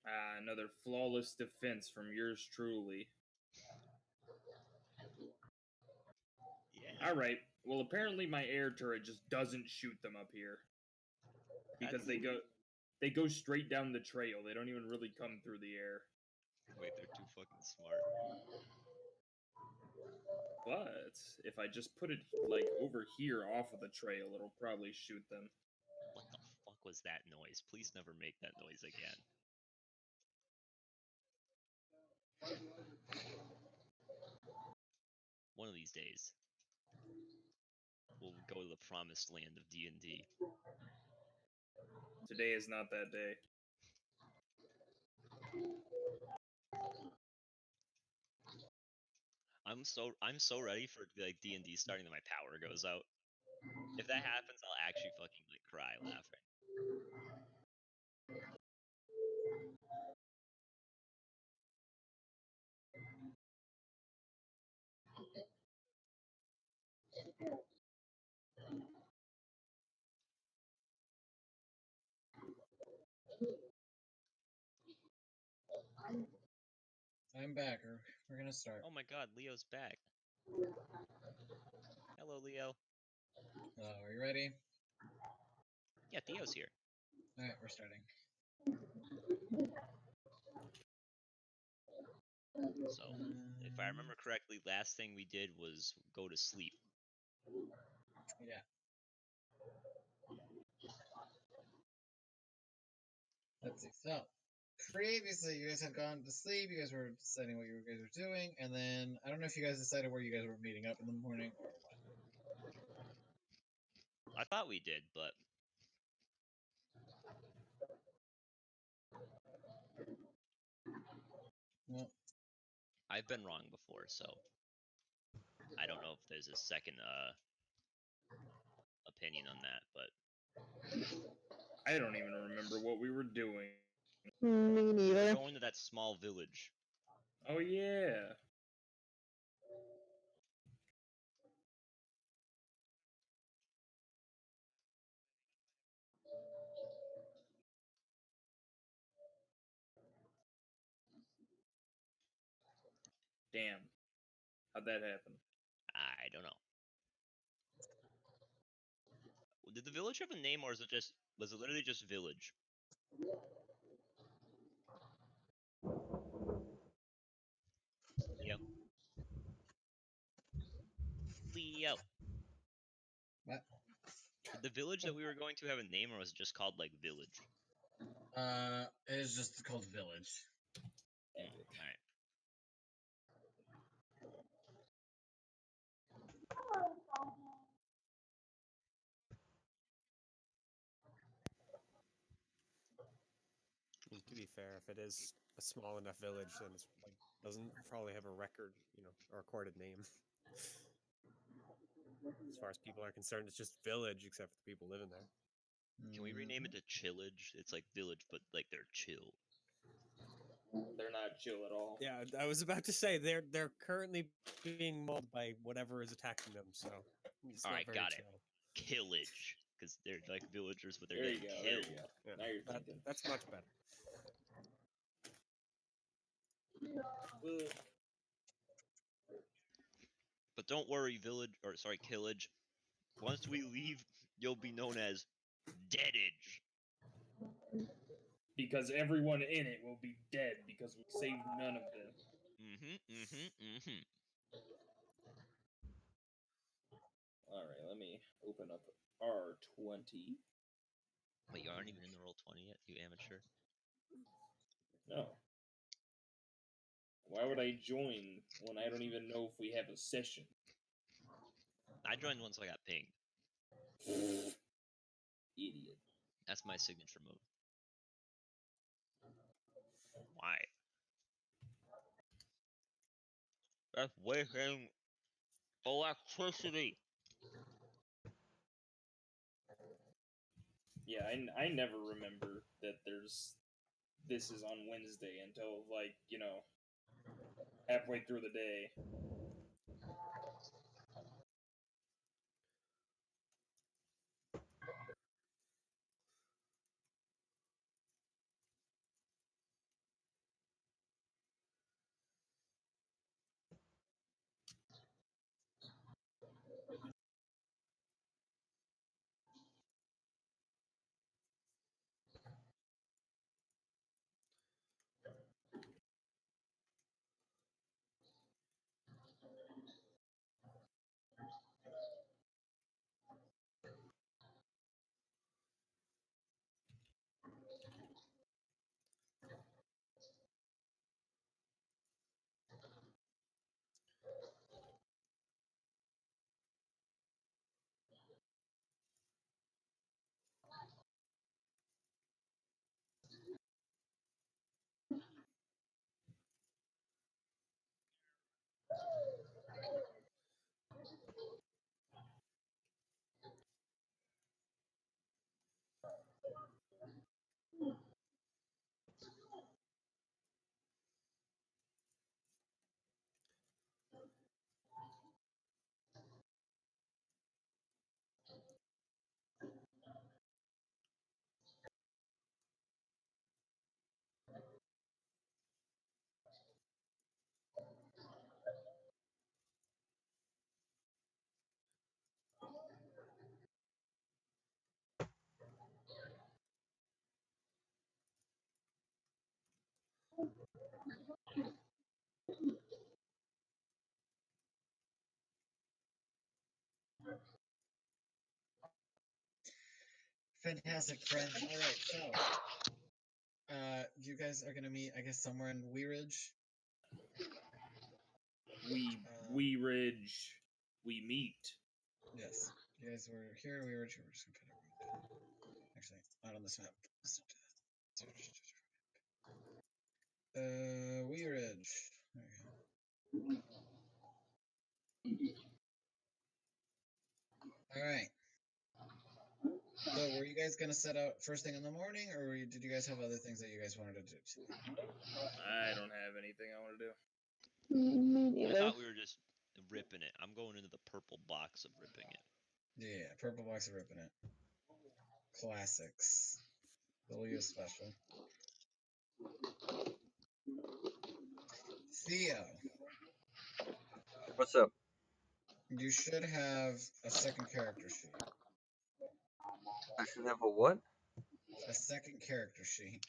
Ah, another flawless defense from yours truly. Yeah. Alright, well apparently my air turret just doesn't shoot them up here. Because they go straight down the trail. They don't even really come through the air. Wait, they're too fucking smart. But if I just put it like over here off of the trail, it'll probably shoot them. What the fuck was that noise? Please never make that noise again. One of these days, we'll go to the promised land of D&D. Today is not that day. I'm so ready for like D&D starting that my power goes out. If that happens, I'll actually fucking like cry laughing. I'm back. We're gonna start. Oh my god, Leo's back. Hello, Leo. Are you ready? Yeah, Theo's here. Alright, we're starting. So, if I remember correctly, last thing we did was go to sleep. Yeah. Let's see. So, previously, you guys had gone to sleep. You guys were deciding what you guys were doing, and then I don't know if you guys decided where you guys were meeting up in the morning or what. I thought we did, but Well, I've been wrong before, so I don't know if there's a second opinion on that, but I don't even remember what we were doing. Me we're neither. going to that small village. Oh yeah. Damn. How'd that happen? I don't know. Did the village have a name, or was it literally just village? Leo. Leo. what? Did the village that we were going to have a name, or was it just called like village? It is just called Village. Alright. I mean, to be fair, if it is a small enough village, then it's like doesn't probably have a record, a recorded name. As far as people are concerned, it's just village, except for the people living there. Can we rename it to Chillage? It's like village, but like they're chill. They're not chill at all. Yeah, I was about to say they're currently being mauled by whatever is attacking them. So it's Alright, not very got chill. it. Killage, because they're like villagers, but they're There you getting go. There killed. you go. Yeah, Now you're thinking. that's much better. But don't worry, Killage. Once we leave, you'll be known as Deadage. Because everyone in it will be dead because we saved none of them. Alright, let me open up R20. Wait, you aren't even in the Roll20 yet, you amateur? No. Why would I join when I don't even know if we have a session? I joined once I got pinged. Idiot. That's my signature move. Why? That's wasting electricity. Yeah, I never remember that this is on Wednesday until, like, halfway through the day. Fantastic, friend. All right, so you guys are gonna meet, I guess, somewhere in Wee Ridge. Wee Ridge. We meet. Yes, you guys were here. Wee Ridge. We're just gonna put it. Actually, not on this map. Wee Ridge. There we go. All right. So, were you guys gonna set out first thing in the morning, or did you guys have other things that you guys wanted to do today? I don't have anything I want to do. Me I neither. thought we were just ripping it. I'm going into the purple box of ripping it. Yeah, purple box of ripping it. Classics. W special. Theo, What's up? you should have a second character sheet. I should have a what? A second character sheet.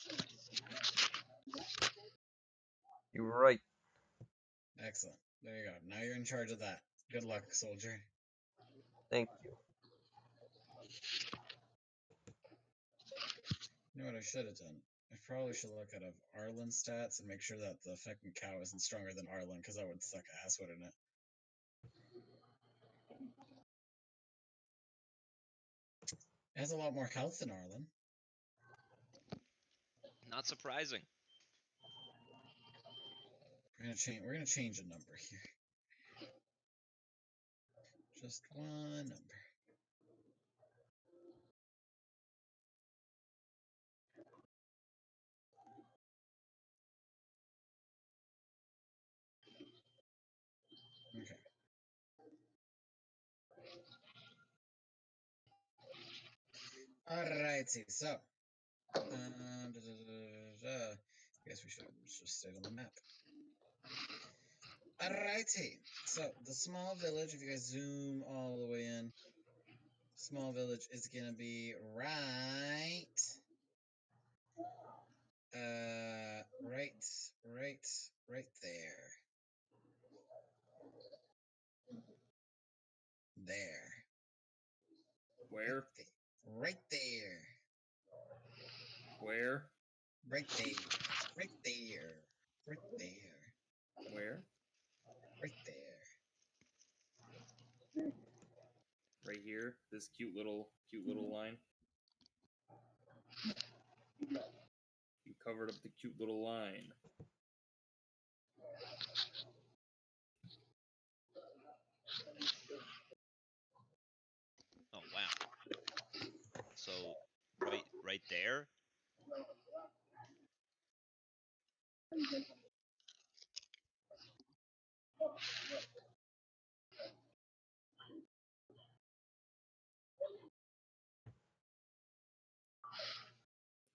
You were right. Excellent. There you go. Now you're in charge of that. Good luck, soldier. Thank you. You know what I should have done? I probably should look at Arlen's stats and make sure that the fucking cow isn't stronger than Arlen, because that would suck ass, wouldn't it? It has a lot more health than Arlen. Not surprising. We're gonna change a number here. Just one number. Okay. Alrighty, so I guess we should just stay on the map. Alrighty, so the small village, if you guys zoom all the way in, small village is gonna be right there. There. Where? Right there. Where? Right there. Right there. Right there. Where? Right there. Right here. This cute little line. You covered up the cute little line. Oh wow. So right there.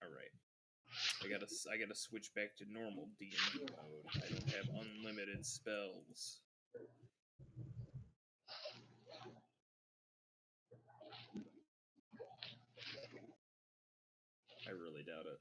All right. I gotta switch back to normal D&D mode. I don't have unlimited spells. I really doubt it.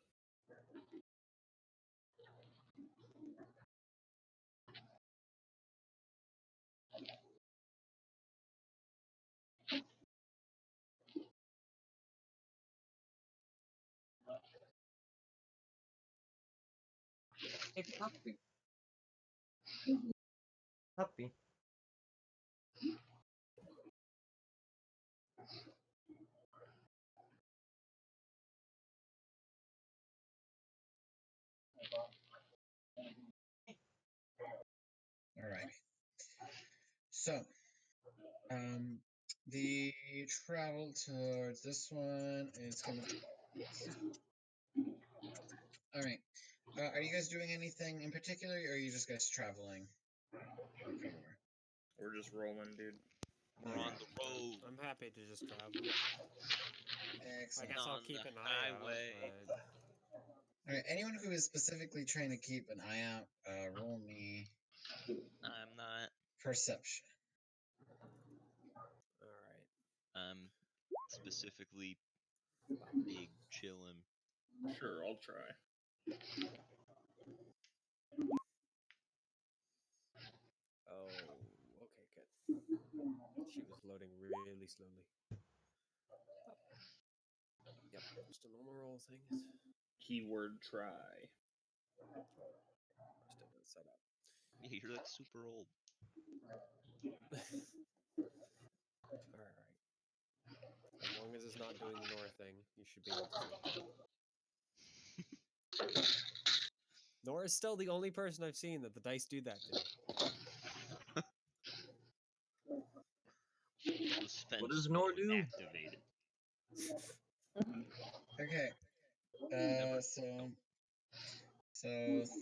Hey, puppy. Puppy. Alright. So, the travel towards this one is gonna be. Alright. Are you guys doing anything in particular, or are you just guys traveling? We're just rolling, dude. We're on the road. I'm happy to just travel. I Excellent. guess I'll On keep the an eye highway. out. But Alright, anyone who is specifically trying to keep an eye out, roll me I'm not. perception. all right. I'm specifically big chillin'. Sure, I'll try. loading really slowly. Oh. Yep, just a normal roll thing. Keyword try. Still gonna set up. Yeah, you're like super old. Alright. As long as it's not doing the Nora thing, you should be able to see. Nora's still the only person I've seen that the dice do that to. What does Nora do? Activated. Okay. Never- So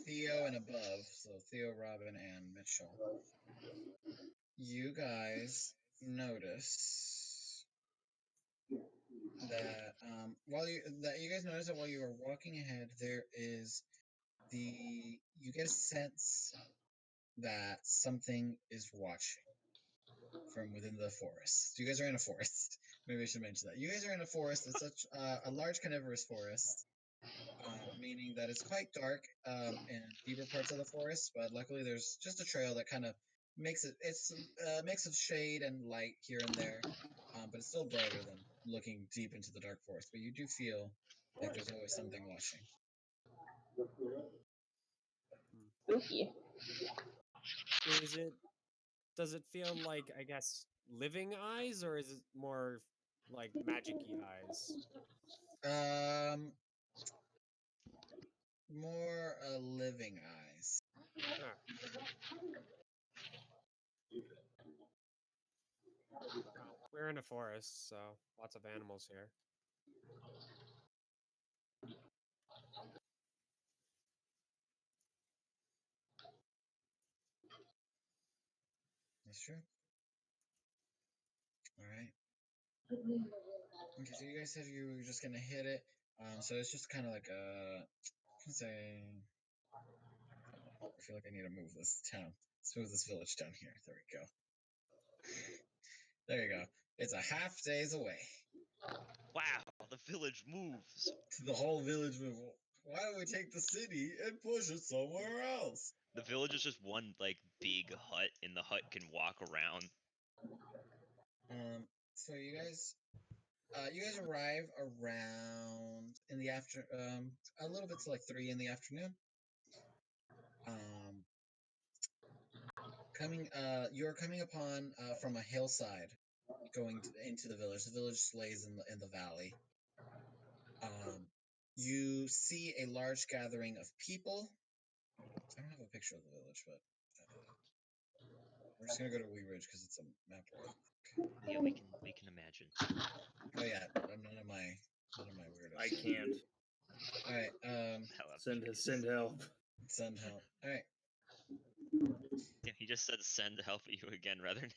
Theo and above, so Theo, Robin, and Mitchell. You guys notice that you guys notice that while you are walking ahead, there is you get a sense that something is watching from within the forest. You guys are in a forest. Maybe I should mention that. You guys are in a forest. It's such a large carnivorous forest, meaning that it's quite dark in deeper parts of the forest. But luckily, there's just a trail that kind of makes it. It's a mix of shade and light here and there, but it's still brighter than looking deep into the dark forest. But you do feel like there's always something watching. Spooky. Does it feel like, I guess, living eyes, or is it more like magic-y eyes? More living eyes. Ah. We're in a forest, so lots of animals here. That's true. All right. Okay, so you guys said you were just gonna hit it. So it's just kind of like I feel like I need to move this town. Let's move this village down here. There we go. There you go. It's a half day's away. Wow, the village moves. The whole village move. Why don't we take the city and push it somewhere else? The village is just one like big hut, and the hut can walk around. So you guys arrive around in the a little bit to like 3 in the afternoon. You're coming upon from a hillside going into the village. The village lays in the valley. You see a large gathering of people. I don't have a picture of the village, but we're just gonna go to Wee Ridge because it's a map world. Yeah, we can imagine. Oh yeah, none of my weirdos. I can't. All right. Hell, Send help. Send help. All right. yeah, he just said send help at you again rather than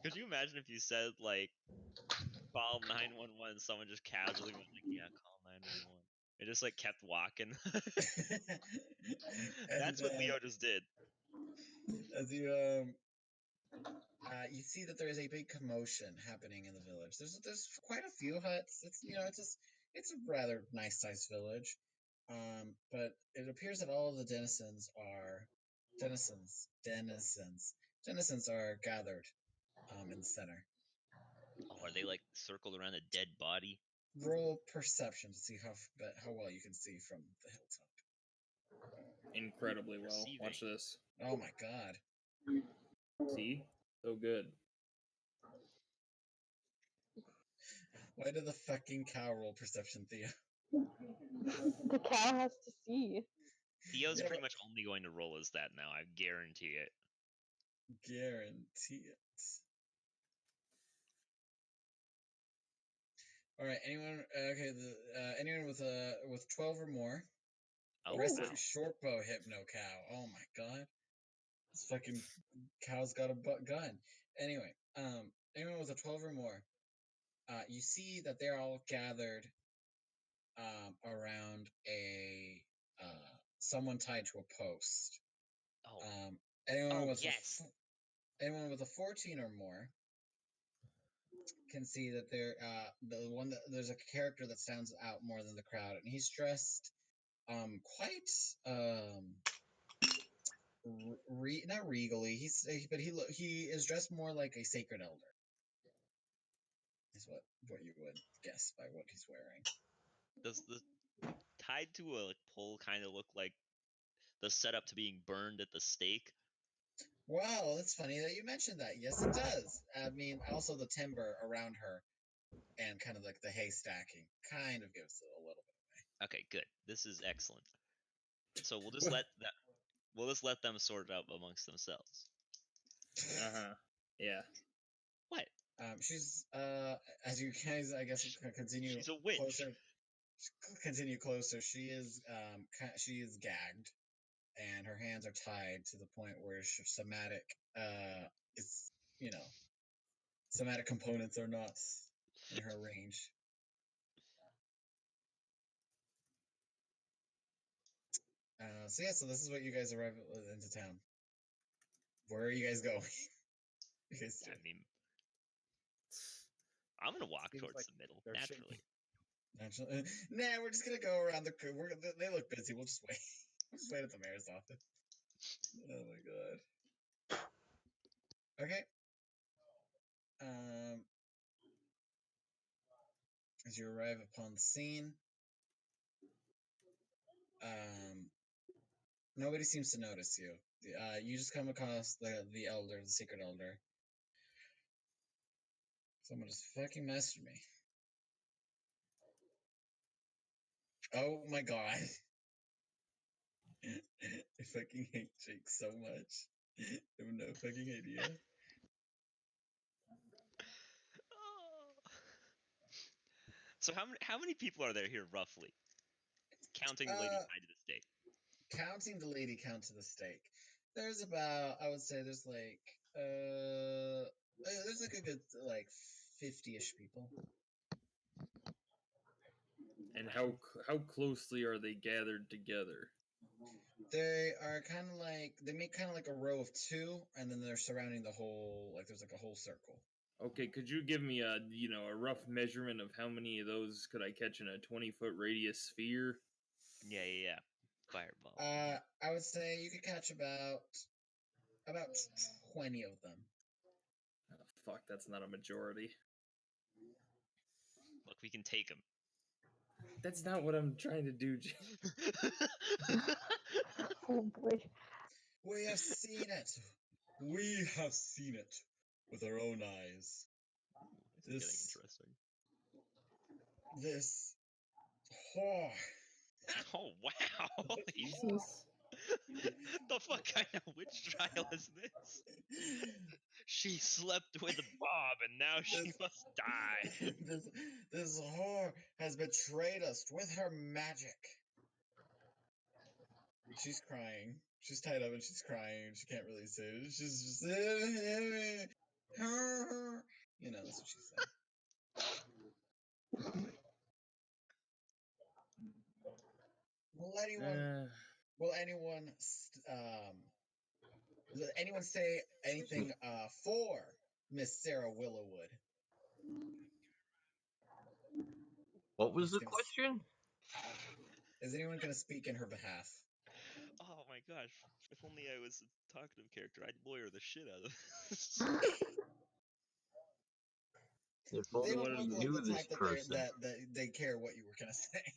Could you imagine if you said like call 911, someone just casually went like, yeah, call 911. It just like kept walking. That's what Leo just did. As you you see that there is a big commotion happening in the village. There's quite a few huts. It's a rather nice sized village. But it appears that all of the denizens are gathered in the center. Oh, are they like circled around a dead body? Roll perception to see how well you can see from the hilltop. Incredibly well. Perceiving. Watch this. Oh my god. See? So good. Why did the fucking cow roll perception, Theo? The cow has to see. Theo's Yeah, pretty much only going to roll as that now. I guarantee it. Guarantee it. All right. Anyone? Okay. Anyone with 12 or more. Oh, Rest wow. of short bow hypno cow. Oh my god. This fucking cow's got a gun. Anyway, anyone with a 12 or more, you see that they're all gathered around a someone tied to a post. Oh, Anyone with yes. anyone with a 14 or more can see that there's a character that stands out more than the crowd, and he's dressed quite not regally. He is dressed more like a sacred elder. what you would guess by what he's wearing. Does the tied to a pole kind of look like the setup to being burned at the stake? Wow, that's funny that you mentioned that. Yes, it does. I mean, also the timber around her and kind of like the hay stacking kind of gives it a little bit. Okay, good. This is excellent. So we'll just let them sort it out amongst themselves. Yeah. What? She's as you guys, I guess, continue She's a witch. closer. Continue closer. She is gagged, and her hands are tied to the point where somatic it's somatic components are not in her range. So this is what you guys arrive into town. Where are you guys going? I mean, I'm gonna walk Seems towards like the middle they're naturally. Naturally, nah, we're just gonna go around the. They look busy. We'll just wait. We'll just wait at the mayor's office. Oh my god. Okay. As you arrive upon the scene, nobody seems to notice you. You just come across the elder, the secret elder. Someone just fucking messaged me. Oh my god. I fucking hate Jake so much. I have no fucking idea. So how many people are there here roughly? Counting the lady tied to the stake. Counting the lady count to the stake. There's about, I would say there's like there's like a good like 50-ish people. And how closely are they gathered together? They are kind of like, they make kind of like a row of two, and then they're surrounding the whole, like there's like a whole circle. Okay, could you give me a rough measurement of how many of those could I catch in a 20-foot radius sphere? Yeah. Fireball. I would say you could catch about 20 of them. Oh, fuck, that's not a majority. Look, we can take them. That's not what I'm trying to do, Jay. Oh boy. We have seen it. We have seen it with our own eyes. This is getting interesting. This whore. Oh wow! Jesus. The fuck kind of witch trial is this? She slept with Bob and now she must die. This whore has betrayed us with her magic. She's crying. She's tied up and she's crying. She can't really say it. She's just, that's what she said. Will anyone say anything for Miss Sarah Willowwood? What was the question? Is anyone going to speak in her behalf? Oh my gosh! If only I was a talkative character, I'd lawyer the shit out of this. If They only don't you look knew like the this type person. that they care what you were going to say.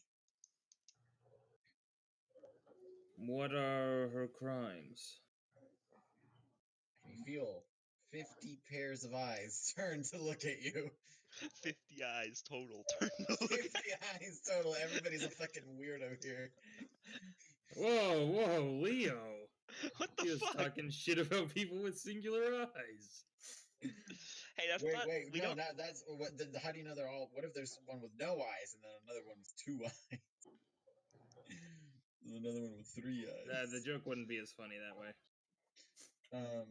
What are her crimes? You feel 50 pairs of eyes turn to look at you. 50 eyes total turn to look 50 eyes total. Everybody's a fucking weirdo here. Whoa, Leo. What the He was fuck? talking shit about people with singular eyes. Hey, that's no, that's what. How do you know they're all? What if there's one with no eyes and then another one with 2 eyes? And another one with 3 eyes. The joke wouldn't be as funny that way. All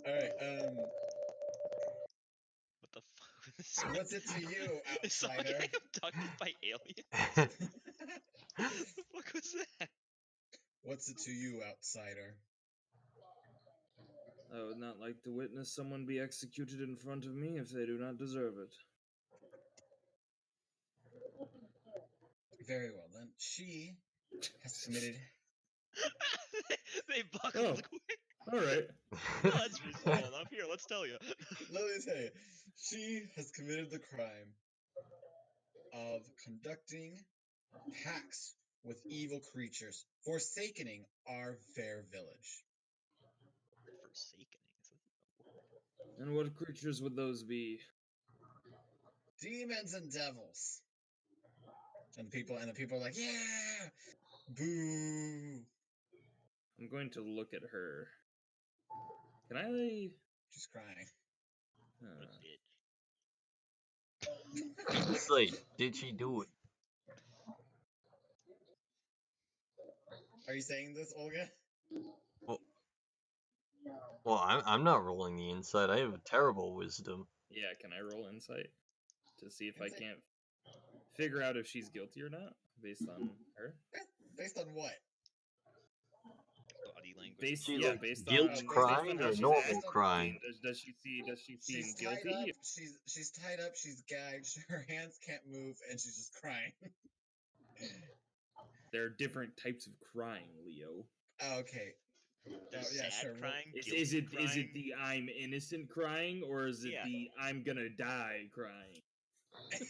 right. What the fuck was this? What's it to you, outsider? Is someone getting abducted by aliens? What the fuck was that? What's it to you, outsider? I would not like to witness someone be executed in front of me if they do not deserve it. Very well, then. She has committed... They buckled quick. Alright. Well, that's reasonable enough. Here, let's tell you. Let me tell you. She has committed the crime of conducting pacts with evil creatures, forsakening our fair village. Forsakening. And what creatures would those be? Demons and devils. And the people are like, yeah! Boo! I'm going to look at her. Can I? She's crying. What a bitch. Insight. Did she do it? Are you saying this, Olga? Well, I'm not rolling the insight. I have terrible wisdom. Yeah, can I roll insight to see if I Insight? can't figure out if she's guilty or not based on her? Based on what? Body language. Based, She, yeah, like, based guilt on based on crying how or she's normal acting. crying? Does she seem She's tied guilty? up. She's tied up. She's gagged. Her hands can't move, and she's just crying. There are different types of crying, Leo. Okay. There's Yeah, sad sure. crying. Is it crying. the I'm innocent crying, or is it Yeah. the I'm gonna die crying?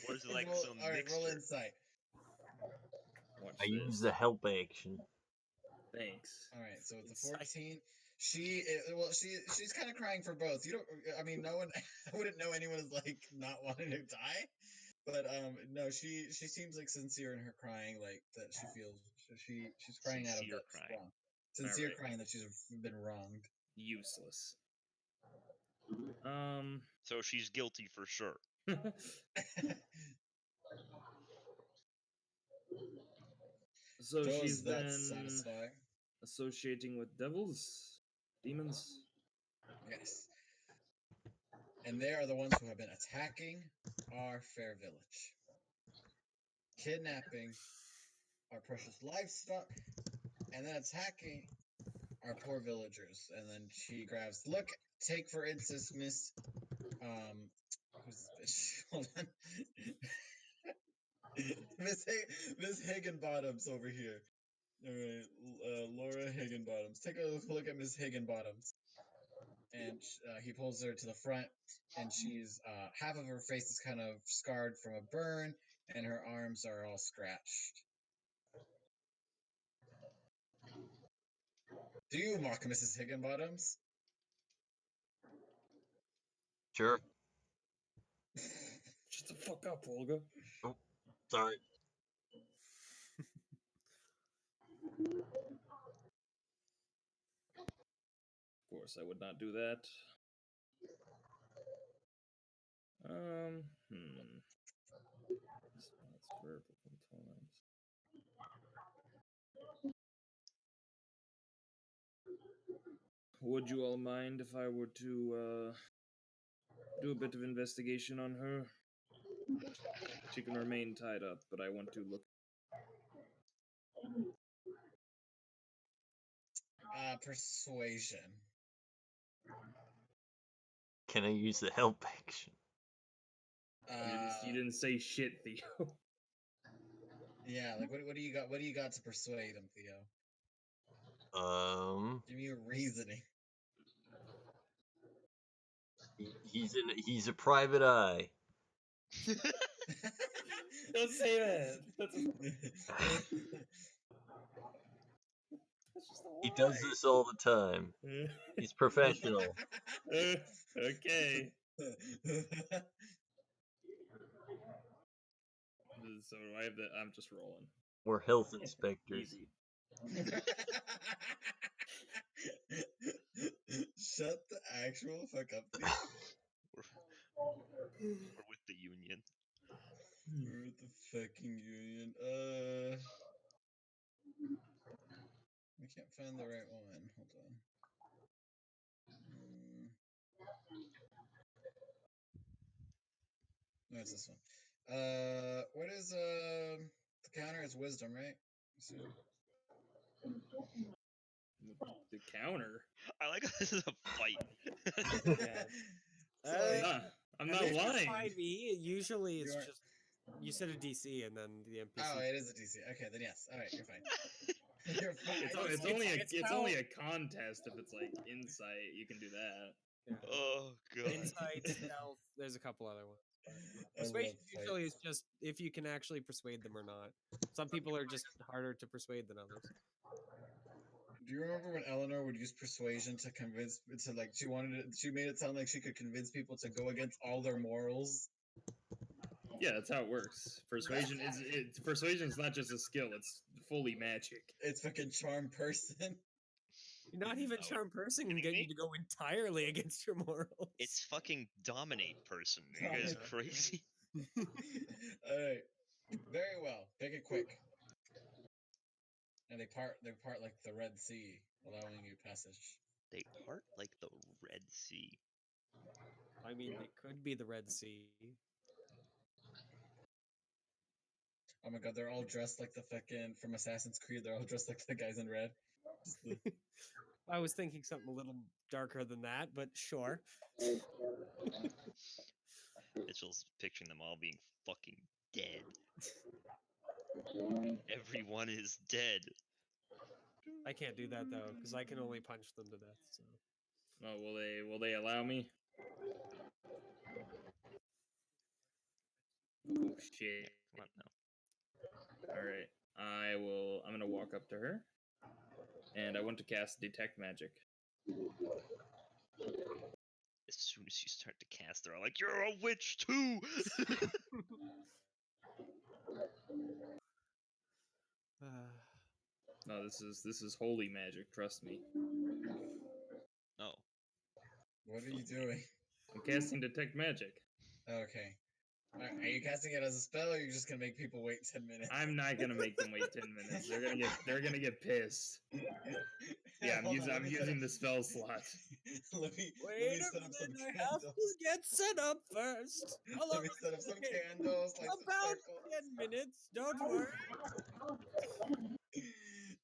Or is it like roll, some all right, roll mixture? insight. Watch I this. use the help action. Thanks. All right, so it's a Insight. 14. She's kind of crying for both. You don't. I mean, no one. I wouldn't know anyone is like not wanting to die, but no, she seems like sincere in her crying, like that she feels she's crying out of Sincere that crying. wrong. Sincere Alright. crying that she's been wronged. Useless. So she's guilty for sure. So Does she's that been satisfy? associating with devils, demons. Yes. And they are the ones who have been attacking our fair village, kidnapping our precious livestock, and then attacking our poor villagers. And then she grabs. Look, take for instance, Miss. Who's this bitch? Hold on. Miss Higginbottoms over here. All right, Laura Higginbottoms. Take a look at Miss Higginbottoms. And he pulls her to the front, and she's half of her face is kind of scarred from a burn, and her arms are all scratched. Do you mock Mrs. Higginbottoms? Sure. Shut the fuck up, Olga. Sorry. Of course, I would not do that. That's verbal components. Would you all mind if I were to do a bit of investigation on her? She can remain tied up, but I want to look. Persuasion. Can I use the help action? You didn't say shit, Theo. Yeah, like what do you got? What do you got to persuade him, Theo? Give me a reasoning. He's a private eye. Don't say that. That's just a He does this all the time. lie. He's professional. Okay. So I have that. I'm just rolling. We're health inspectors. Easy. Shut the actual fuck up, Theo. We're with the union. We're with the fucking union. I can't find the right one. Hold on. No, it's this one. What is the counter? Is wisdom, right? The counter. I like how this is a fight. Yeah. I'm not lying. 5e, usually it's You are- just you set a DC and then the NPC. Oh, it is a DC. Okay, then yes. All right, you're fine. You're fine. It's It's only how- a contest if it's like insight. You can do that. Yeah. Oh god. Insight, stealth. There's a couple other ones. But I love persuasion usually is fights. just if you can actually persuade them or not. Some people are just harder to persuade than others. Do you remember when Eleanor would use persuasion to convince to like she made it sound like she could convince people to go against all their morals? Yeah, that's how it works. Persuasion is not just a skill; it's fully magic. It's fucking charm person. Not even Oh, charm person can kidding get you me? to go entirely against your morals. It's fucking dominate person. Are you guys Dominate. crazy? Alright. Very well. Make it quick. And they part like the Red Sea, allowing you passage. They part like the Red Sea. I mean, they could be the Red Sea. Oh my god, they're all dressed like the fucking from Assassin's Creed, they're all dressed like the guys in red. Just the, I was thinking something a little darker than that, but sure. Mitchell's picturing them all being fucking dead. Everyone is dead. I can't do that though, because I can only punch them to death. So Oh, will they allow me? Oh shit! Yeah, come on now. All right, I'm gonna walk up to her, and I want to cast detect magic. As soon as you start to cast, they're all like, "You're a witch too." No, this is holy magic. Trust me. Oh, what are you doing? I'm casting detect magic. Okay. Are you casting it as a spell, or are you just gonna make people wait 10 minutes? I'm not gonna make them wait 10 minutes. They're gonna get pissed. Yeah, I'm Hold on, let I'm me set using up- the spell slot. let me wait a set up some minute, I have candles. to get set up first. How long Let me will set it up some take? candles, light some About sparkles. 10 minutes. Don't worry.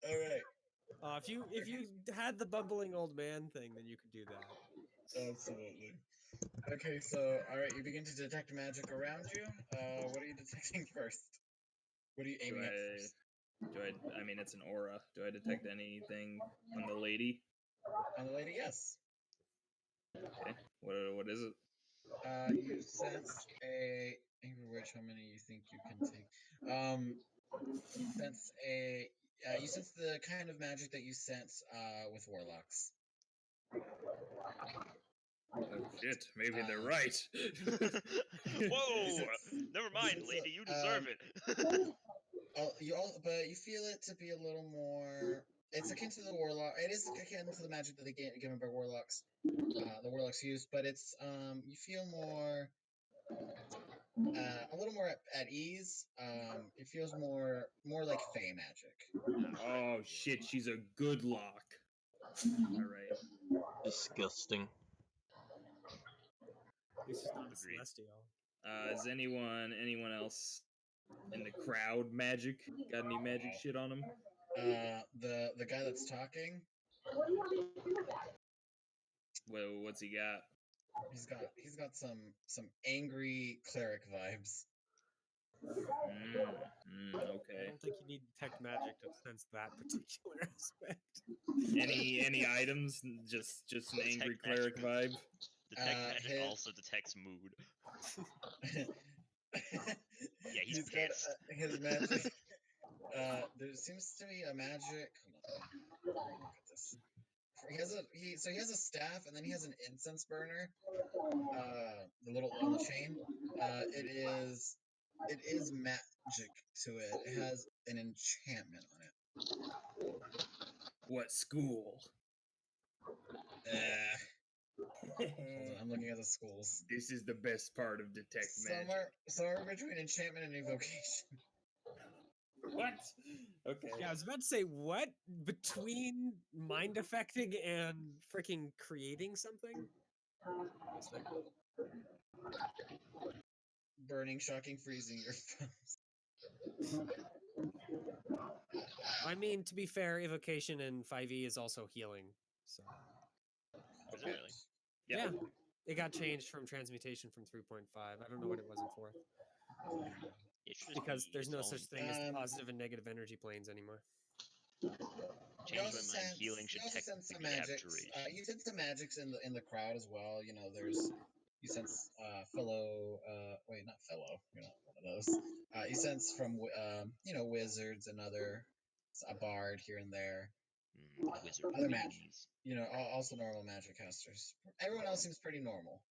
All right. If you had the bumbling old man thing, then you could do that. Absolutely. Okay, so all right, you begin to detect magic around you. What are you detecting first? What are you aiming at first? I mean, it's an aura. Do I detect anything on the lady? On the lady, yes. Okay. What is it? You sense a angry witch. How many you think you can take? Sense a. You sense the kind of magic that you sense with warlocks. Oh shit! Maybe they're Um, right. whoa! Never mind, Since, lady. You deserve it. but you feel it to be a little more. It's akin to the warlock. It is akin to the magic that they get given by warlocks. The warlocks use, but it's you feel more. A little more at ease. It feels more like fey magic. Oh shit! She's a good lock. All right. Disgusting. At least it's not Agreed. celestial. Is anyone else in the crowd magic? Got any magic shit on them? The guy that's talking. Well, what's he got? He's got some angry cleric vibes. I Okay. don't think you need detect magic to sense that particular aspect. Any items? Just an Detect angry magic. cleric vibe. Detect magic his- also detects mood. Yeah, he's got pissed. his magic. There seems to be a magic. Hold on, look at this. He has a staff, and then he has an incense burner. The little on the chain. It is magic to it. It has an enchantment on it. What school? Hold on, I'm looking at the schools. This is the best part of detect magic. Somewhere between enchantment and evocation. What? Okay. Yeah, I was about to say, what? Between mind affecting and freaking creating something? What's that? Burning, shocking, freezing your foes. I mean, to be fair, evocation in 5e is also healing. So Is it really? yeah, it got changed from transmutation from 3.5. I don't know what it was in 4th. It should just Because be there's its no own such thing as Um, positive and negative energy planes anymore. Change You change also my mind. Healing should sense some technically have magics. duration. You sense some magics in the crowd as well. You know, there's you sense fellow wait, not fellow. You're not one of those. You sense from you know, wizards and a bard here and there. Wizard Other babies. you know, also normal magic casters. Everyone else seems pretty normal.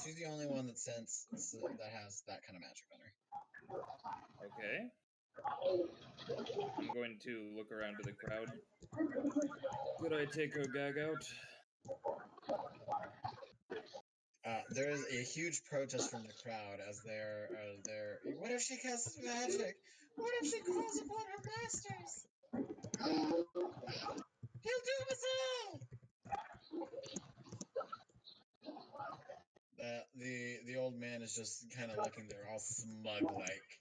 She's the only one that has that kind of magic on her. Okay. I'm going to look around to the crowd. Could I take her gag out? There is a huge protest from the crowd as they're what if she casts magic? What if she calls upon her masters? He'll doom us all! The old man is just kind of looking there, all smug like.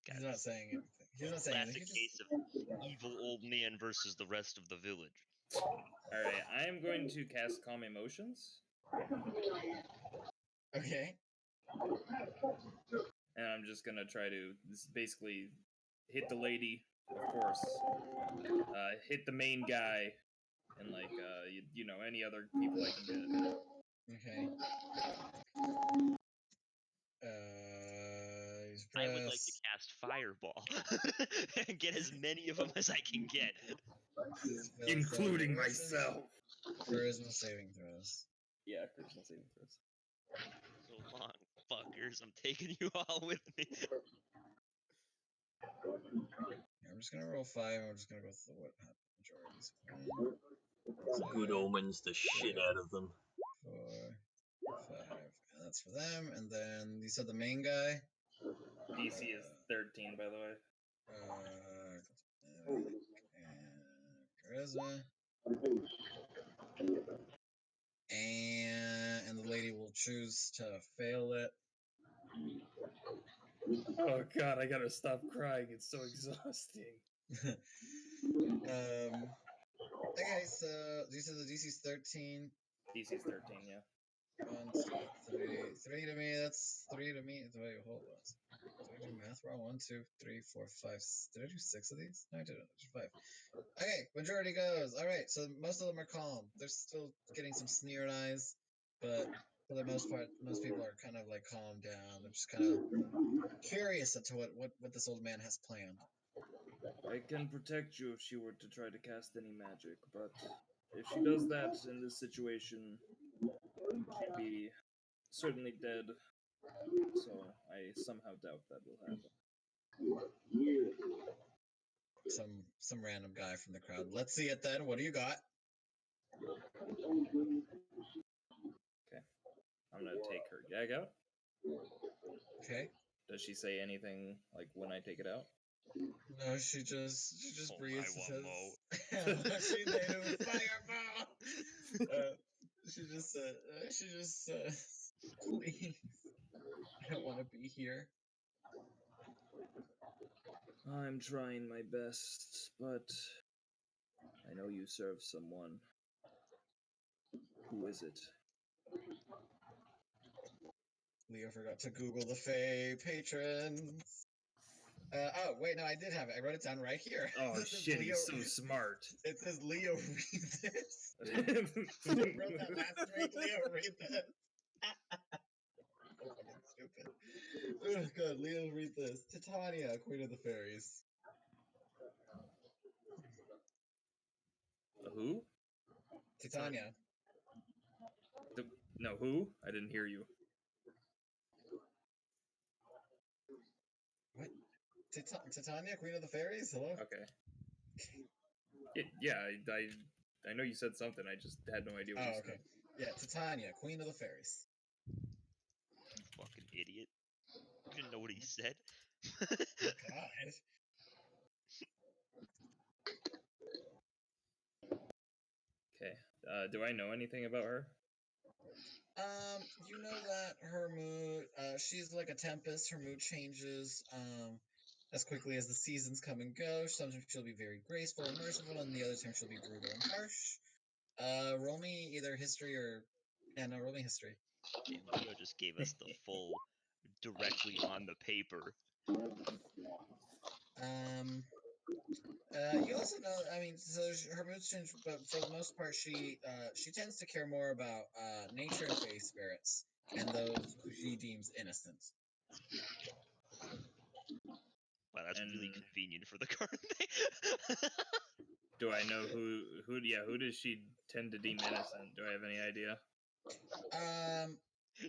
He's not saying anything. He's not saying anything. Classic case of evil old man versus the rest of the village. Alright, I am going to cast Calm Emotions. Okay. And I'm just gonna try to basically hit the lady, of course. Hit the main guy, and like you know, any other people I can get. Okay. I would like to cast Fireball and get as many of them as I can get. Including myself. Charisma saving throws. Yeah, charisma saving throws. So long, fuckers. I'm taking you all with me. I'm just gonna roll 5, and we're just gonna go with what majorities. Good omens the shit out of them. 4, 5. And that's for them. And then you said the main guy. DC is 13, by the way. And charisma. And the lady will choose to fail it. Oh god, I gotta stop crying. It's so exhausting. Okay, so you said the DC's 13. DC's 13, yeah. 1, 2, 3. 3 to me, that's 3 to me. Wait, hold on. Did I do math wrong? 1, 2, 3, 4, 5. Did I do 6 of these? No, I didn't. I did 5. Okay, majority goes. Alright, so most of them are calm. They're still getting some sneered eyes, but for the most part, most people are kind of like calmed down. They're just kind of curious as to what this old man has planned. I can protect you if she were to try to cast any magic, but if she does that in this situation, she'd be certainly dead. So I somehow doubt that will happen. Some random guy from the crowd. Let's see it then. What do you got? Okay. I'm gonna take her gag out. Okay. Does she say anything like when I take it out? No, she just breathes and says, she made him a fireball. She just please, I don't want to be here. I'm trying my best, but I know you serve someone. Who is it? Leo forgot to Google the Fae patrons. Oh, wait, no, I did have it. I wrote it down right here. Oh shit, Leo, he's so smart. It says, Leo, read this. I wrote that last week. Leo, read this. Fucking stupid. Oh, God, Leo, read this. Titania, Queen of the Fairies. Who? Titania. No, who? I didn't hear you. What? Titania, Queen of the Fairies? Hello? Okay. Yeah, I know you said something. I just had no idea what you said. Okay. Yeah, Titania, Queen of the Fairies. You fucking idiot. You didn't know what he said? God. Okay. Do I know anything about her? You know that her mood, she's like a tempest. Her mood changes, as quickly as the seasons come and go. Sometimes she'll be very graceful and merciful, and the other times she'll be brutal and harsh. Roll me either history or... Yeah, no, roll me history. Damn, Leo just gave us the full, directly on the paper. You also know, I mean, so her moods change, but for the most part, she tends to care more about nature and fey spirits and those who she deems innocent. Wow, that's really And- convenient for the current thing. Do I know who does she tend to deem innocent? Do I have any idea?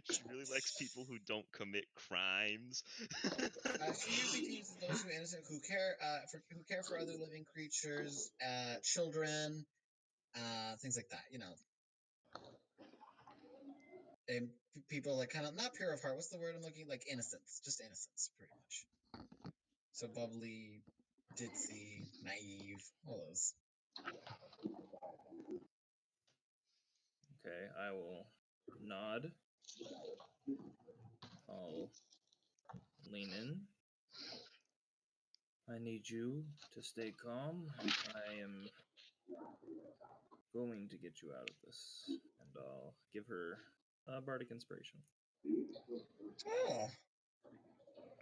She really likes people who don't commit crimes. She usually deems those who are innocent, who care for other living creatures, children, things like that. You know, and people like kind of not pure of heart. What's the word I'm looking? Like innocence, just innocence, pretty much. So bubbly, ditzy, naive, all those. Okay, I will nod. I'll lean in. I need you to stay calm. I am going to get you out of this. And I'll give her a bardic inspiration. Oh.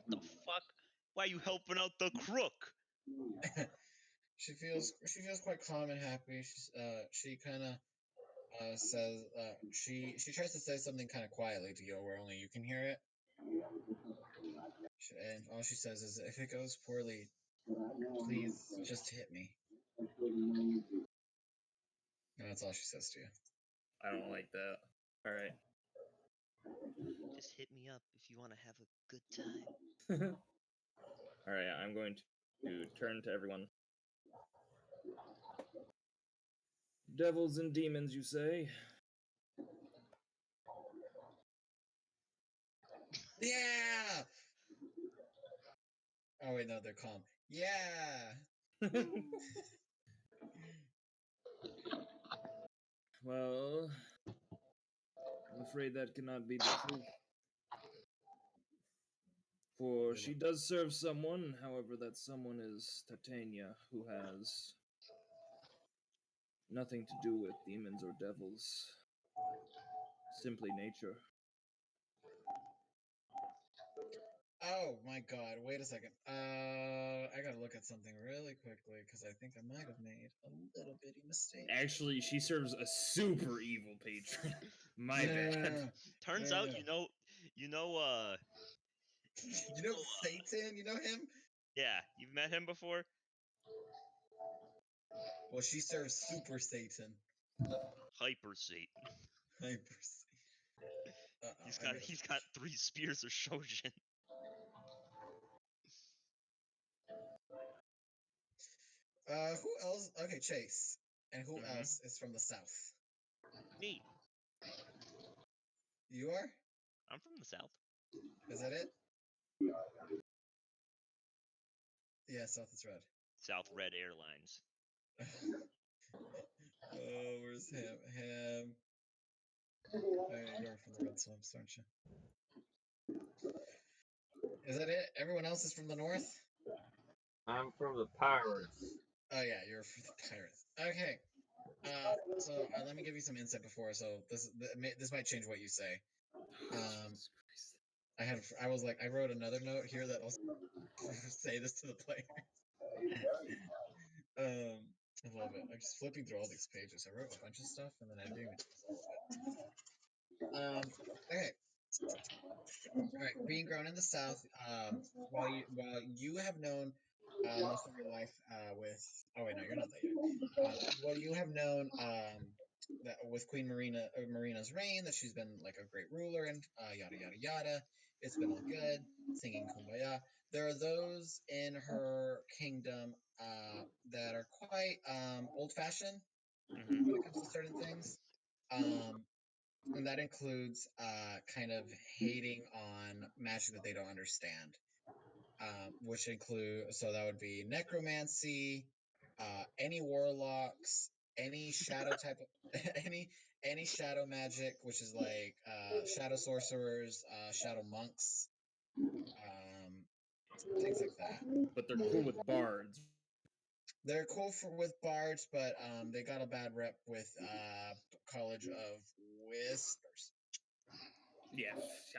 The fuck? Why are you helping out the crook? She feels quite calm and happy. She kind of says she tries to say something kind of quietly to you where only you can hear it. And all she says is, "If it goes poorly, please just hit me." And that's all she says to you. I don't like that. All right. Just hit me up if you want to have a good time. All right, I'm going to turn to everyone. Devils and demons, you say? Yeah. Oh wait, no, they're calm. Yeah. Well, I'm afraid that cannot be the truth. For she does serve someone, however, that someone is Titania, who has nothing to do with demons or devils. Simply nature. Oh my god, wait a second. I gotta look at something really quickly because I think I might have made a little bitty mistake. Actually, she serves a super evil patron. My No, no, no, bad. no, no. Turns No, out, no. you know, You know Satan? You know him? yeah, you've met him before? Well, she serves Super Satan. Hyper Satan. Hyper Satan. He's got 3 spears of Shojin. Who else? Okay, Chase. And who Mhm. else is from the south? Me. You are? I'm from the south. Is that it? Yeah, South is red. South Red Airlines. Oh, where's Ham? Ham. Oh, yeah, you're from the red slopes, aren't you? Is that it? Everyone else is from the north? I'm from the pirates. Oh yeah, you're from the pirates. Okay. So let me give you some insight before. So this might change what you say. Jesus Christ. I wrote another note here that also say this to the players. I love it. I'm just flipping through all these pages. I wrote a bunch of stuff and then I didn't even use all of it. Okay. All right. Being grown in the South, while you have known most of your life with oh wait no you're not that young. Well, you have known that with Queen Marina's reign that she's been like a great ruler and yada yada yada. It's been all good, singing kumbaya. There are those in her kingdom that are quite old-fashioned Mhm. when it comes to certain things. And that includes kind of hating on magic that they don't understand, which include so that would be necromancy, any warlocks, any shadow type of any shadow magic, which is like shadow sorcerers, shadow monks, things like that. But they're cool with bards. They're cool with bards, but they got a bad rep with College of Whispers. Yeah,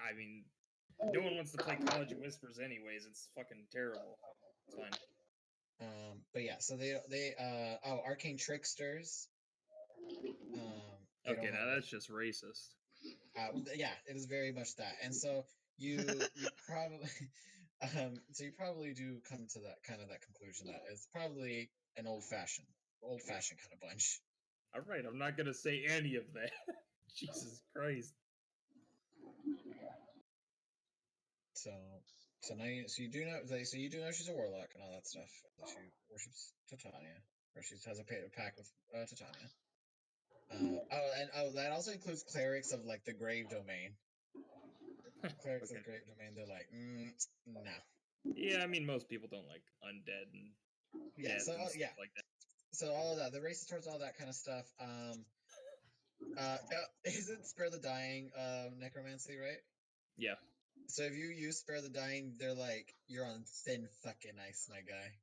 I mean, no one wants to play College of Whispers anyways. It's fucking terrible. It's fine. But yeah, yeah, so they arcane tricksters. They Okay, don't now have that's just racist. yeah, it is very much that. And so you probably so you probably do come to that conclusion that it's probably an old fashioned kind of bunch. All right, I'm not gonna say any of that. Jesus Christ. So now you do know she's a warlock and all that stuff. That she worships Titania, or she has a pact with Titania. That also includes clerics of like the grave domain. Clerics of the grave domain, they're like, no. Yeah, I mean most people don't like undead and death and stuff like that. So all of that, the races towards all that kind of stuff. Isn't spare the dying necromancy, right? Yeah. So if you use spare the dying, they're like, you're on thin fucking ice, my guy.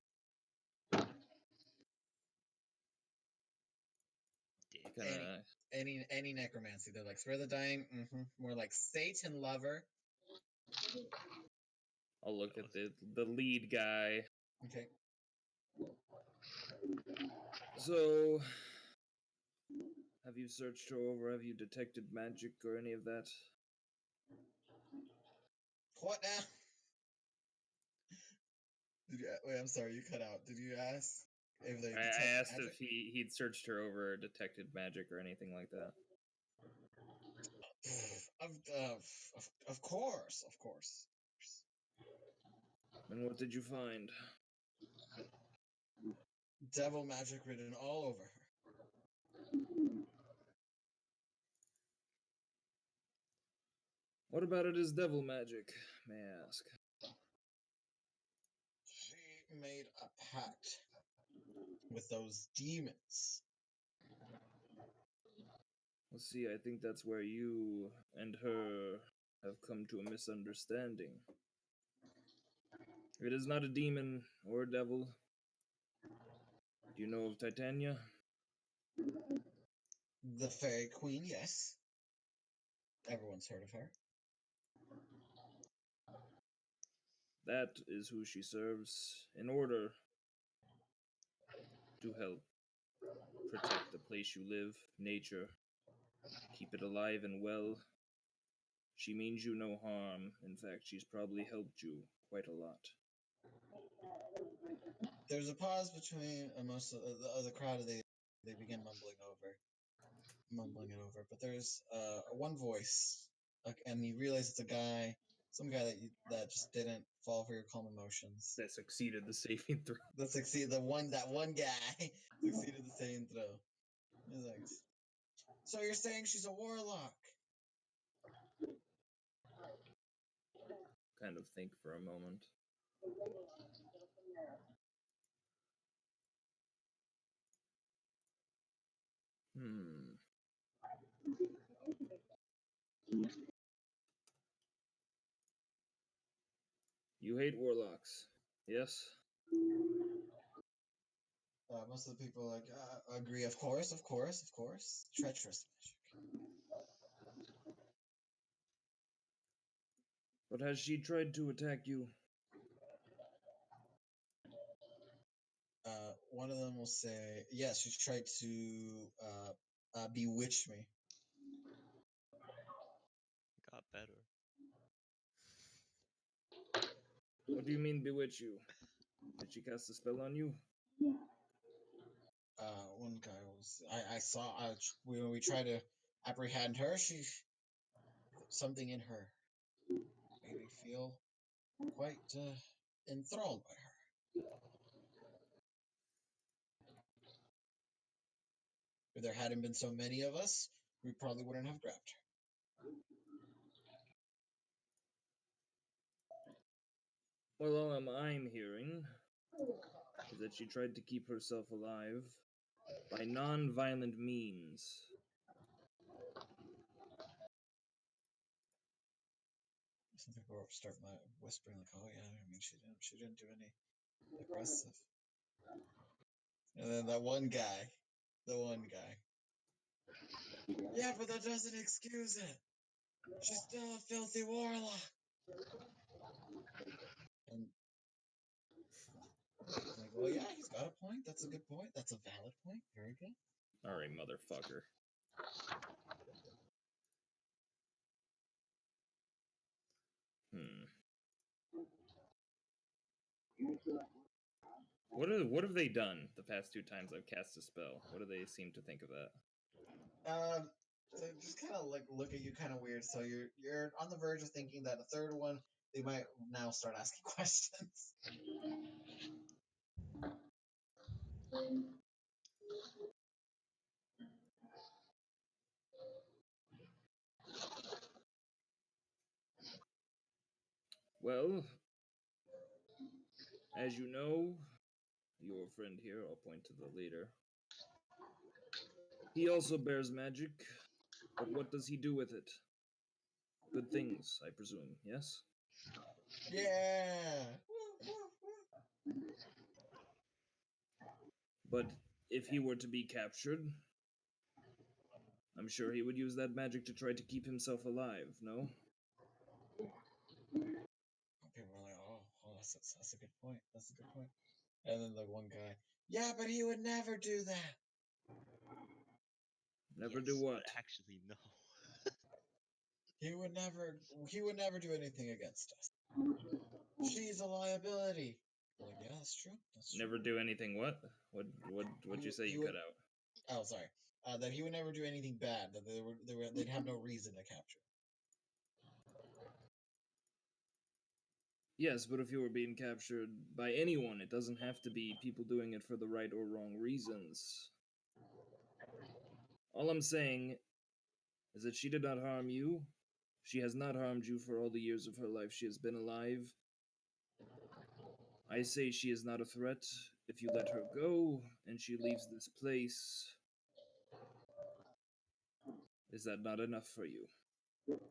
Any necromancy, they're like spare the dying. More like Satan lover. I'll look at the lead guy. Okay. So, have you searched her over? Have you detected magic or any of that? What now? Wait, I'm sorry, you cut out. Did you ask if they detect I asked magic? if he'd searched her over or detected magic or anything like that. Of course. And what did you find? Devil magic written all over her. What about it is devil magic, may I ask? She made a pact with those demons. Let's see, I think that's where you and her have come to a misunderstanding. It is not a demon or a devil. Do you know of Titania? The Fairy Queen, yes. Everyone's heard of her. That is who she serves in order to help protect the place you live, nature, keep it alive and well. She means you no harm. In fact, she's probably helped you quite a lot. There's a pause between most of the crowd. They begin mumbling it over. But there's one voice, and you realize it's a guy, some guy that just didn't fall for your calm emotions. That succeeded the saving throw. That one guy succeeded the saving throw. He's like, so you're saying she's a warlock? Kind of think for a moment. You hate warlocks, yes? Most of the people agree. Of course. Treacherous magic. But has she tried to attack you? One of them will say, yes, she tried to bewitch me. Got better. What do you mean bewitch you? Did she cast a spell on you? One guy was. I saw. When we tried to apprehend her, something in her made me feel quite enthralled by her. If there hadn't been so many of us, we probably wouldn't have grabbed her. Well, all I'm hearing is that she tried to keep herself alive by non-violent means. Some people start whispering like, "Oh yeah, I mean, she didn't do any aggressive." And then the one guy, yeah, but that doesn't excuse it. She's still a filthy warlock. And like, well, yeah, got a point. That's a good point. That's a valid point. Very good. Alright, motherfucker. What have they done the past 2 times I've cast a spell? What do they seem to think of that? They just kind of like look at you kind of weird. So you're on the verge of thinking that a third one they might now start asking questions. Well, as you know, your friend here, I'll point to the leader. He also bears magic, but what does he do with it? Good things, I presume, yes? Yeah. But if he were to be captured, I'm sure he would use that magic to try to keep himself alive, no? People are like, oh, that's a good point. That's a good point. And then the one guy, yeah, but he would never do that. Never Yes, do what? But actually, no. He would never do anything against us. She's a liability. I'm like, yeah, that's true. That's true. Never do anything what? What'd you say He you would- cut out? Oh, sorry. That he would never do anything bad. That they'd have no reason to capture. Yes, but if you were being captured by anyone, it doesn't have to be people doing it for the right or wrong reasons. All I'm saying is that she did not harm you. She has not harmed you for all the years of her life she has been alive. I say she is not a threat. If you let her go and she leaves this place, is that not enough for you? Well,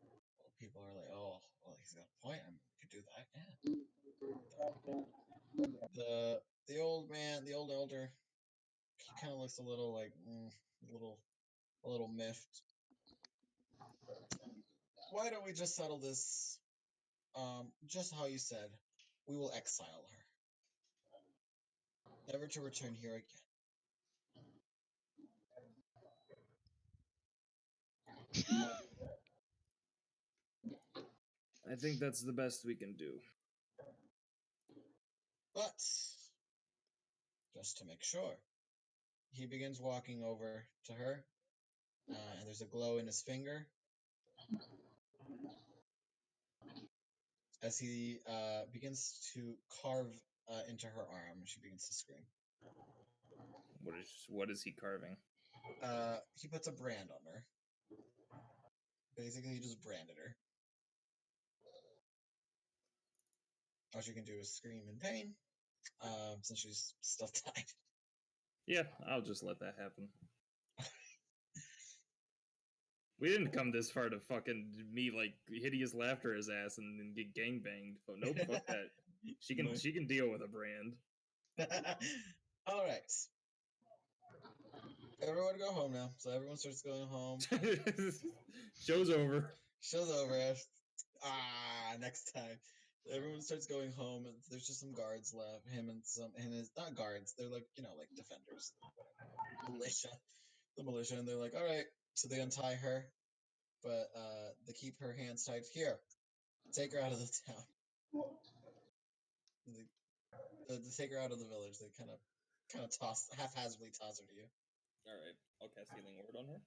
people are like, oh, well, he's got a point. I mean, we could do that. Yeah. The old man, the old elder, he kind of looks a little like a little miffed. Why don't we just settle this? Just how you said, we will exile her, never to return here again. I think that's the best we can do. But just to make sure, he begins walking over to her, and there's a glow in his finger as he begins to carve into her arm. She begins to scream. What is he carving? He puts a brand on her. Basically, he just branded her. All she can do is scream in pain, since she's still tied. Yeah, I'll just let that happen. We didn't come this far to fucking me like hideous laughter his ass and get gangbanged. But nope, fuck that. She can deal with a brand. All right. Everyone go home now. So everyone starts going home. Show's over. Show's over. Next time. Everyone starts going home, and there's just some guards left. Him and his not guards. They're like like defenders, militia, the militia, and they're like, all right. So they untie her, but they keep her hands tied. Here, take her out of the town. They take her out of the village. They kind of haphazardly toss her to you. All right, I'll cast Healing Word on her.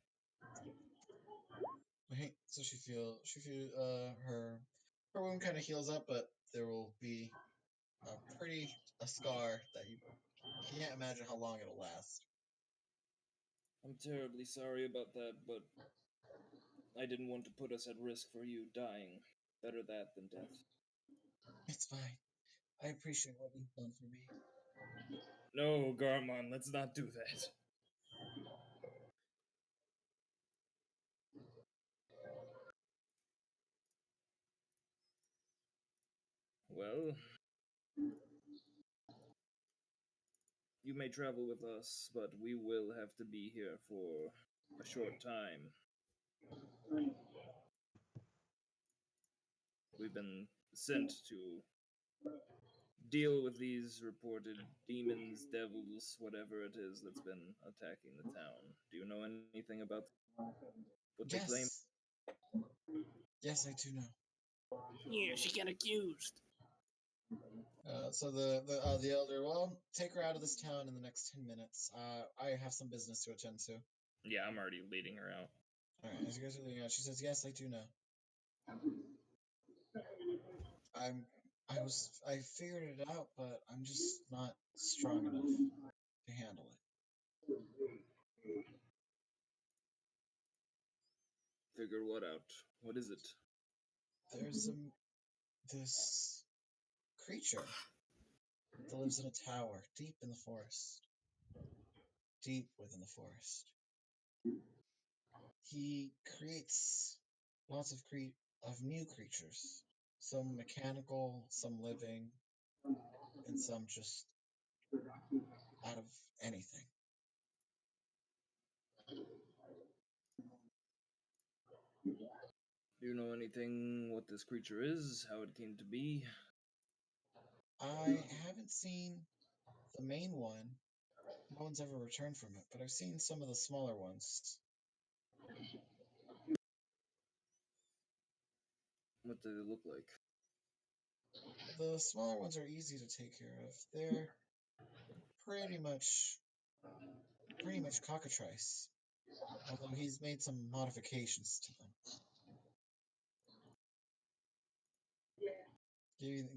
Right. So she feel her wound kind of heals up, but there will be a scar that you can't imagine how long it'll last. I'm terribly sorry about that, but I didn't want to put us at risk for you dying. Better that than death. It's fine. I appreciate what you've done for me. No, Garmon, let's not do that. Well, you may travel with us, but we will have to be here for a short time. We've been sent to deal with these reported demons, devils, whatever it is that's been attacking the town. Do you know anything about what they claim? Yes. Yes, I do know. Yeah, she got accused. So the elder, well, take her out of this town in the next 10 minutes. I have some business to attend to. Yeah, I'm already leading her out. All right, as you guys are leaving out, she says, "Yes, I do know. I figured it out, but I'm just not strong enough to handle it. Figure what out? What is it? There's this creature that lives in a tower deep in the forest, deep within the forest. He creates lots of new creatures, some mechanical, some living, and some just out of anything. Do you know anything what this creature is? How it came to be? I haven't seen the main one. No one's ever returned from it, but I've seen some of the smaller ones. What do they look like? The smaller ones are easy to take care of. They're pretty much cockatrice, although he's made some modifications to them,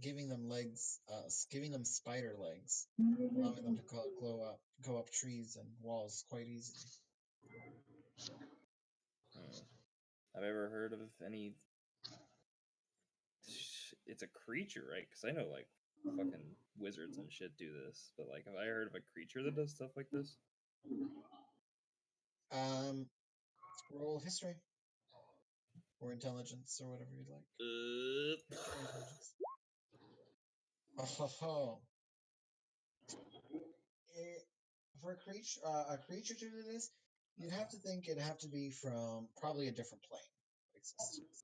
giving them legs, giving them spider legs, allowing them to go up trees and walls quite easily. Hmm. Have I ever heard of any? It's a creature, right? Because I know like fucking wizards and shit do this, but like, have I heard of a creature that does stuff like this? Um, roll history or intelligence or whatever you'd like. History or intelligence. Oh, for a creature to do this, you'd have to think it'd have to be from probably a different plane of existence.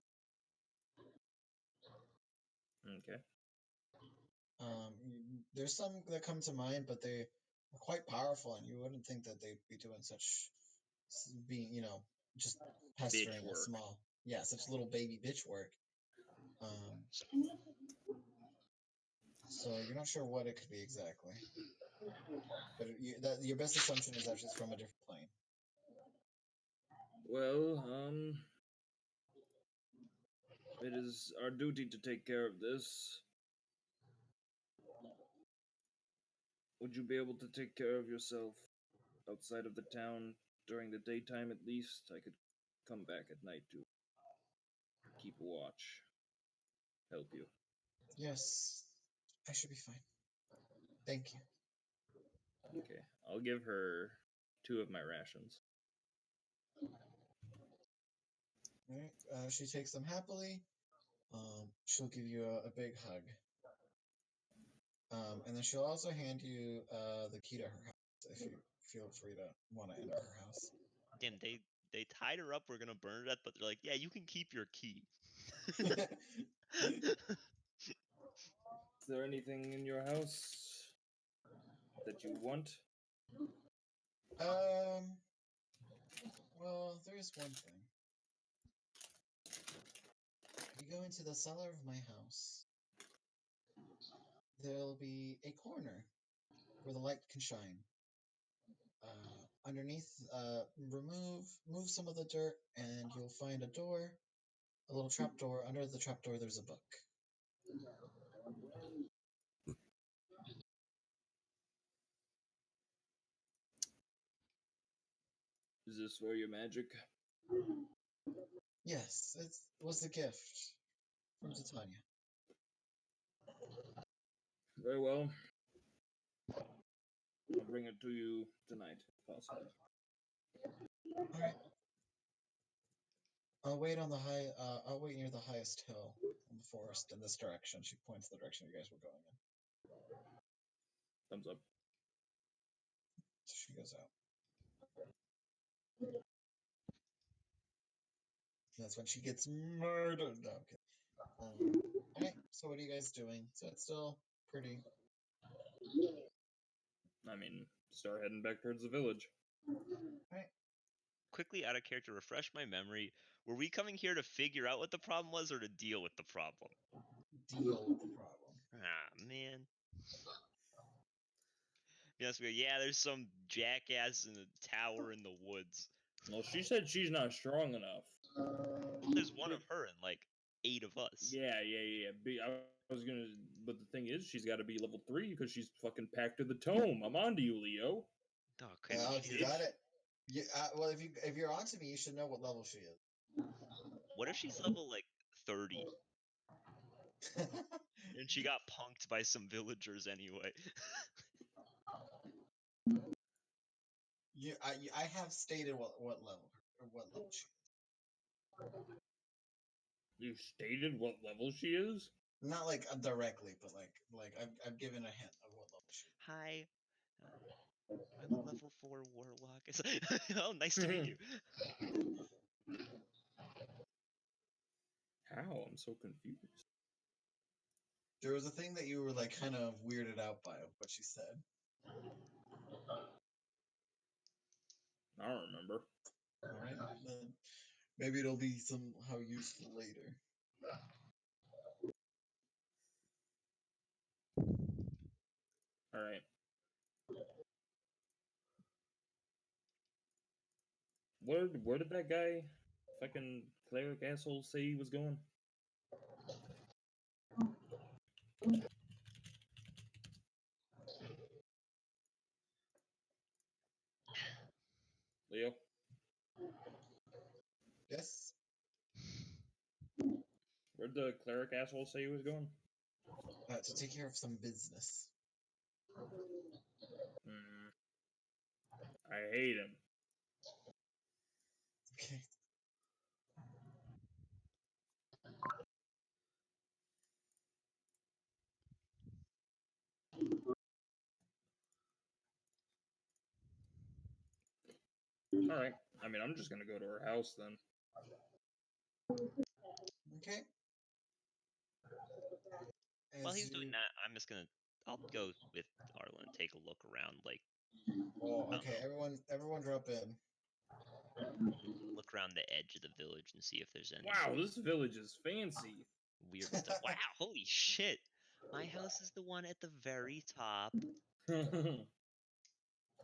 Okay. There's some that come to mind, but they are quite powerful, and you wouldn't think that they'd be doing such, being, just Bitch pestering a work. small, such little baby bitch work. So you're not sure what it could be exactly, but your best assumption is that she's from a different plane. Well, it is our duty to take care of this. Would you be able to take care of yourself outside of the town during the daytime at least? I could come back at night to keep watch, help you. Yes, I should be fine. Thank you. Okay, I'll give her 2 of my rations. All right. She takes them happily. She'll give you a big hug. And then she'll also hand you the key to her house if you feel free to want to enter her house. Again, they tied her up. We're gonna burn her to death, but they're like, yeah, you can keep your key. Is there anything in your house that you want? Well, there's one thing. If you go into the cellar of my house, there'll be a corner where the light can shine. Underneath, move some of the dirt, and you'll find a door, a little trap door. Under the trap door, there's a book. Is this for your magic? Yes, it was a gift from Titania. Very well. I'll bring it to you tonight, if possible. All right. I'll wait on the high. I'll wait near the highest hill in the forest in this direction. She points the direction you guys were going in. Thumbs up. So she goes out. That's when she gets murdered. No, okay. All right. So what are you guys doing? So it's still pretty. I mean, start heading back towards the village. Quickly out of character, refresh my memory. Were we coming here to figure out what the problem was or to deal with the problem? Deal with the problem. Ah, man. Yes, yeah, there's some jackass in a tower in the woods. Well, she said she's not strong enough. There's one of her and like 8 of us. Yeah. I was gonna, but the thing is, she's got to be level 3 because she's fucking packed to the tome. I'm on to you, Leo. Oh, okay, Alex, you got it. Well, if you're on to me, you should know what level she is. What if she's level like 30 and she got punked by some villagers anyway? I have stated what level she is. You stated what level she is? Not like directly, but like I've given a hint of what level she is. Hi, I'm a level 4 warlock. Oh, nice to meet you. How? I'm so confused. There was a thing that you were like kind of weirded out by what she said. I don't remember. All right, then maybe it'll be somehow useful later. All right. Where did that guy, fucking cleric asshole, say he was going? Leo? Yes. Where'd the cleric asshole say he was going? To take care of some business. I hate him. Okay. All right. I mean, I'm just gonna go to her house then. Okay. While he's doing that, I'll go with Arlen and take a look around, like. Oh, okay. Everyone, drop in. Look around the edge of the village and see if there's any. Wow, this village is fancy. Weird stuff. Wow, holy shit! My house is the one at the very top.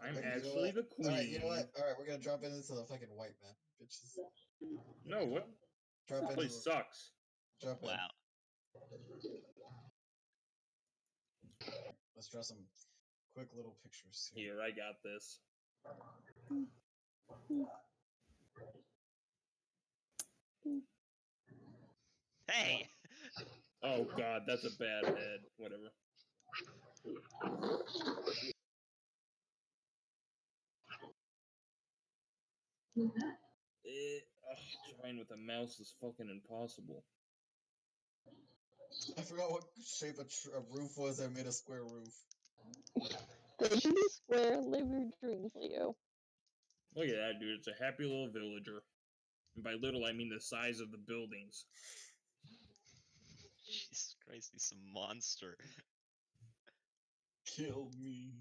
I'm actually the queen. Alright, you know what? Alright, we're gonna drop into the fucking white map, bitches. No, what? Drop This into place sucks. Drop in. Wow. Let's draw some quick little pictures here. Here, I got this. Hey! Oh god, that's a bad head. Whatever. Trying with a mouse is fucking impossible. I forgot what shape a roof was. I made a square roof. They should be square. Live your dreams, Leo. Look at that, dude. It's a happy little villager. And by little, I mean the size of the buildings. Jesus Christ, he's some monster. Kill me.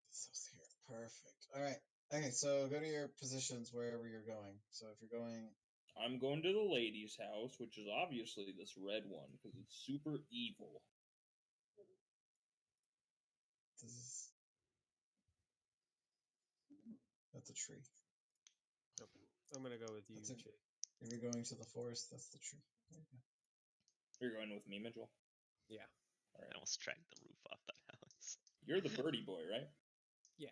This here. Perfect. All right. Okay, so go to your positions wherever you're going. So if you're going, I'm going to the lady's house, which is obviously this red one, because it's super evil. That's a tree. Okay. I'm gonna go with you, Jake. If you're going to the forest, that's the tree. There you go. You're going with me, Mitchell? Yeah. All right. I almost tracked the roof off that house. You're the birdie boy, right? Yeah.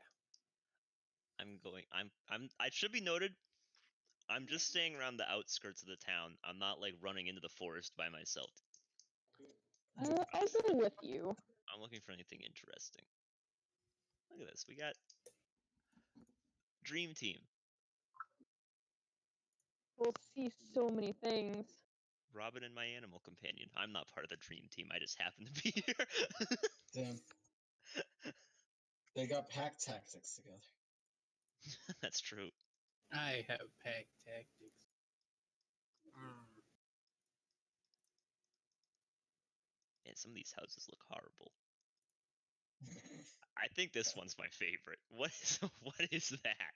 I should be noted, I'm just staying around the outskirts of the town. I'm not like running into the forest by myself. I'll go with you. I'm looking for anything interesting. Look at this. We got Dream Team. We'll see so many things. Robin and my animal companion. I'm not part of the Dream Team. I just happen to be here. Damn. They got pack tactics together. That's true. I have pack tactics. Mm. Man, some of these houses look horrible. I think this one's my favorite. What is that?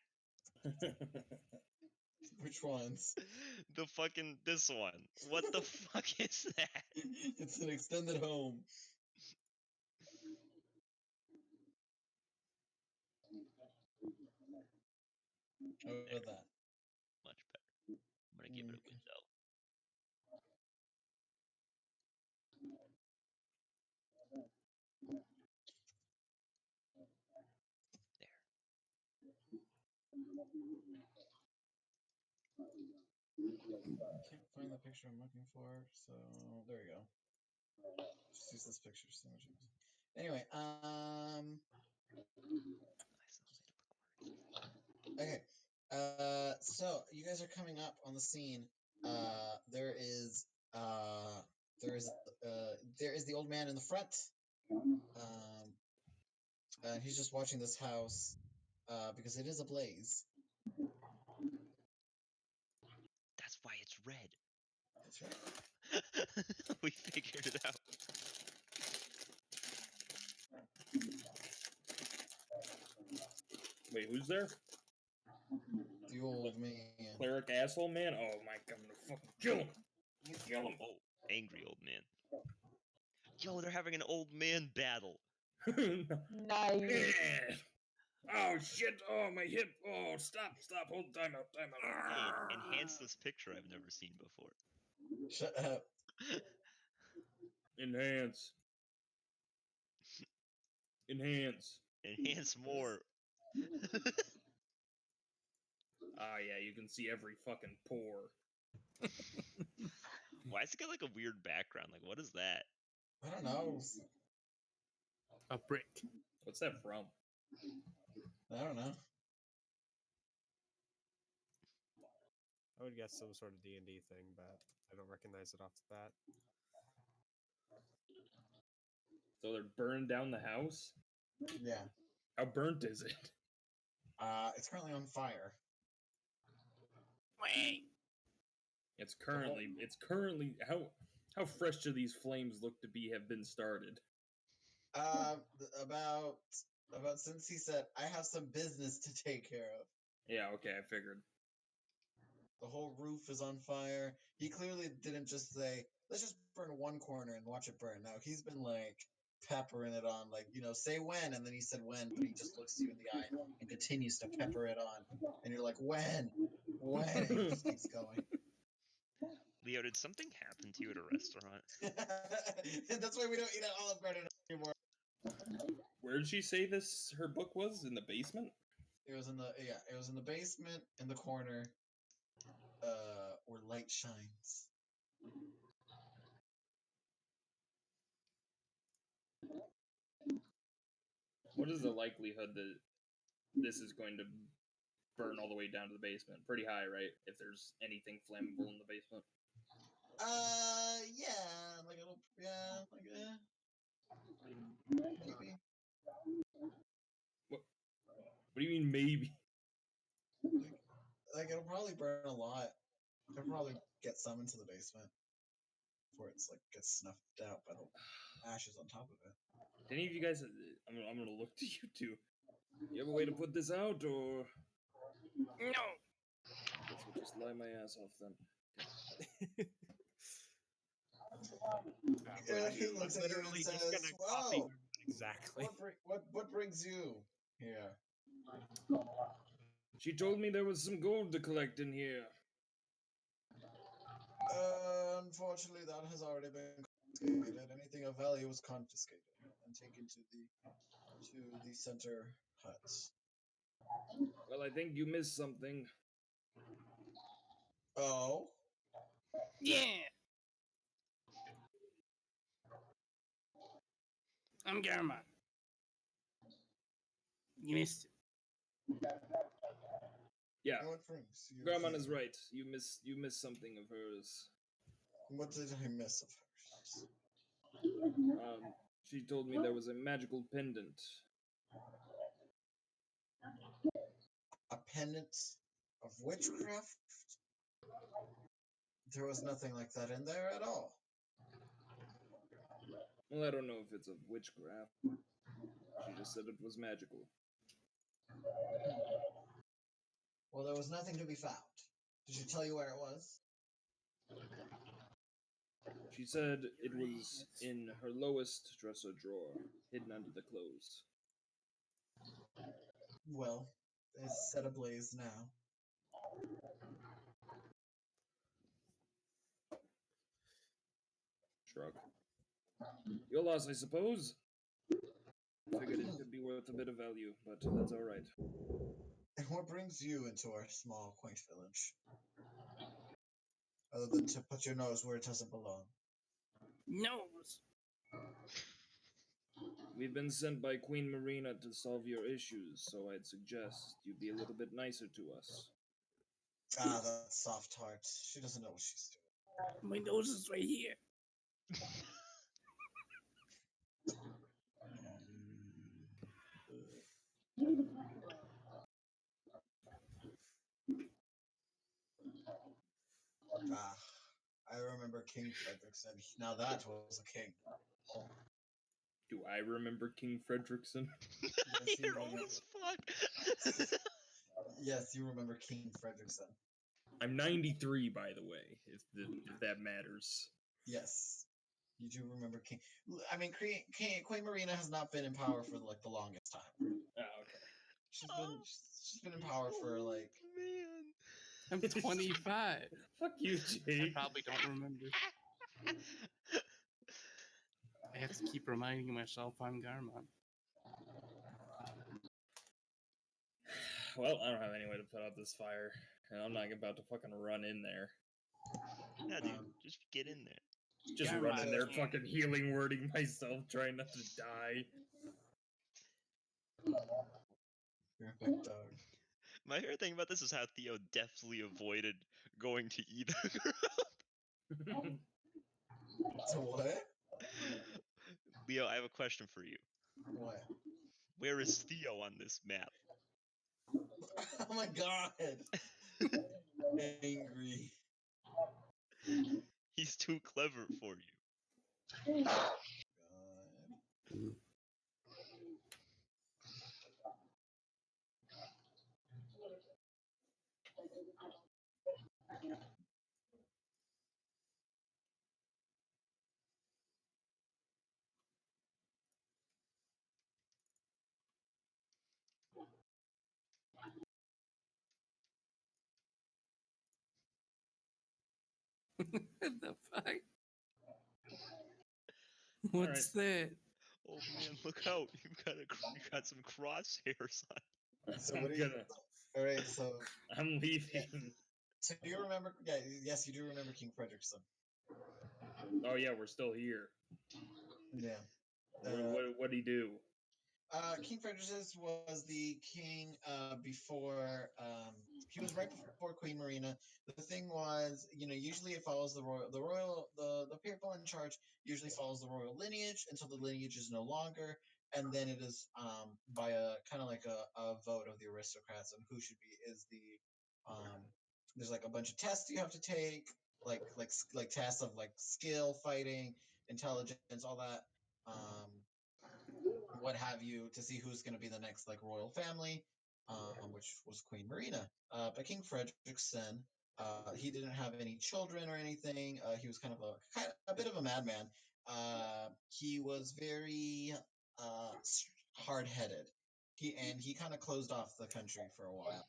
Which ones? This one. What the fuck is that? It's an extended home. How about that? Much better. I'm gonna give it a Okay. window. There. Can't find the picture I'm looking for, so there you go. Just use this picture. So much easier. Anyway, okay. So you guys are coming up on the scene. There is the old man in the front. He's just watching this house because it is ablaze. That's why it's red. That's right. We figured it out. Wait, who's there? The old man. Cleric asshole man? Oh my god, I'm gonna fucking kill him! I'm gonna kill him! Oh, angry old man. Yo, they're having an old man battle. Nice. Oh shit! Oh my hip! Oh stop! Hold time out! Hey, enhance this picture I've never seen before. Shut up. Enhance. Enhance more. Ah yeah, you can see every fucking pore. Why does it got like a weird background? Like, what is that? I don't know. A brick. What's that from? I don't know. I would guess some sort of D&D thing, but I don't recognize it off the bat. So they're burning down the house? Yeah. How burnt is it? It's currently on fire. Wait. It's currently how fresh do these flames look to have been started? About since he said I have some business to take care of. Yeah, okay, I figured. The whole roof is on fire. He clearly didn't just say, let's just burn one corner and watch it burn. No, he's been like peppering it on, like, say when, and then he said when, but he just looks you in the eye and continues to pepper it on. And you're like, when? And he just keeps going. Leo, did something happen to you at a restaurant? And that's why we don't eat at Olive Garden anymore. Where did she say her book was? In the basement? It was in the basement in the corner, where light shines. What is the likelihood that this is going to burn all the way down to the basement? Pretty high, right? If there's anything flammable in the basement. Maybe. What do you mean maybe? Like it'll probably burn a lot. It'll probably get some into the basement before it's like gets snuffed out by the ashes on top of it. Did any of you guys? I'm gonna look to you two. You have a way to put this out, or No. guess we'll just lie my ass off then. He looks at you and Literally just says, gonna copy "Wow, exactly. what brings you here?" She told me there was some gold to collect in here. Unfortunately, that has already been confiscated. Anything of value was confiscated and taken to the center huts. Well, I think you missed something. Oh, Yeah. I'm Garamond. You missed it. Yeah, what brings you Grandman here? is right. You missed something of hers. What did I miss of hers? She told me there was a magical pendant. A pendant Of witchcraft? There was nothing like that in there at all. Well, I don't know if it's of witchcraft. She just said it was magical. Well, there was nothing to be found. Did she tell you where it was? She said it was in her lowest dresser drawer, hidden under the clothes. Well, it's set ablaze now. Shrug. Your loss, I suppose? Figured it could be worth a bit of value, but that's alright. And what brings you into our small, quaint village? Other than to put your nose where it doesn't belong. Nose. We've been sent by Queen Marina to solve your issues, so I'd suggest you be a little bit nicer to us. Ah, that soft heart. She doesn't know what she's doing. My nose is right here. Ah, I remember King Frederickson. Now that was a king. Do I remember King Frederickson? Yes, you You're old remember. as fuck. Yes, you remember King Frederickson. I'm 93, by the way, if that matters. Yes, you do remember King. I mean, Queen Marina has not been in power for like the longest time. Oh, okay. She's been in power for like. Man. I'm 25. Fuck you, I Jake. probably don't remember. I have to keep reminding myself I'm Garmon. Well, I don't have any way to put out this fire, and I'm not about to fucking run in there. Yeah, dude, just get in there. Just Garmon, run in there, yeah. fucking healing wording myself, trying not to die. You're a big dog. My favorite thing about this is how Theo deftly avoided going to either group. So what? Leo, I have a question for you. What? Where is Theo on this map? Oh my god! Angry. He's too clever for you. God. What the fuck? What's that? Oh man, look out! You got some crosshairs on. So I'm what are you? gonna. All right. So I'm leaving. so do you remember? Yeah. Yes, you do remember King Frederickson. Oh yeah, we're still here. Yeah. What'd he do? King Frederickson was the king before. He was right before Queen Marina. The thing was, usually it follows the people in charge usually follows the royal lineage until the lineage is no longer, and then it is by a kind of like a vote of the aristocrats on who should be is the. There's like a bunch of tests you have to take, like tests of like skill, fighting, intelligence, all that. What have you, to see who's going to be the next like royal family, which was Queen Marina. But King Frederickson, he didn't have any children or anything. He was kind of a bit of a madman. He was very hard headed. He kind of closed off the country for a while,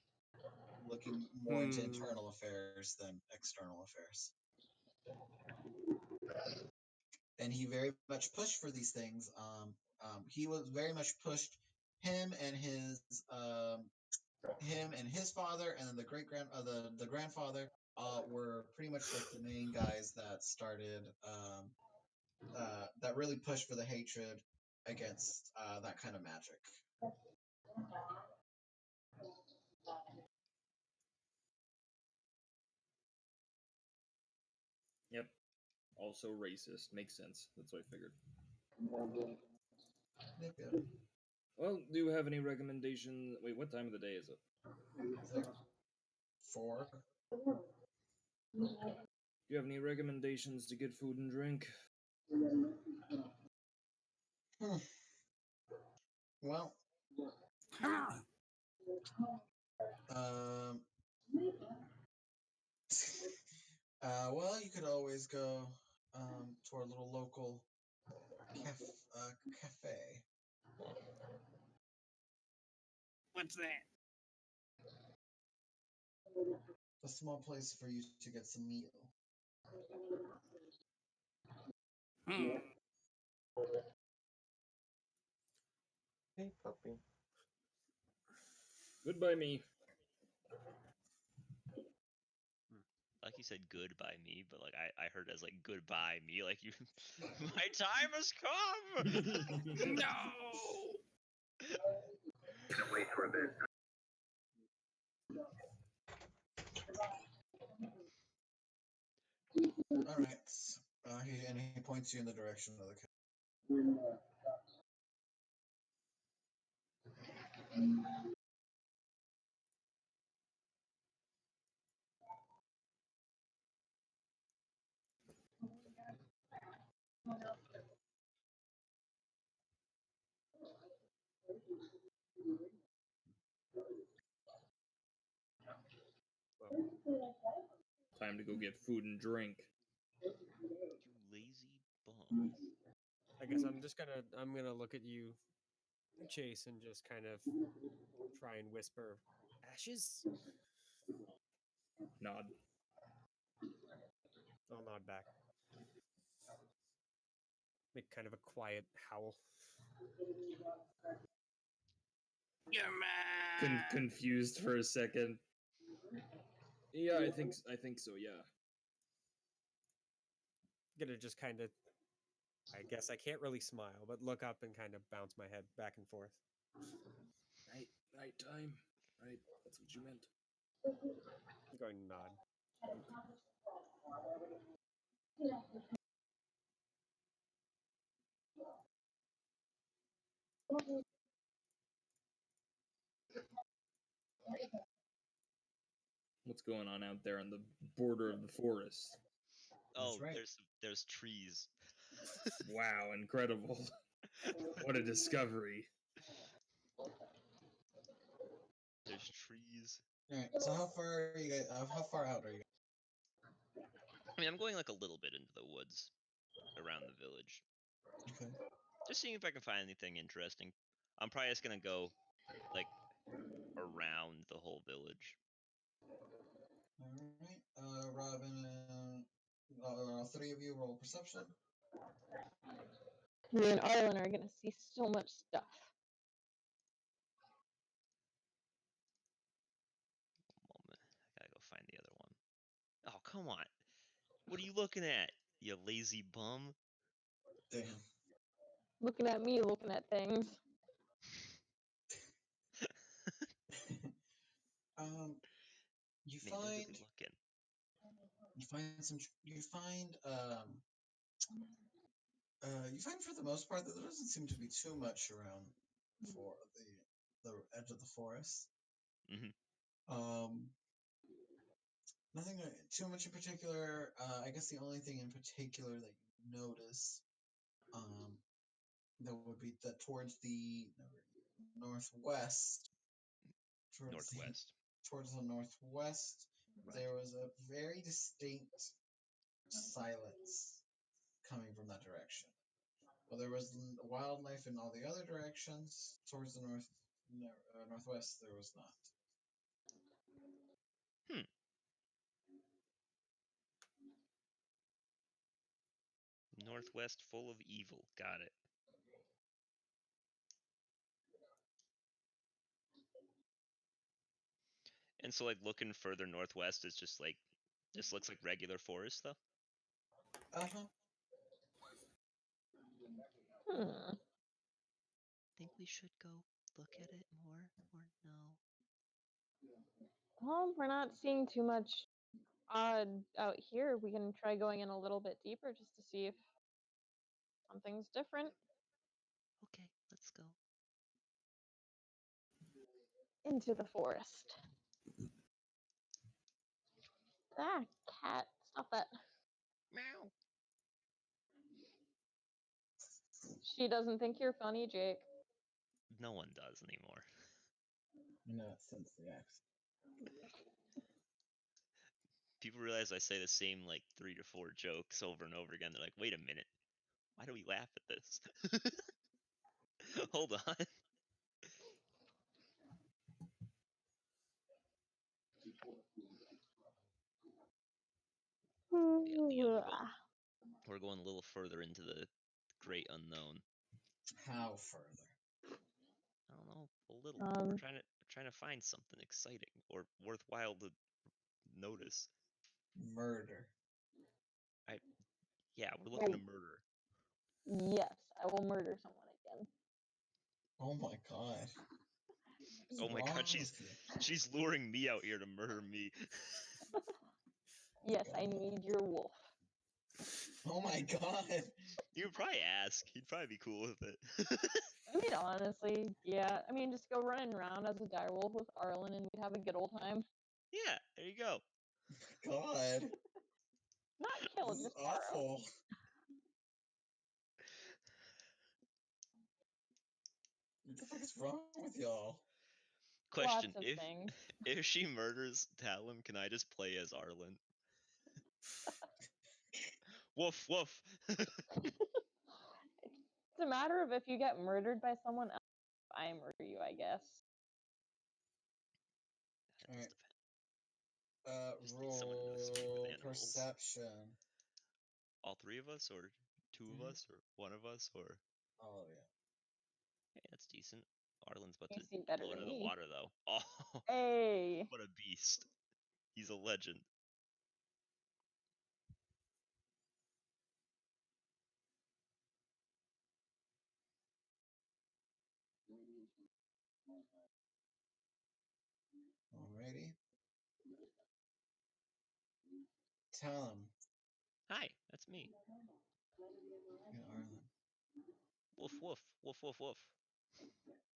looking more into internal affairs than external affairs. And he very much pushed for these things. He was very much pushed him and his father, and then the grandfather were pretty much like the main guys that started that really pushed for the hatred against that kind of magic. Yep. Also racist. Makes sense. That's what I figured. Yeah. Well, do you have any recommendation? Wait, what time of the day is it? It's like 4. Do you have any recommendations to get food and drink? Well, well, you could always go to our little local cafe. What's that? A small place for you to get some meal. Hey, puppy. Goodbye, me. Like you said goodbye me, but like I heard as like goodbye me, like you my time has come. No. Wait for a bit. All right. He points you in the direction of the cafe. Time to go get food and drink. You lazy bums. I guess I'm gonna look at you, Chase, and just kind of try and whisper, "Ashes." Nod. I'll nod back. Make kind of a quiet howl. Confused for a second. Yeah, I think so. Yeah. Gonna just kind of, I guess I can't really smile, but look up and kind of bounce my head back and forth. Nighttime. Right. That's what you meant. I'm going to nod. What's going on out there on the border of the forest? Oh, right. there's trees. Wow, incredible. What a discovery. There's trees. All right. So how far are you guys? How far out are you? I mean, I'm going like a little bit into the woods around the village. Okay. Just seeing if I can find anything interesting. I'm probably just gonna go like around the whole village. All right. Robin and all 3 of you roll perception. Me and Arlen are gonna see so much stuff. Moment. I gotta go find the other one. Oh, come on. What are you looking at, you lazy bum? Damn. Looking at me, looking at things. You Man, you're find really looking. you find for the most part that there doesn't seem to be too much around for the edge of the forest. Mm-hmm. Nothing too much in particular. I guess the only thing in particular that you notice, that would be that towards the northwest, Northwest. towards the northwest, Right. there was a very distinct silence coming from that direction. Well, there was wildlife in all the other directions. Towards the northwest, there was not. Northwest full of evil. Got it. And so like looking further northwest is just like this looks like regular forest though. Uh-huh. Think we should go look at it more or no? Well, we're not seeing too much odd out here. We can try going in a little bit deeper just to see if something's different. Okay, let's go. Into the forest. Ah, cat. Stop that. Meow. She doesn't think you're funny, Jake. No one does anymore. Not since the accident. People realize I say the same like 3 to 4 jokes over and over again. They're like, wait a minute. Why do we laugh at this? Hold on. We're going a little further into the great unknown. How further? I don't know, a little. Um, We're trying to find something exciting or worthwhile to notice. Murder. Yeah, we're looking to murder. Yes, I will murder someone again. Oh my god. What's Oh my wrong god, with you? she's luring me out here to murder me. Yes, I need your wolf. Oh my god. You would probably ask. He'd probably be cool with it. I mean, honestly, yeah. I mean, just go running around as a direwolf with Arlen and we'd have a good old time. Yeah, there you go. God. Not kill, This is just borrow. awful. What the fuck is wrong with y'all? Question: Lots of things. if she murders Talon, can I just play as Arlen? Woof woof. It's a matter of if you get murdered by someone else, I murder you, I guess. That does Alright. depend. Just need someone who knows speak with Roll animals. perception. All 3 of us, or 2 of us, or 1 of us, or Oh yeah. hey, that's decent. Arlen's about You to see better blow than into the me. water though. Oh, Hey! what a beast! He's a legend. Alrighty. Tell him. Hi, that's me. And Arlen. Woof woof woof woof woof.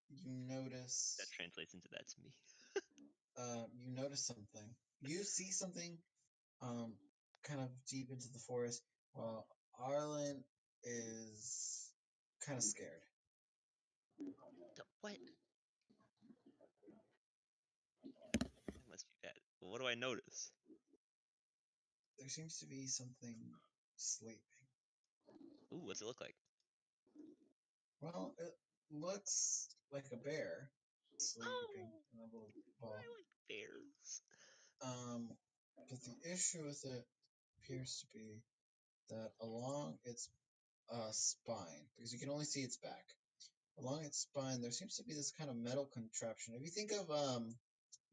You notice. That translates into that's me. You notice something. You see something. Kind of deep into the forest. While Arlen is kind of scared. What? That must be bad. Well, what do I notice? There seems to be something sleeping. Ooh, what's it look like? Well, it looks like a bear sleeping Oh, in a little I ball. like bears. But the issue with it appears to be that along its spine, because you can only see its back, along its spine there seems to be this kind of metal contraption. If you think of Oh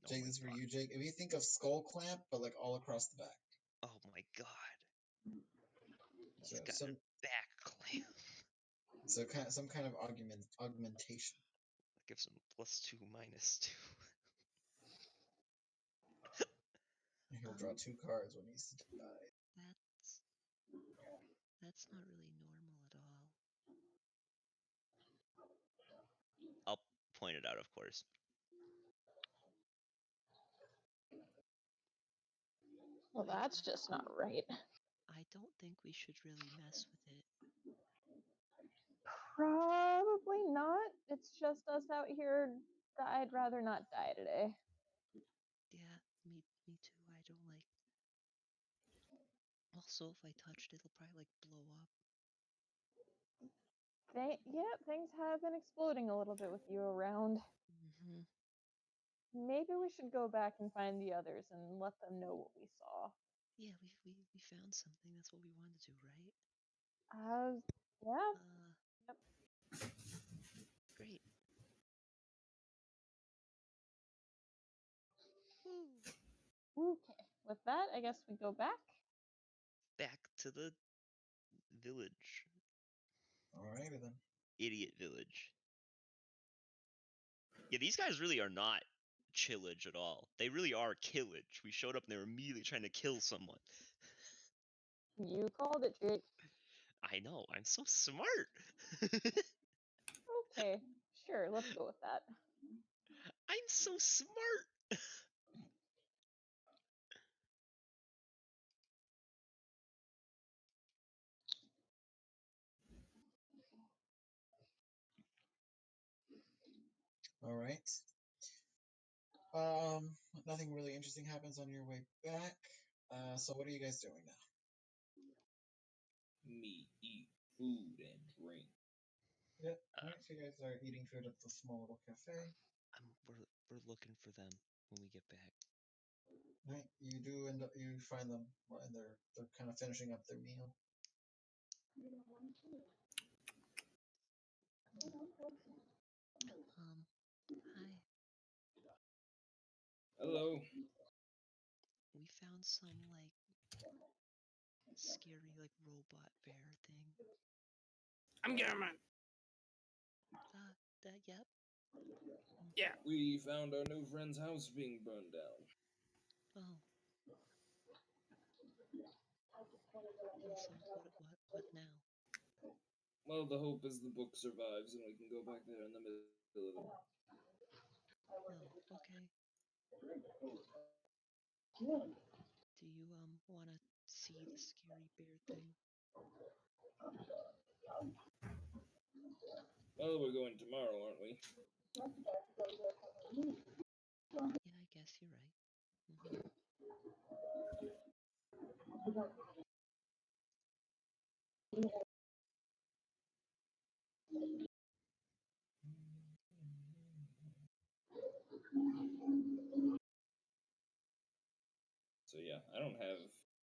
Jake, my this is for god. you, Jake. If you think of skull clamp, but like all across the back. Oh my god. So He's got some a back clamp. some kind of augmentation. That gives him +2 -2. He'll draw 2 cards when he's died. That's not really normal at all. I'll point it out, of course. Well, that's just not right. I don't think we should really mess with it. Probably not. It's just us out here. I'd rather not die today. Yeah, me too. I don't like. Also, if I touched it, it'll probably like blow up. Yeah, things have been exploding a little bit with you around. Mm-hmm. Maybe we should go back and find the others and let them know what we saw. Yeah, we found something. That's what we wanted to do, right? Yeah. Yep. Great. Woo. Okay. With that, I guess we go back. Back to the village. Alrighty then. Idiot village. Yeah, these guys really are not chillage at all. They really are killage. We showed up and they were immediately trying to kill someone. You called it, Jake. I know, I'm so smart. Okay, sure, let's go with that. I'm so smart. All right. Nothing really interesting happens on your way back. So what are you guys doing now? Me eat food and drink. Yep. All right. So you guys are eating food at the small little cafe. We're looking for them when we get back. Right. You do end up. You find them, and they're kind of finishing up their meal. Hi. Hello. We found some like scary like robot bear thing. I'm Garman. Yep. Yeah. We found our new friend's house being burned down. Oh. And so what now? Well, the hope is the book survives and we can go back there in the middle of it. Oh, okay. Do you wanna see the scary bear thing? Well, we're going tomorrow, aren't we? Yeah, I guess you're right. So yeah, I don't have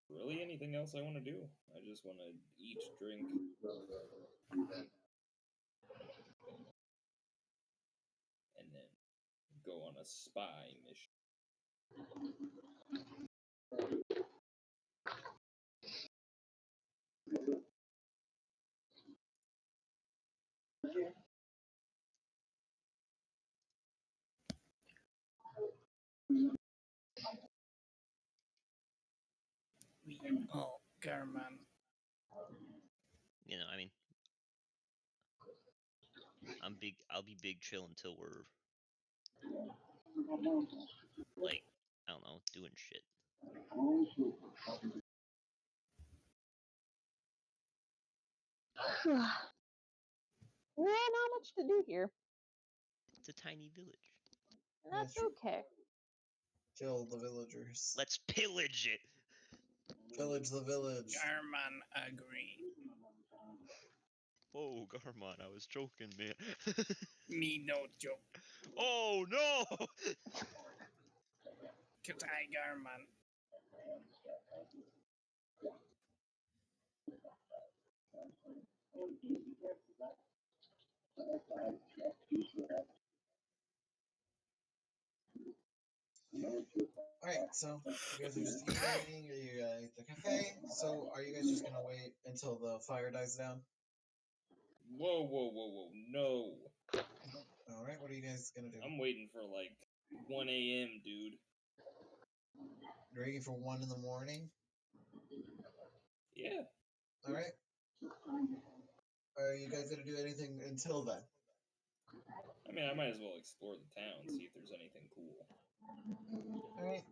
really anything else I want to do. I just want to eat, drink, and then go on a spy mission. Oh, Garman. You know, I mean, I'll be big chill until we're like, I don't know, doing shit. Yeah, not much to do here. It's a tiny village. That's true. okay. Kill the villagers. Let's pillage it. Pillage the village. Garman agree. Oh, Garmon, I was joking, man. Me no joke. Oh no! Katai Garman. Alright, so you guys are just eating, you at the cafe. So are you guys just gonna wait until the fire dies down? Whoa, whoa, whoa, whoa, no. Alright, what are you guys gonna do? I'm waiting for like 1 a.m., dude. You're waiting for 1 in the morning? Yeah. Alright. Are you guys gonna do anything until then? I mean, I might as well explore the town, see if there's anything cool. Alright.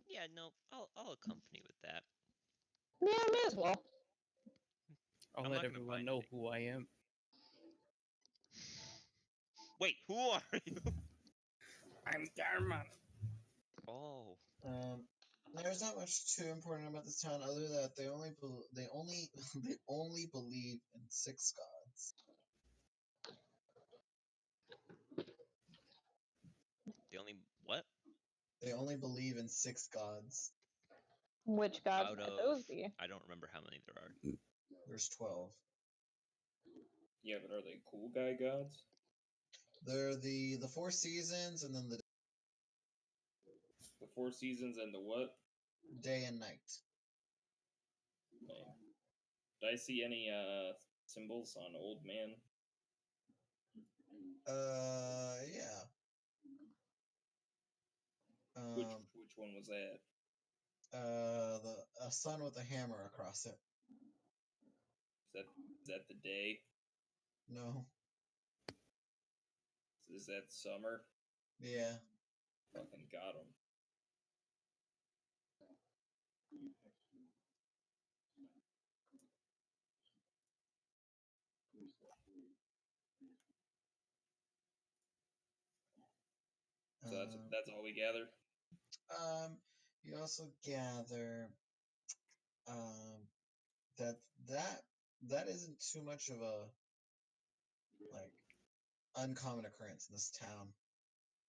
Yeah, no, I'll accompany with that. Yeah, may as well. I'll I'm let not gonna everyone buy know anything. who I am. Wait, who are you? I'm Garman. Oh, There's not much too important about this town other that they only they only believe in 6 gods. the only what? They only believe in 6 gods. Which gods Out might of those be? I don't remember how many there are. There's 12. Yeah, but are they cool guy gods? They're the 4 seasons and then the The 4 seasons and the what? day and night. Lame. Did I see any symbols on Old Man? Yeah. Which one was that? A sun with a hammer across it. Is that the day? No. Is that summer? Yeah. Fucking got him. That's all we gather. You also gather that isn't too much of a like uncommon occurrence in this town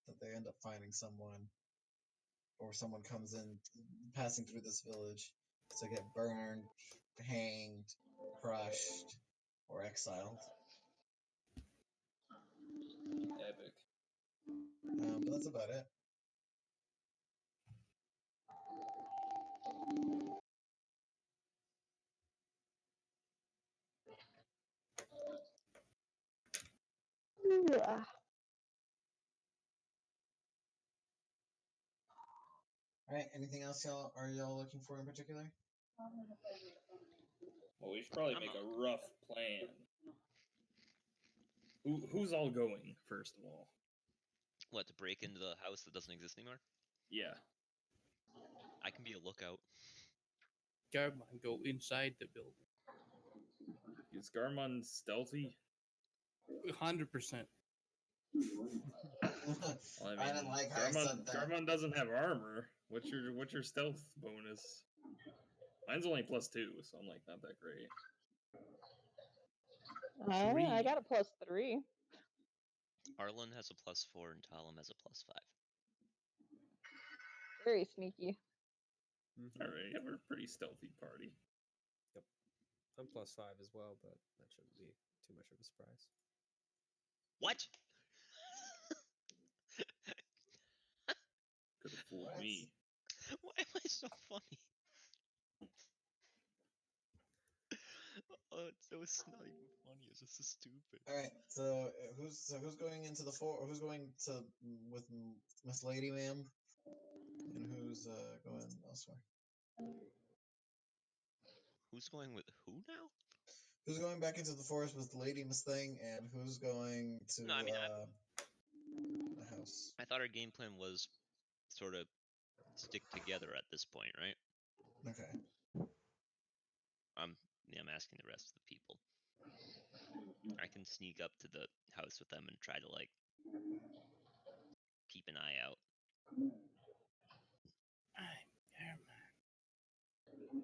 that they end up finding someone or someone comes in passing through this village to get burned, hanged, crushed, or exiled. Epic. But that's about it. Yeah. All right. Anything else y'all looking for in particular? Well, we should probably I'm make not- a rough plan. Who's all going, first of all? What, to break into the house that doesn't exist anymore? Yeah. I can be a lookout. Garmon, go inside the building. Is Garmon stealthy? 100%. Well, I didn't like how I said that. Garmon doesn't have armor. What's your stealth bonus? Mine's only +2, so I'm like not that great. I got a +3. Arlen has a +4 and Talum has a +5. Very sneaky. Mhm. All right, yeah, we're a pretty stealthy party. I'm +5 as well, but that shouldn't be too much of a surprise. What? Could have fooled What? me. Why am I so funny? Oh, it was not even funny. It's just so stupid. All right. So who's going into the fort? Who's going to with Miss Lady Ma'am? And who's going elsewhere? Who's going with who now? Who's going back into the forest with Lady Miss Thing, and who's going to No, I mean, the house? I thought our game plan was sort of stick together at this point, right? Okay. I'm asking the rest of the people. I can sneak up to the house with them and try to like keep an eye out. I'm Garmon.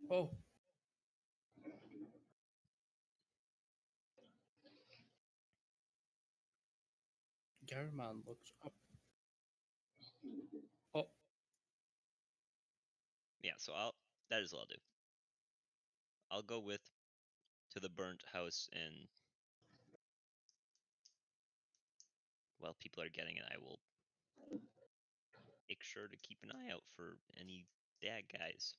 Oh. Garmon looks up. Oh. Yeah, so that is what I'll do. I'll go to the burnt house, and while people are getting it, I will make sure to keep an eye out for any bad guys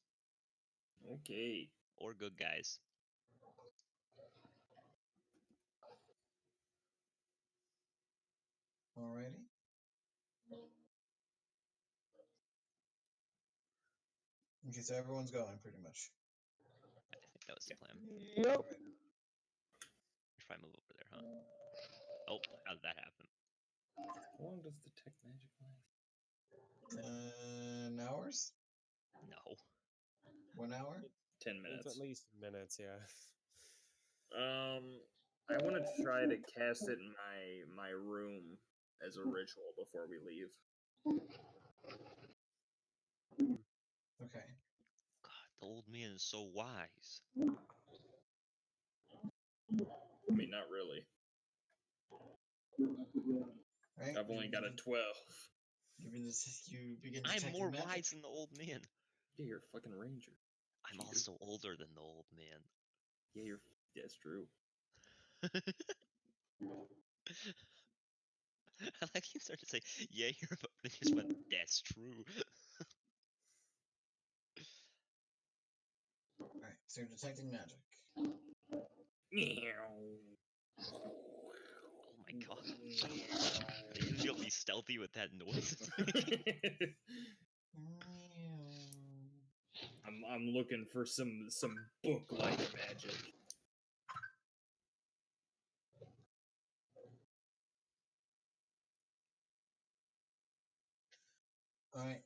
Okay. or good guys. Alrighty. Okay, so everyone's going pretty much. I think that was the plan. Yep. If I move over there, huh? Oh, how did that happen? How long does detect magic last? 10 hours? No. 1 hour? 10 It's minutes. at least minutes, yeah. I want to try to cast it in my room as a ritual before we leave. Okay. God, the old man is so wise. I mean, not really. Right. I've only got a 12. You begin I'm detecting more magic. wise than the old man. Yeah, you're a fucking ranger. I'm Cheater. also older than the old man. Yeah, that's true. I like you started to say, yeah, you're about, and just went, that's true. Alright, so you're detecting magic. Oh my god. Are you gonna be able to be stealthy with that noise? I'm looking for some book-like magic. Alright,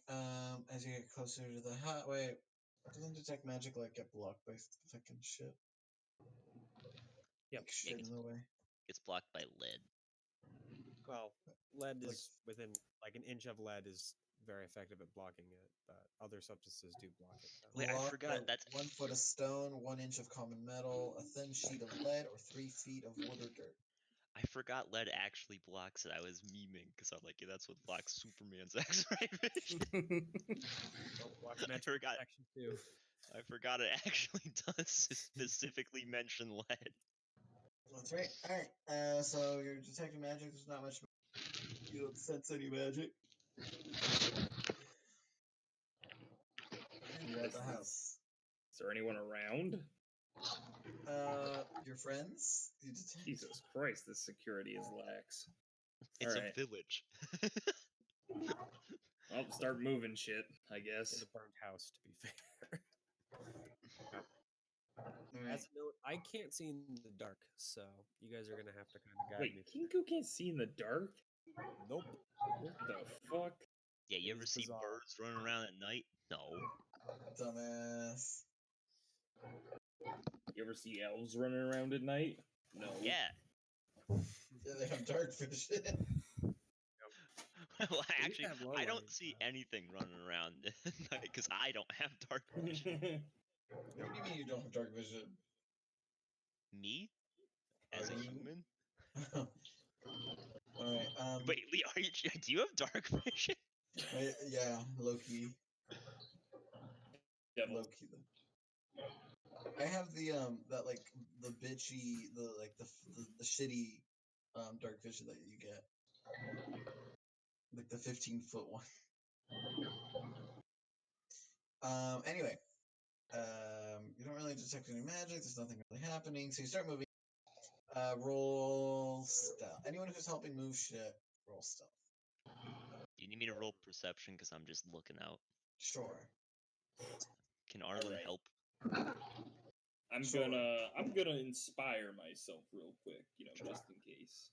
as you get closer to the hut, wait, doesn't detect magic like get blocked by fucking shit? Yep. Like shit in the way. It's blocked by lead. Well, lead Like- is within like an inch of lead is very effective at blocking it, but other substances do block it. Though. Wait, I Blocked forgot, by that's- 1 foot of stone, 1 inch of common metal, a thin sheet of lead, or 3 feet of wood or dirt. I forgot lead actually blocks it. I was memeing because I'm like, yeah, that's what blocks Superman's X-ray vision. Well, blocks magical forgot. protection too. I forgot it actually does specifically mention lead. That's right. All right. So you're detecting magic. There's not much. You don't sense any magic. And you're at the house. Is there anyone around? Your friends. You detect. Jesus Christ, this security is lax. It's Alright. a village. I'll start moving shit, I In guess. a burned house, to be fair. All As right. a note, I can't see in the dark, so you guys are gonna have to kind of guide me. Wait, Kinko can't see in the dark? Nope. What the fuck? Yeah, you It ever is see bizarre. birds running around at night? No. Dumbass. You ever see elves running around at night? No. Yeah. Yeah, they have dark vision. Well, They actually, have low I don't light, see anything running around at night because I don't have dark vision. What do you mean you don't have dark vision? Me? As a you? human? All right. Wait, Lee, do you have dark vision? Wait, yeah, low key. Devil. Low key though. I have the that like the bitchy the shitty dark vision that you get. Like the 15-foot one. Anyway. You don't really detect any magic, there's nothing really happening, so you start moving. Roll stealth. Anyone who's helping move shit, roll stealth. You need me to roll perception because I'm just looking out. Sure. Can Arlen Alright. help? I'm Sure. gonna inspire myself real quick, just in case.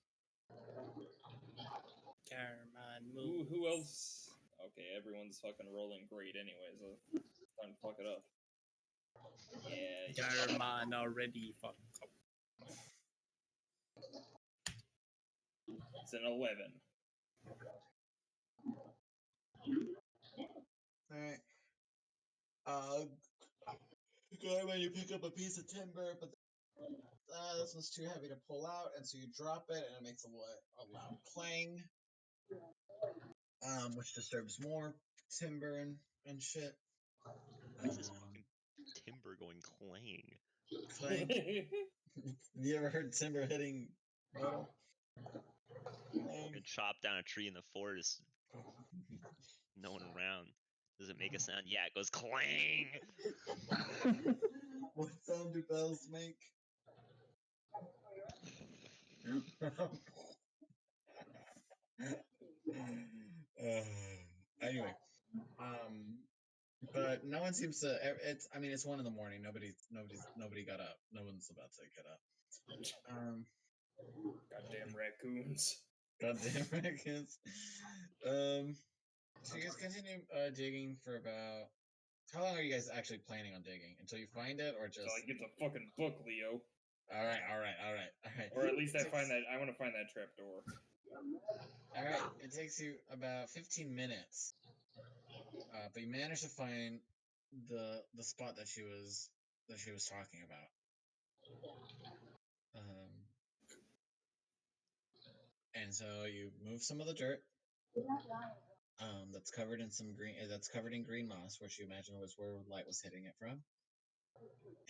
Carmine, Who else? Okay, everyone's fucking rolling great anyway, so it's time to fuck it up. Yeah. Carmine already fucked up. It's an 11. Alright. Go when you pick up a piece of timber, but this one's too heavy to pull out, and so you drop it, and it makes a loud clang, which disturbs more timber and shit. Why is this fucking timber going clang? Clang. Have you ever heard timber hitting metal? Fucking chop down a tree in the forest. No one around. Does it make a sound? Yeah, it goes clang. What sound do bells make? Anyway, but no one seems to. It's 1 a.m. Nobody got up. No one's about to get up. Goddamn raccoons. Goddamn raccoons. So you guys continue digging for about. How long are you guys actually planning on digging? Until you find it, or just? So I get the fucking book, Leo. All right. Or at least I want to find that trapdoor. All right. It takes you about 15 minutes, but you manage to find the spot that she was talking about. And so you move some of the dirt. That's covered in some green. That's covered in green moss, which you imagine was where light was hitting it from.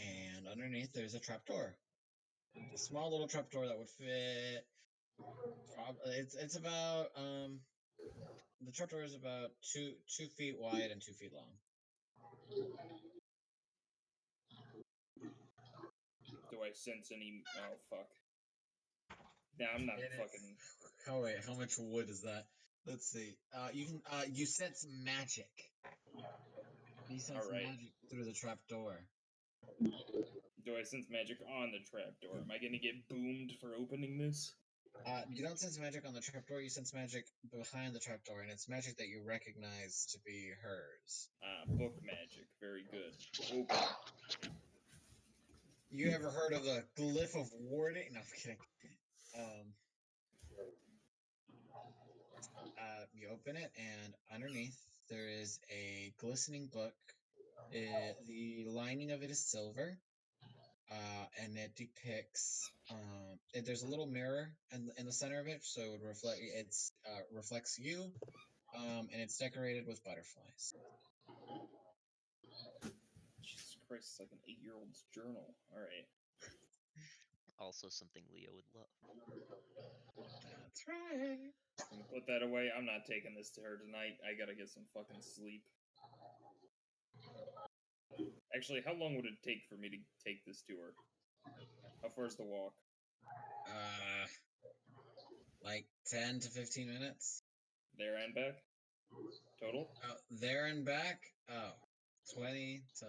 And underneath, there's a trapdoor. A small little trapdoor that would fit. It's about the trapdoor is about 2 feet wide and 2 feet long. Do I sense any? Oh fuck! Nah, I'm not fucking. Oh wait, how much wood is that? Let's see. You can you sense magic. You sense All right. magic through the trapdoor. Do I sense magic on the trapdoor? Am I gonna get boomed for opening this? You don't sense magic on the trapdoor. You sense magic behind the trapdoor, and it's magic that you recognize to be hers. Book magic. Very good. Open. You ever heard of the glyph of warding? No, I'm kidding. you open it, and underneath there is a glistening book. The lining of it is silver, and it depicts. There's a little mirror in the center of it, so it would reflect. It's reflects you, and it's decorated with butterflies. Jesus Christ, it's like an 8-year-old's journal. All right. Also, something Leo would love. That's right. And put that away. I'm not taking this to her tonight. I gotta get some fucking sleep. Actually, how long would it take for me to take this to her? How far's the walk? Like 10 to 15 minutes. There and back? Total? There and back. 20 to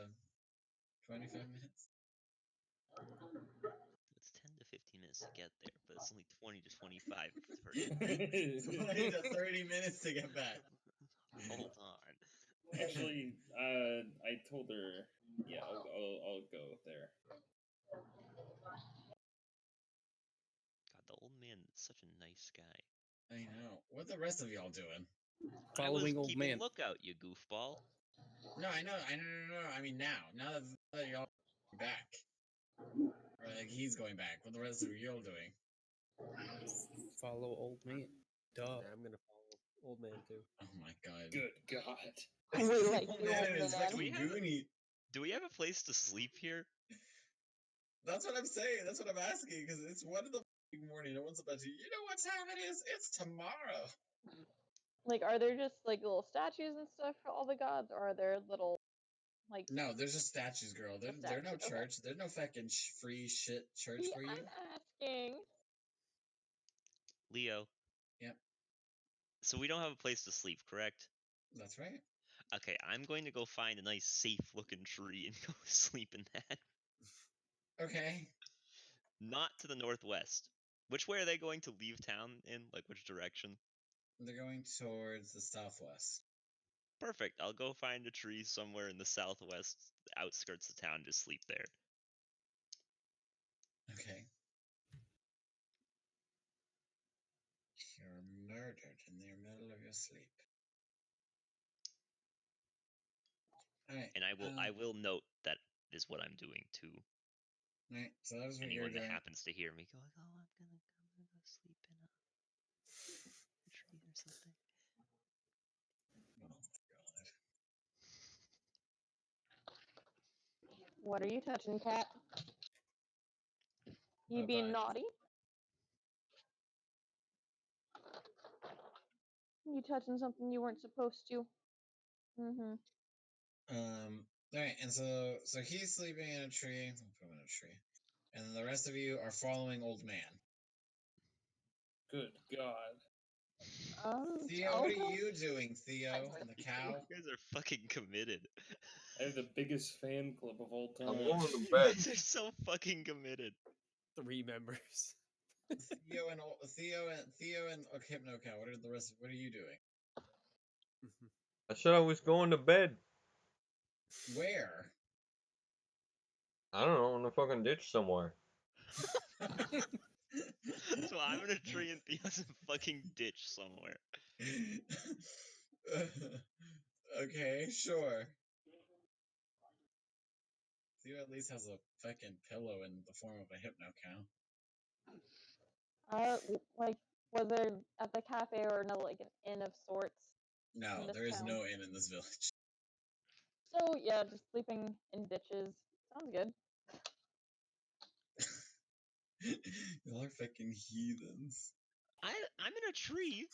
25 minutes. It's 10 to 15 minutes to get there, but it's only 20 to 25 for 20 to 30 minutes to get back. Hold on. Actually, I told her, yeah, I'll go there. God, the old man is such a nice guy. I know. What the rest of y'all doing? Following I was old keeping man. lookout, you goofball. No, I know. No. I mean now that y'all are back, or like he's going back. What the rest of y'all doing? Follow old man. Duh. Yeah, I'm gonna follow old man too. Oh my god. Good God. Wait, like Old the man old and his man? fucking goonie. Do we have a place to sleep here? That's what I'm saying. That's what I'm asking. Because it's 1 in the morning. No one's about to. You know what time it is? It's tomorrow. Like, are there just like little statues and stuff for all the gods, or are there little like? No, there's just statues, girl. They're no Statues, okay. church. There's no fucking free shit church See, for you. I'm asking. Leo. Yep. So we don't have a place to sleep, correct? That's right. Okay, I'm going to go find a nice safe-looking tree and go sleep in that. Okay. Not to the northwest. Which way are they going to leave town in? Like, which direction? They're going towards the southwest. Perfect. I'll go find a tree somewhere in the southwest outskirts of town, just sleep there. Okay. You're murdered in the middle of your sleep. Alright. And I will note that is what I'm doing too. Alright, so that is what Anyone you're that doing. happens to hear me going, "Oh, I'm gonna go sleep in a tree or something." Oh god. What are you touching, cat? You Bye-bye. being naughty? You touching something you weren't supposed to? Mm-hmm. Alright, and so he's sleeping in a tree. I'll put him in a tree. And then the rest of you are following old man. Good God. Theo, I'll what are go. you doing, Theo? And the cow? You guys are fucking committed. I have the biggest fan club of all I'm time. going to You bed. guys are so fucking committed. 3 members. Theo and Hypno Cow. What are you doing? I said I was going to bed. Where? I don't know, in the fucking ditch somewhere. So I'm in a tree and Theo's in a fucking ditch somewhere. Okay, sure. Theo at least has a fucking pillow in the form of a Hypno Cow. Like, was there at the cafe or no, like an inn of sorts? No, there is no inn in this village. So yeah, just sleeping in ditches sounds good. Y'all are fucking heathens. I'm in a tree.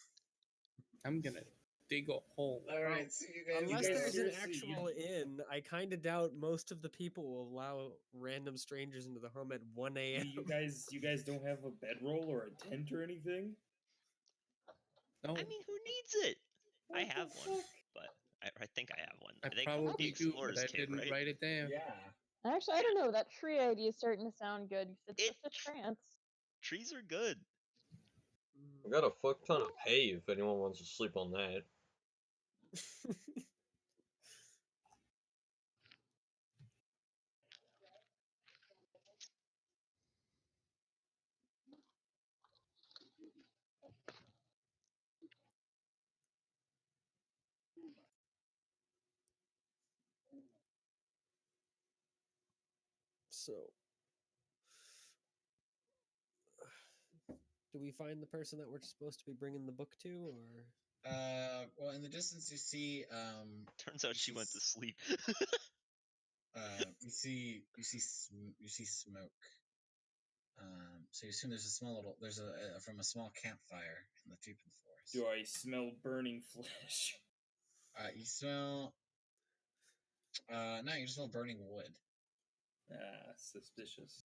I'm gonna dig a hole. Alright, so you guys. Unless you guys there's an seriously, actual inn, I kind of doubt most of the people will allow random strangers into the home at 1 a.m. You guys don't have a bedroll or a tent or anything? No, I mean, who needs it? I What the have one, fuck? but I think I have one. I think probably the do, explorer's but I kit, didn't right? write it down. Yeah. Actually, I don't know. That tree idea is starting to sound good. It's It- just a trance. Trees are good. I got a fuck ton of hay if anyone wants to sleep on that. So, do we find the person that we're supposed to be bringing the book to, or? Well, in the distance you see, Turns out you she see went to sleep. you see smoke. So you assume there's a small little from a small campfire in the deep in the forest. Do I smell burning flesh? You smell. No, you just smell burning wood. Ah, suspicious.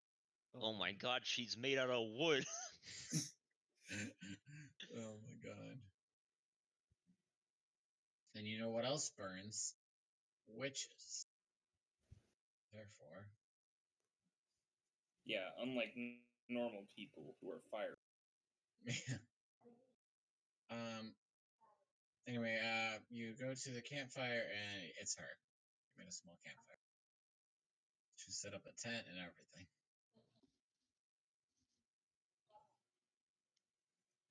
Oh my god, she's made out of wood. Oh my god. And you know what else burns? Witches. Therefore. Yeah, unlike normal people who are fire. Anyway, you go to the campfire and it's her. You made a small campfire. She set up a tent and everything.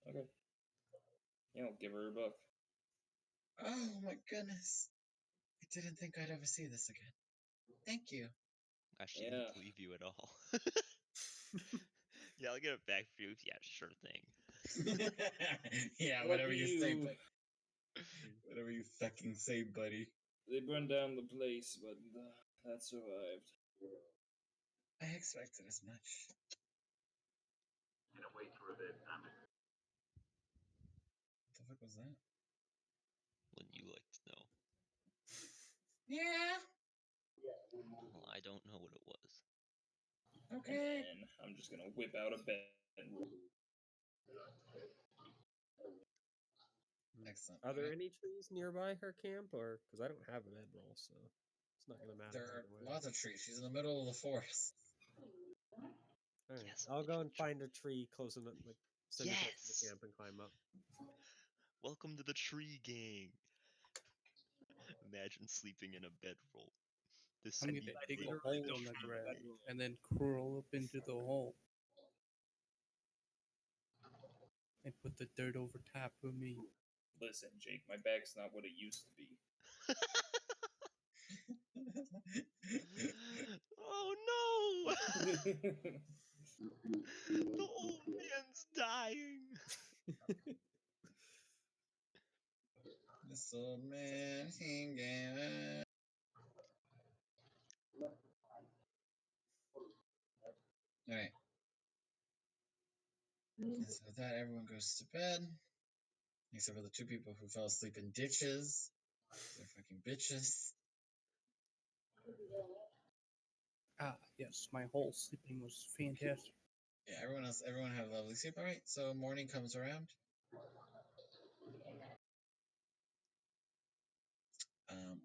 Okay. Yeah, I'll give her a book. Oh my goodness. I didn't think I'd ever see this again. Thank you. She Yeah. didn't believe you at all. Yeah, I'll get it back for you. Yeah, sure thing. Yeah, What whatever do you say, you- buddy. Whatever you fucking say, buddy. They burned down the place, but that survived. I expected as much. What the fuck was that? Wouldn't you like to know? Yeah. Well, I don't know what it was. Okay. And I'm just gonna whip out a bedroll. Excellent. Are there Alright. any trees nearby her camp, or because I don't have a bedroll, so it's not gonna matter. There are either way. lots of trees. She's in the middle of the forest. All right, Yes, I'll go bitch. and find a tree close enough, like semi-close to the Yes! camp, and climb up. Welcome to the tree gang. Imagine sleeping in a bedroll. This I'm would gonna be dig a literally hole in the tree ground gang. and then crawl up into the hole and put the dirt over top of me. Listen, Jake, my back's not what it used to be. Oh no! The old man's dying. This old man hanging. Alright. And so with that, everyone goes to bed. Except for the two people who fell asleep in ditches. They're fucking bitches. Ah, yes, my whole sleeping was fantastic. Yeah, everyone had a lovely sleep. Alright, so morning comes around.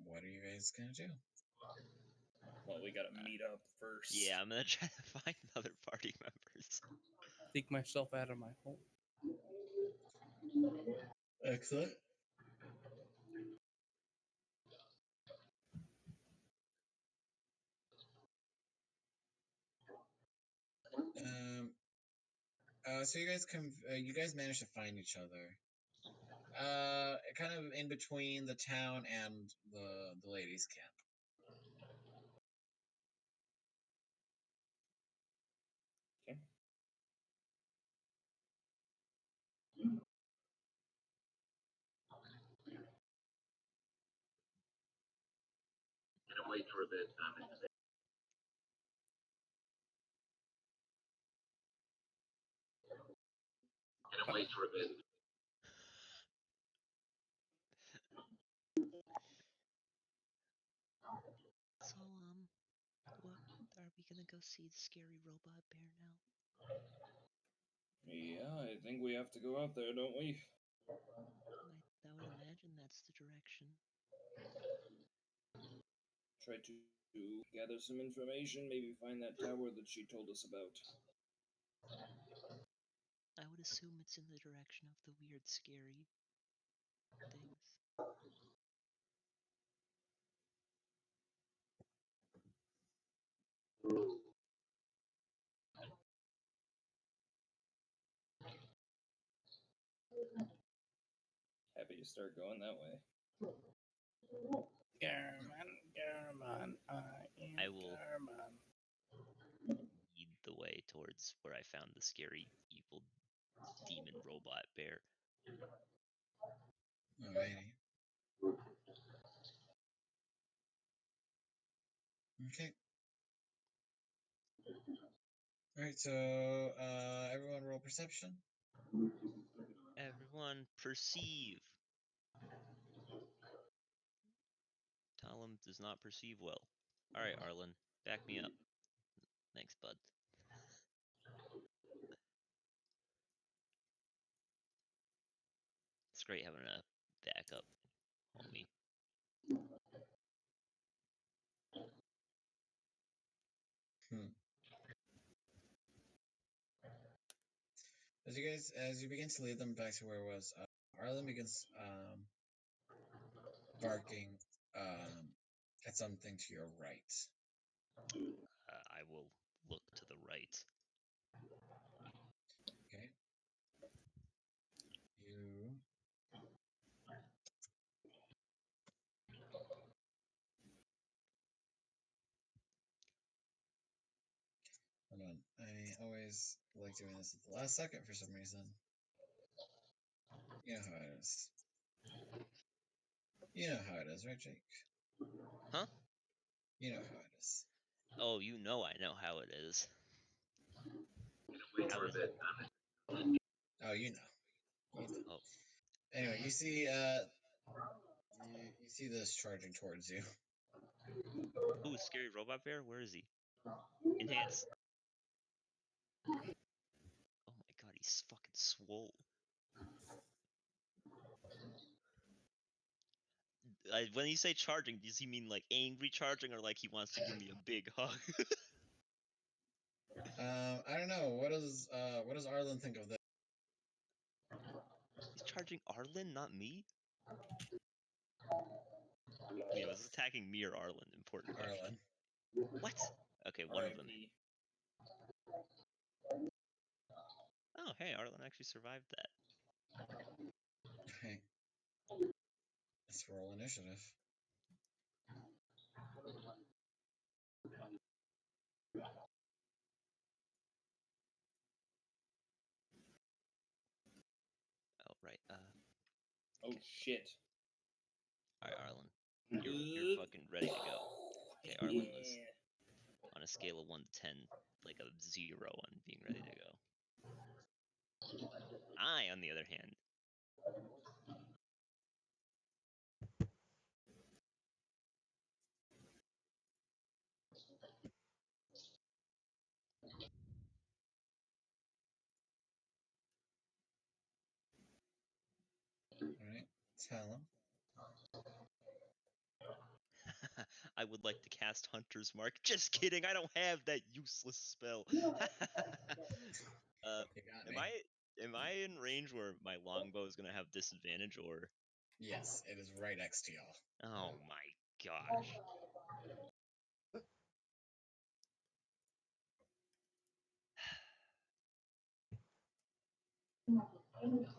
What are you guys gonna do? Well, we gotta meet up first. Yeah, I'm gonna try to find other party members. Dig myself out of my hole. Excellent. So you guys managed to find each other. Kind of in between the town and the ladies' camp. Okay. Wait for a bit. Wait for a bit. So, what are we gonna go see the scary robot bear now? Yeah, I think we have to go out there, don't we? I would imagine that's the direction. Try to gather some information, maybe find that tower that she told us about. I would assume it's in the direction of the weird, scary things. Happy to start going that way. Garman, I am I will- Garman. towards where I found the scary, evil demon robot bear. Alrighty. Okay. Alright, so everyone roll perception. Everyone perceive. Talum does not perceive well. Alright, Arlen, back me up. Thanks, bud. It's great having a backup, homie. As you begin to lead them back to where it was, Arlen begins barking at something to your right. I will look to the right. Okay. You. Hold on. I always like doing this at the last second for some reason. You know how it is. You know how it is, right, Jake? Huh? You know how it is. Oh, you know I know how it is. How is it? Oh, you know. You know. Oh. Anyway, you see you see this charging towards you. Ooh, scary robot bear? Where is he? Enhance. Oh my god, he's fucking swole. When you say charging, does he mean like angry charging or like he wants to give me a big hug? I don't know. What does Arlen think of this? He's charging Arlen, not me? Wait, was this attacking me or Arlen? Important question. Arlen. What? Okay, one of them. R.I.P. Oh, hey, Arlen actually survived that. Okay. Let's roll initiative. Oh, right. Oh Okay. shit. Alright, Arlen. You're fucking ready to go. Okay, Arlen was on a scale of 1 to 10, like a 0 on being ready to go. I, on the other hand, Alright. Tell him. I would like to cast Hunter's Mark. Just kidding, I don't have that useless spell. You got me. Am I in range where my longbow is gonna have disadvantage, or? Yes, it is right next to y'all. Oh my gosh.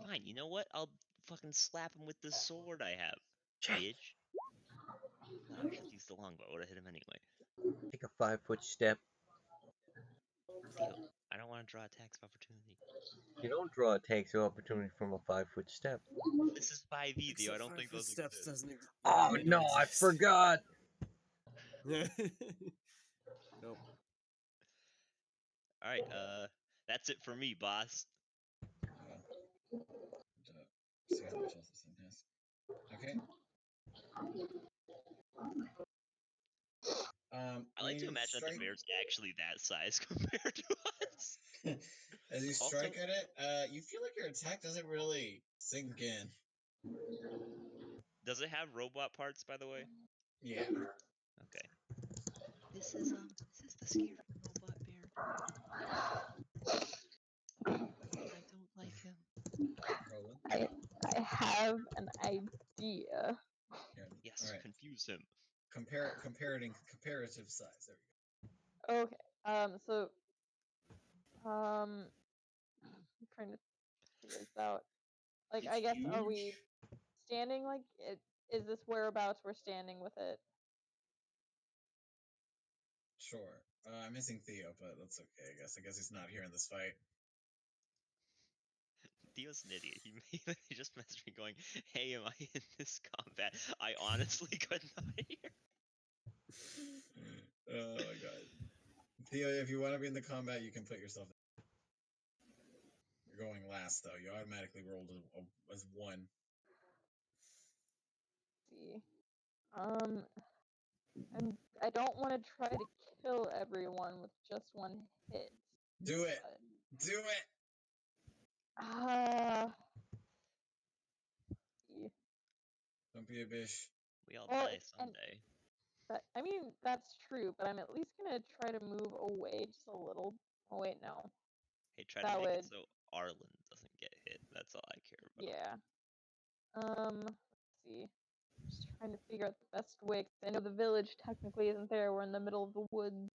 Fine, you know what? I'll fucking slap him with this sword I have, bitch. Oh, I should use the longbow. I would have hit him anyway. Take a 5-foot step. Theo, I don't want to draw attacks of opportunity. You don't draw attacks of opportunity from a 5-foot step. This is 5e, Theo. I don't think those steps exist. doesn't exist. Oh no, I forgot. Nope. Alright, that's it for me, boss. See how much else this thing has. Okay. I like to imagine that the bear's actually that size compared to us. As you Also- strike at it, you feel like your attack doesn't really sink in. Does it have robot parts, by the way? Yeah. Okay. This is the scary robot bear. I don't like him. Roland. I have an idea. Here. Yes, All right. confuse him. Comparative size. There we go. Okay. So I'm trying to figure this out. Like, It's I guess, are we huge. standing like it? Is this whereabouts we're standing with it? Sure. I'm missing Theo, but that's okay. I guess he's not here in this fight. Theo's an idiot. He just messaged me going, "Hey, am I in this combat? I honestly could not hear." Oh my god. Theo, if you want to be in the combat, you can put yourself in. You're going last, though. You automatically rolled as 1. See. And I don't want to try to kill everyone with just one hit. Do it! But, Do it! see. Don't be a bitch. We all Well, die someday. I mean, that's true, but I'm at least gonna try to move away just a little. Oh wait, no. Hey, try that to make it would- so Arlen doesn't get hit. That's all I care about. Yeah. Let's see. Just trying to figure out the best way. 'Cause I know the village technically isn't there. We're in the middle of the woods.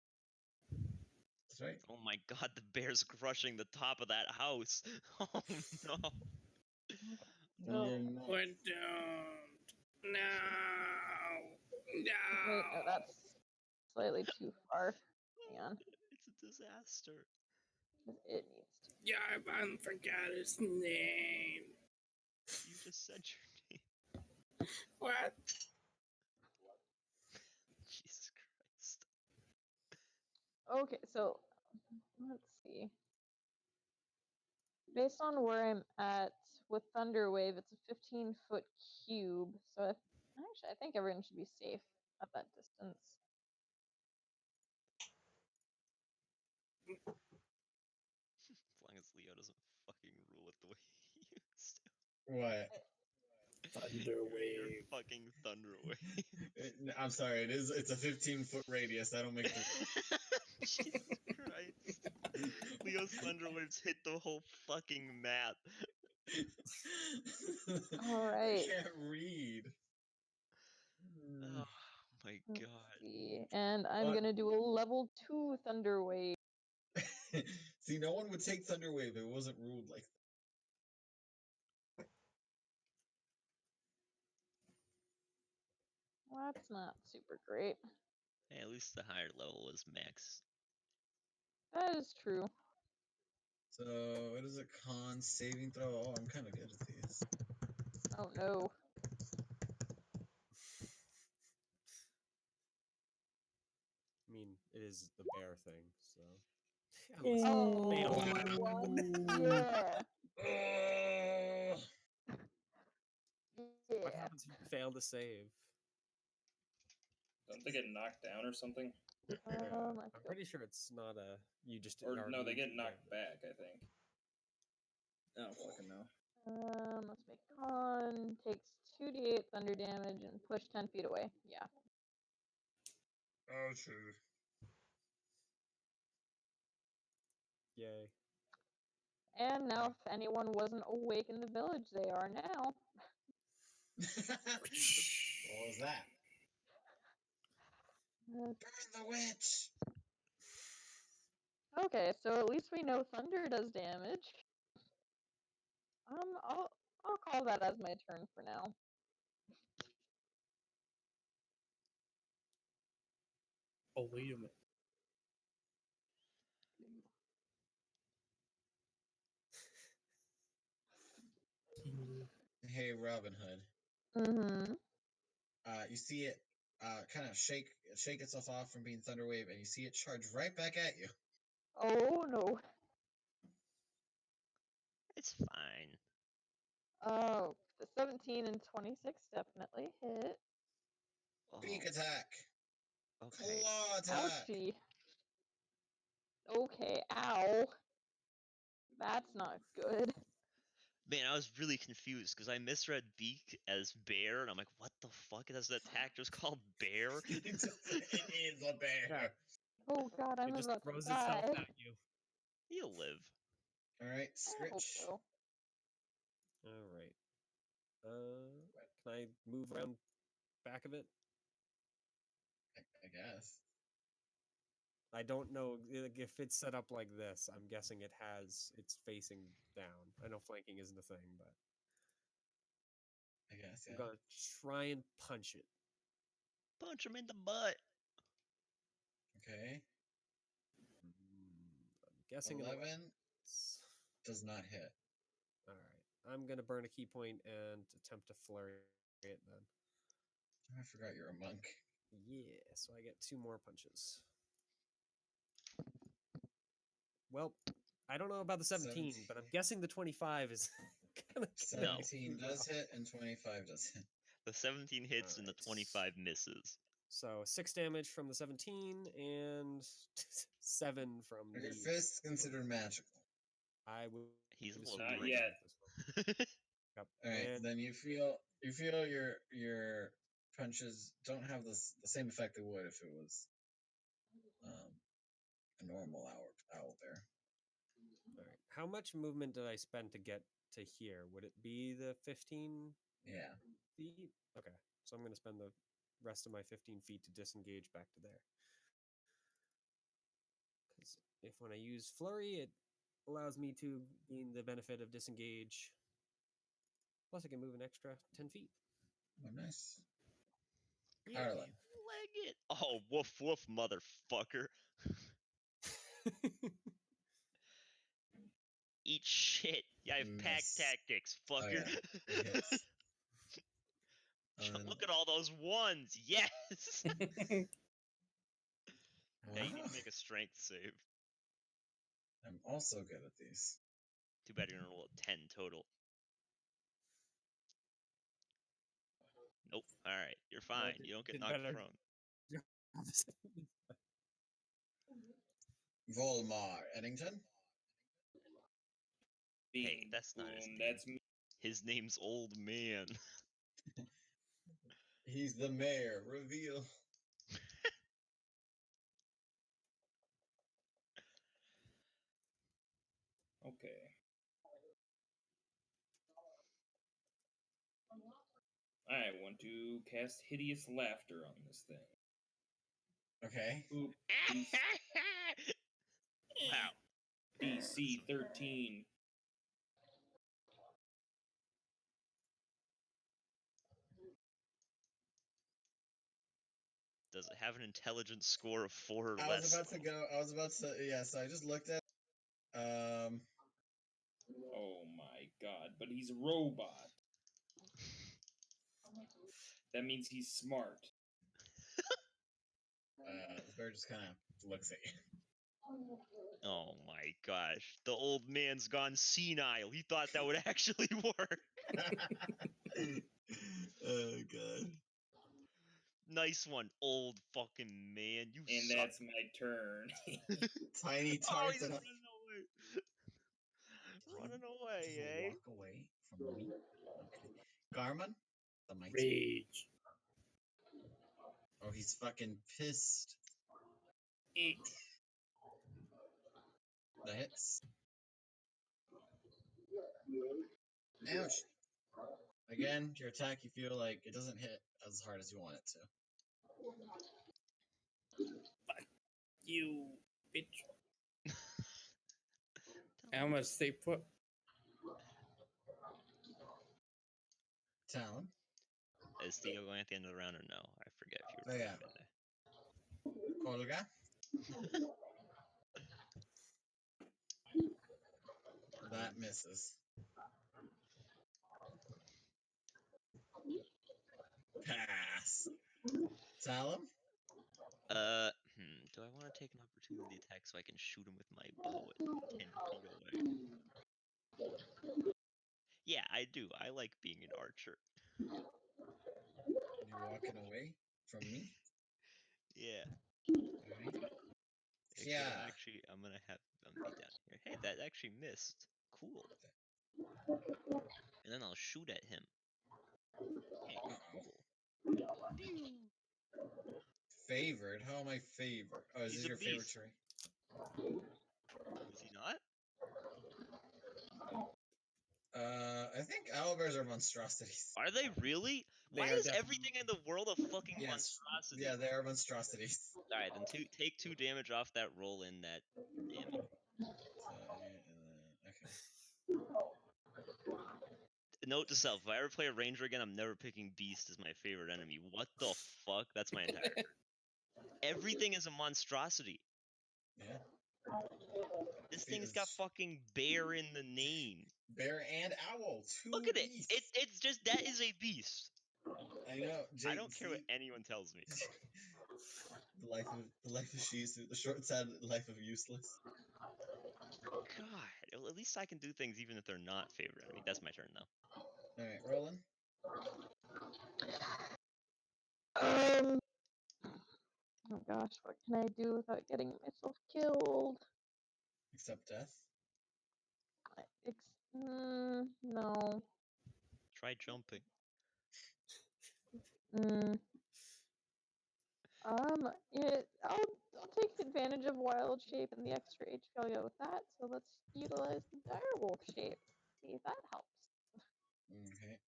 That's right. Oh my god, the bear's crushing the top of that house. Oh no. You're not. But don't. No. Wait, no, that's slightly too far. Hang on. It's a disaster. 'Cause it needs to. Yeah, I forgot his name. You just said your name. What? Jesus Christ. Okay, so let's see. Based on where I'm at with Thunderwave, it's a 15-foot cube. So actually, I think everyone should be safe at that distance. As long as Leo doesn't fucking rule it the way he used to. What? Your Thunderwave. fucking thunder wave. I'm sorry, it's a 15-foot radius. I don't make the. Jesus Christ. Leo's thunder waves hit the whole fucking map. All right. I can't read. Oh my Let's god. see. And I'm What? gonna do a level 2 Thunderwave. See, no one would take Thunderwave if it wasn't ruled like that. Well, that's not super great. Hey, at least the higher level was max. That is true. So, what is a con saving throw? Oh, I'm kind of good at these. Oh no. I mean, it is the bear thing, so. Oh, fail. yeah. Oh! What Yeah. happens if you fail to save? Don't they get knocked down or something? I I'm feel- pretty sure it's not a. You just. Or are no, they immune get to knocked damage. back, I think. I don't fucking know. Let's make con. Takes 2d8 thunder damage and push 10 feet away. Yeah. Oh, true. Yay. And now, if anyone wasn't awake in the village, they are now. What was that? Uh, Burn the witch! Okay, so at least we know thunder does damage. I'll call that as my turn for now. Oh, wait a minute. Hey, Robin Hood. Mm-hmm. You see it kind of shake itself off from being Thunderwave, and you see it charge right back at you. Oh no. It's fine. Oh, the 17 and 26 definitely hit. Oh, Beak attack! okay. Claw attack! Ouchie. Okay, ow. That's not good. Man, I was really confused because I misread beak as bear, and I'm like, what the fuck? Is the attack just called bear? It is a bear. Yeah. Oh god, I'm It just about to throws die. itself at you. He'll live. All right, I hope Scritch. so. All right. Can I move around back of it? I guess. I don't know like, if it's set up like this. I'm guessing it's facing down. I know flanking isn't a thing, but I guess, I'm yeah. gonna try and punch it. Punch him in the butt. Okay. guessing 11 it's- does not hit. all right. I'm gonna burn a key point and attempt to flurry it then. I forgot you're a monk. Yeah, so I get 2 more punches. Well, I don't know about the 17, but I'm guessing the 25 is gonna No. 17 does hit and 25 does hit. The 17 hits and the Alright. 25 misses. So 6 damage from the 17 and 7 from Are your the. fists considered magical? I would. He's a level Not 3 yet. now. Yep. All right, And then you feel your punches don't have the same effect they would if it was a normal owl bear. all right. How much movement did I spend to get to here? Would it be the 15 Yeah. feet? Okay, so I'm going to spend the rest of my 15 feet to disengage back to there. Because if when I use flurry, it allows me to gain the benefit of disengage. Plus, I can move an extra 10 feet. Oh, nice. Yeah, Harlan. leg it. Oh, woof woof, motherfucker. Eat shit. Yeah, I have pack Miss. tactics, Oh, fucker. yeah. It hits. Look at all those ones. Yes. Yeah, you need Wow. to make a strength save. I'm also good at these. Too bad you're gonna roll a 10 total. Nope. All right, you're fine. You don't get Did knocked better. prone. Volmar Eddington. Hey, that's not his name. That's me. His name's Old Man. He's the mayor. Reveal. Okay. I want to cast Hideous Laughter on this thing. Okay. Oop. Wow. DC 13. Does it have an intelligence score of 4 or I less? was about to go. I was about to. Yeah. So I just looked at. Oh my god, but he's a robot. That means he's smart. The bear just kind of looks at you. Oh my gosh. The old man's gone senile. He thought that would actually work. Oh god. Nice one, old fucking man. You And suck. that's my turn. Tiny Oh, tarts he's and running away. Running away, just eh? walk away from me. Okay. Garmin, the mighty. Rage. Oh, he's fucking pissed. That hits. Ouch. Again, your attack, you feel like it doesn't hit as hard as you want it to. You bitch. How much stay put? Talon. Is Theo going at the end of the round or no? I forget if you Oh, were yeah. putting him in there. Kolga. That misses. Pass. Talon. Do I want to take an opportunity attack so I can shoot him with my bow at 10 feet away? Yeah, I do. I like being an archer. You walking away from me? Yeah. Alright. Yeah. I'm gonna have them be down here. Hey, that actually missed. Cool. And then I'll shoot at him. Hey, cool. Pew. Favored? How am I favored? Oh, is He's this a your favorite beast. tree? Is he not? I think owlbears are monstrosities. Are they really? They Why are is definitely- everything in the world a fucking Yes. monstrosity? Yeah, they are monstrosities. Alright, then take 2 damage off that roll in that damage. Okay. Note to self, if I ever play a ranger again, I'm never picking beast as my favorite enemy. What the fuck? That's my entire turn. Everything is a monstrosity. Yeah. This thing's got fucking bear in the name. Bear and owl. Two Look at beasts. it. It's just that is a beast. I know. I don't care what anyone tells me. The life of Shizu, the short-sighted life of useless. God, well, at least I can do things even if they're not favorite enemy. That's my turn though. All right, rolling. Oh gosh, what can I do without getting myself killed? Accept death. No. Try jumping. I'll take advantage of wild shape and the extra HP I'll go with that. So let's utilize the direwolf shape. See if that helps. Okay.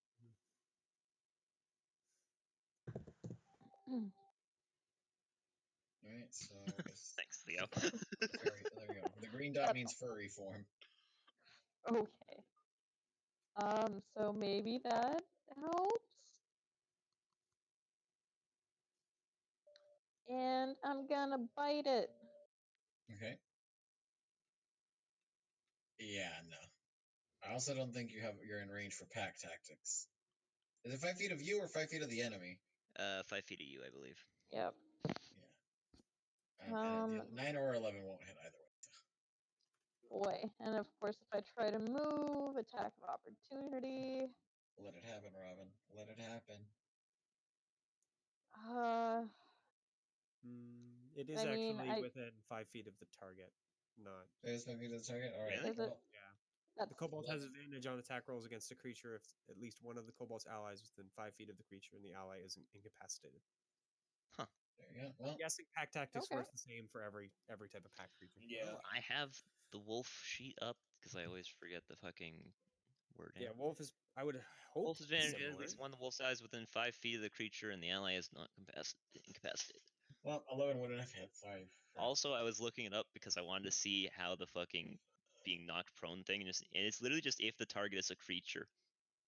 All right, so I guess Thanks, Leo. furry, there we go. The green dot means furry form. Okay. So maybe that helps. And I'm gonna bite it. Okay. Yeah, no. I also don't think you're in range for pack tactics. Is it 5 feet of you or 5 feet of the enemy? 5 feet of you, I believe. Yep. Yeah. And 9 or 11 won't hit either way. Boy, and of course, if I try to move, attack of opportunity. Let it happen, Robin. Let it happen. It is actually within 5 feet of the target, not. It is 5 feet of the target. All right. Really? Is it? Yeah. The kobold has advantage on attack rolls against a creature if at least one of the kobold's allies is within 5 feet of the creature and the ally is incapacitated. Huh. There you go. Well, I'm guessing pack tactics works the same for every type of pack creature. Yeah. Well, I have the wolf sheet up because I always forget the fucking wording. Yeah, wolf is. I would hope. Wolf's advantage is similar. at least one of the wolf's allies within 5 feet of the creature, and the ally is not incapacitated. Well, 11 wouldn't have hit. Sorry. Also, I was looking it up because I wanted to see how the fucking being knocked prone thing, and it's literally just if the target is a creature.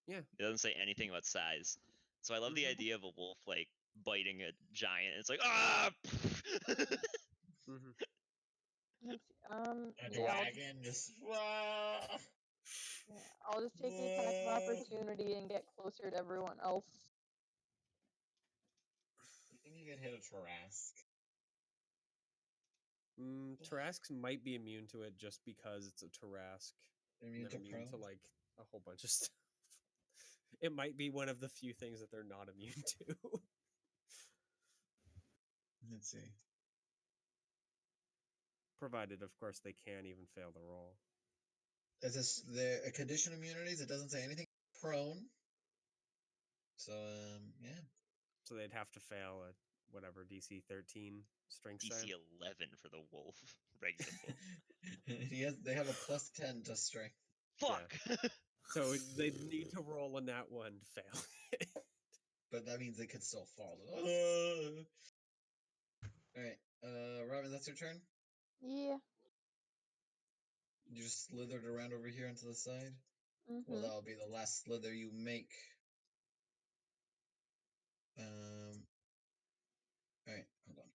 Yeah. It doesn't say anything about size. So I love the idea of a wolf like biting a giant. It's like ah. Let's see. A dragon. I'll just take the attack of opportunity and get closer to everyone else. You think you could hit a Tarask? Tarasks might be immune to it just because it's a Tarask. Immune They're immune to like a whole bunch of stuff. It might be one of the few things that they're not immune to. Let's see. Provided, of course, they can even fail the roll. Is this a condition immunities? It doesn't say anything prone. So yeah. So they'd have to fail a whatever DC 13 strength DC save. 11 for the wolf, regular wolf. They have a +10 to strength. Fuck. Yeah. So they need to roll a nat 1 to fail. But that means they could still fall. All right, Robin, that's your turn. Yeah. You just slithered around over here onto the side. Well, that'll be the last slither you make. All right, hold on.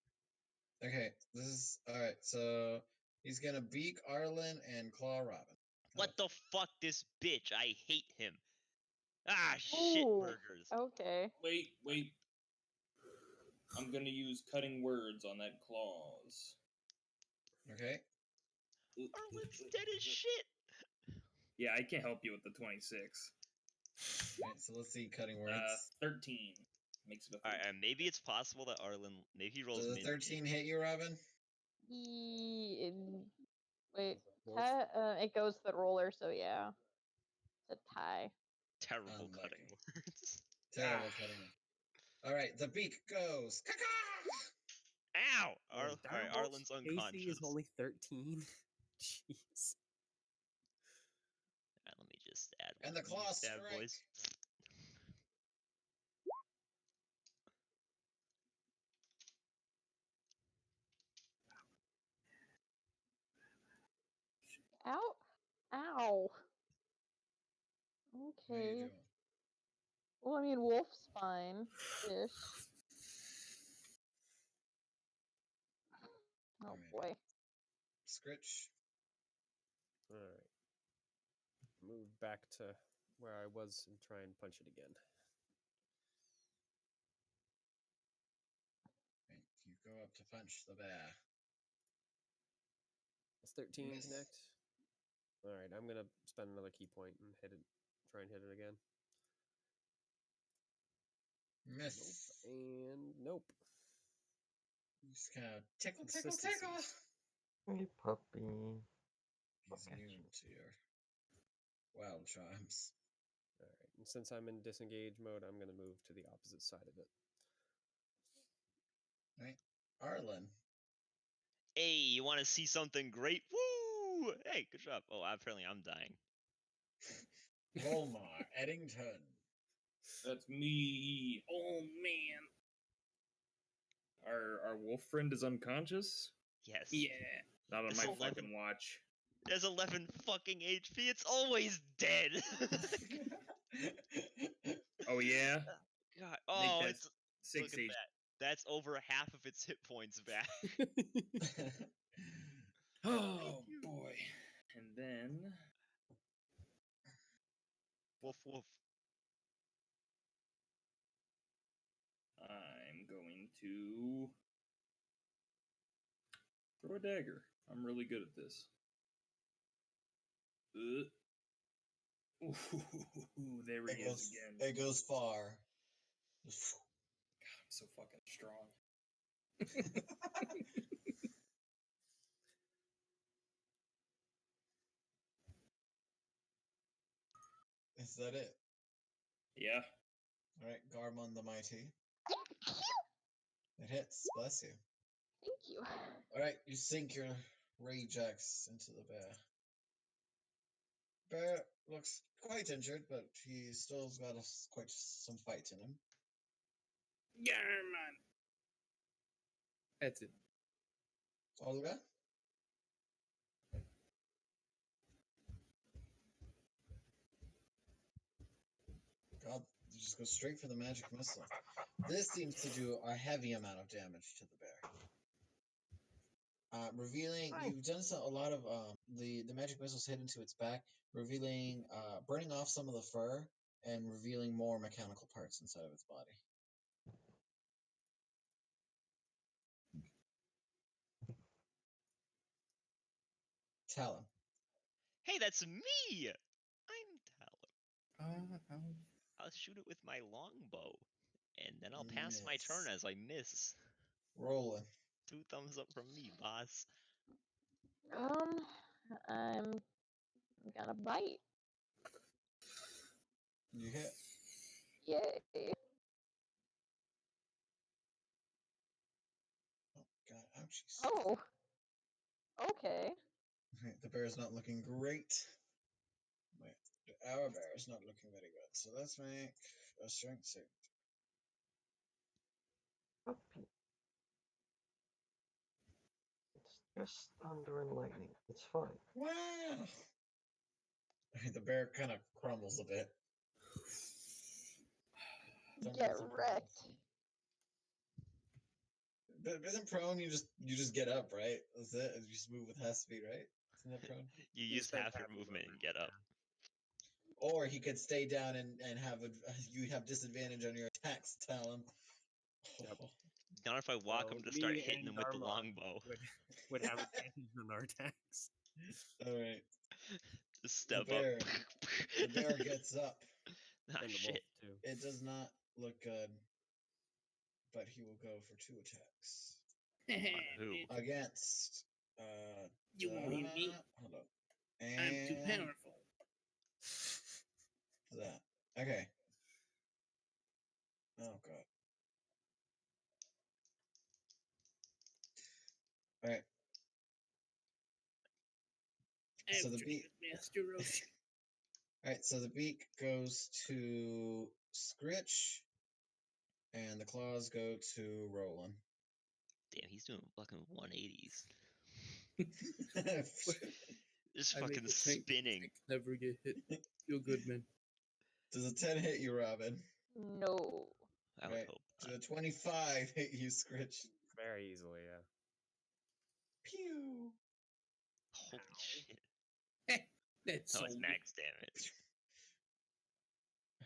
Okay, this is all right. So he's gonna beak Arlen and claw Robin. What the fuck, this bitch? I hate him. Ah, shit burgers. Okay. Wait. I'm gonna use cutting words on that clause. Okay. Arlen's dead as shit. Yeah, I can't help you with the 26. All right, so let's see cutting words. 13 makes it a 13. Alright, maybe it's possible that Arlen, maybe he rolls. Does the 13 hit you, Robin? Wait. It goes to the roller, so yeah. It's a tie. Terrible cutting words. Terrible cutting words. All right, the beak goes. Ow! Alright, Arlen's unconscious. AC is only 13. Jeez. Alright, let me just add And one the claw stab, strike. boys. Ow. Ow. How you Okay. doing? Well, I mean, wolf's fine-ish. Oh Alright. boy. Scritch. All right. Move back to where I was and try and punch it again. Right, you go up to punch the bear. It's 13 Miss. connect. All right, I'm gonna spend another key point and hit it. Try and hit it again. Miss. Nope. And nope. You just kind of tickle. Consistency. Hey, puppy. He's immune to your wild charms. All right, and since I'm in disengage mode, I'm gonna move to the opposite side of it. Right, Arlen. Hey, you want to see something great? Woo! Hey, good job. Oh, apparently I'm dying. Volmar Eddington. That's me. Oh man. Our wolf friend is unconscious? Yes. Yeah. Not on It's my 11. fucking watch. There's 11 fucking HP. It's always dead. Oh yeah? God. I think Oh, that's it's 6 look at HP. that. That's over half of its hit points back. Oh you. boy. And then Woof woof. I'm going to throw a dagger. I'm really good at this. Ooh, there he is again. It goes far. God, I'm so fucking strong. Is that it? Yeah. All right, Garmon the Mighty. It hits. Bless you. Thank you. All right, you sink your rage axe into the bear. Bear looks quite injured, but he still's got quite some fight in him. Garmon. That's it. Olga? God, you just go straight for the magic missile. This seems to do a heavy amount of damage to the bear. Revealing, you've done a lot of the magic missiles hit into its back, revealing, burning off some of the fur and revealing more mechanical parts inside of its body. Talon. Hey, that's me. I'm Talon. I'll shoot it with my longbow, and then I'll pass my turn Miss. as I miss. Rolling. 2 thumbs up from me, boss. I'm gonna bite. You hit. Yay. Oh, God, ouchies. Oh. Okay. The bear's not looking great. Wait, our bear is not looking very good. So let's make a strength save. Puppy. It's just thunder and lightning. It's fine. Wow! The bear kind of crumbles a bit. Get wrecked. But isn't prone? You just get up, right? That's it. You just move with half speed, right? Isn't that prone? You use half your movement and get up. Or he could stay down and have you have disadvantage on your attacks. Talon. Yep. Not if I walk him to start me hitting and him with the Garmon longbow. would have advantage on our attacks. All right. Just step bear- up. The bear gets up. Ah, And the shit. wolf too. It does not look good, but he will go for 2 attacks On who? against. You won't eat me. Hold on. And I'm too powerful. that. Okay. Oh god. All right. So the beak. Master Roshi. All right. So the beak goes to Scritch, and the claws go to Roland. Damn, he's doing fucking 180s. Does Just fucking spinning. Never get hit. Feel good, man. a 10 hit you, Robin? No. I would Right. hope Does not. a 25 hit you, Scritch? Very easily, yeah. Pew. Holy shit. That's Oh, so it's max damage.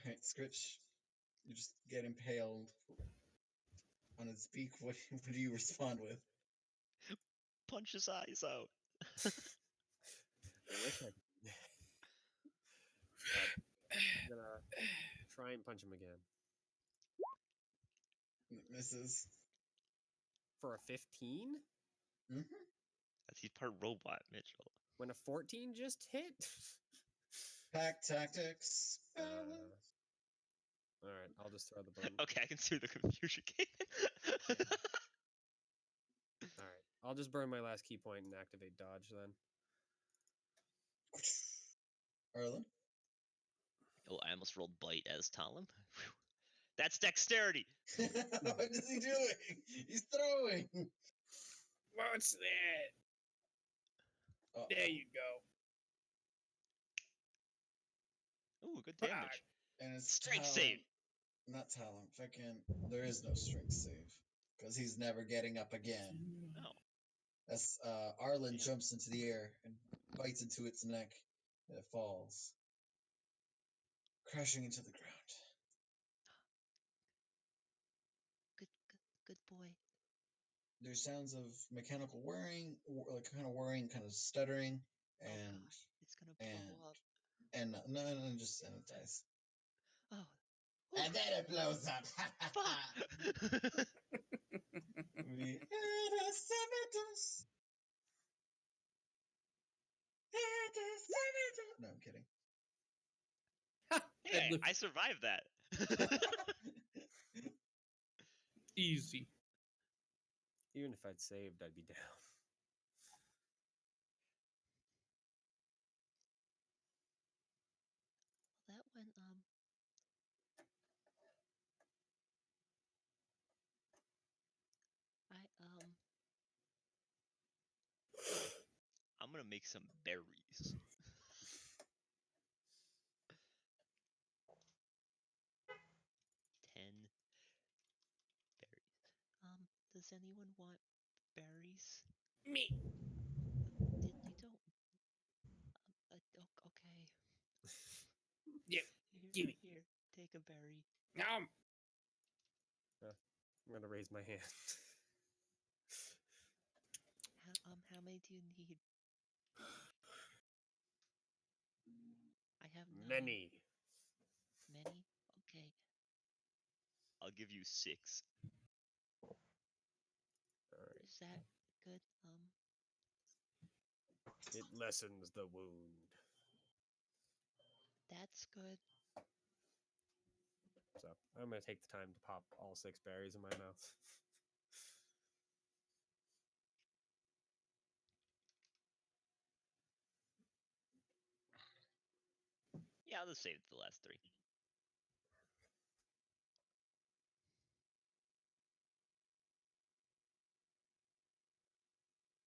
Alright, Scritch. You just get impaled on its beak. What do you respond with? Punch his eyes out. I wish I could. But I'm gonna try and punch him again It misses. for a 15 Mm-hmm. That's he's part robot, Mitchell. when a 14 just hit. Pack tactics. All right, I'll just throw the bone. Okay, I can see where the confusion came in. All right, I'll just burn my last key point and activate dodge then. Arlen? Oh, I almost rolled bite as Talon. Whew. That's dexterity. What is he doing? He's throwing. What's that? Oh, There you go. Ooh, good damage. and it's Strength Talon. save. Not Talon. Fucking. There is no strength save because he's never getting up again. Oh, As Arlen Damn. jumps into the air and bites into its neck, and it falls, crashing into the ground. Good boy. There's sounds of mechanical whirring, like kind of whirring, kind of stuttering, Oh and god, it's gonna and blow up. and no, just and it dies. Oh, And then it blows up. fuck. We No, I'm kidding. Hey, I survived that. Easy. Even if I'd saved, I'd be down. That went I'm gonna make some berries. 10 berries. Does anyone want berries? Me. You don't. Okay. Yeah. Here, Gimme. here, take a berry. Nom. I'm gonna raise my hand. How many do you need? I have 9. Many. Many? Okay. I'll give you 6. All right. Is that good? It lessens the wound. That's good. So I'm gonna take the time to pop all 6 berries in my mouth. Yeah, I'll just save the last 3.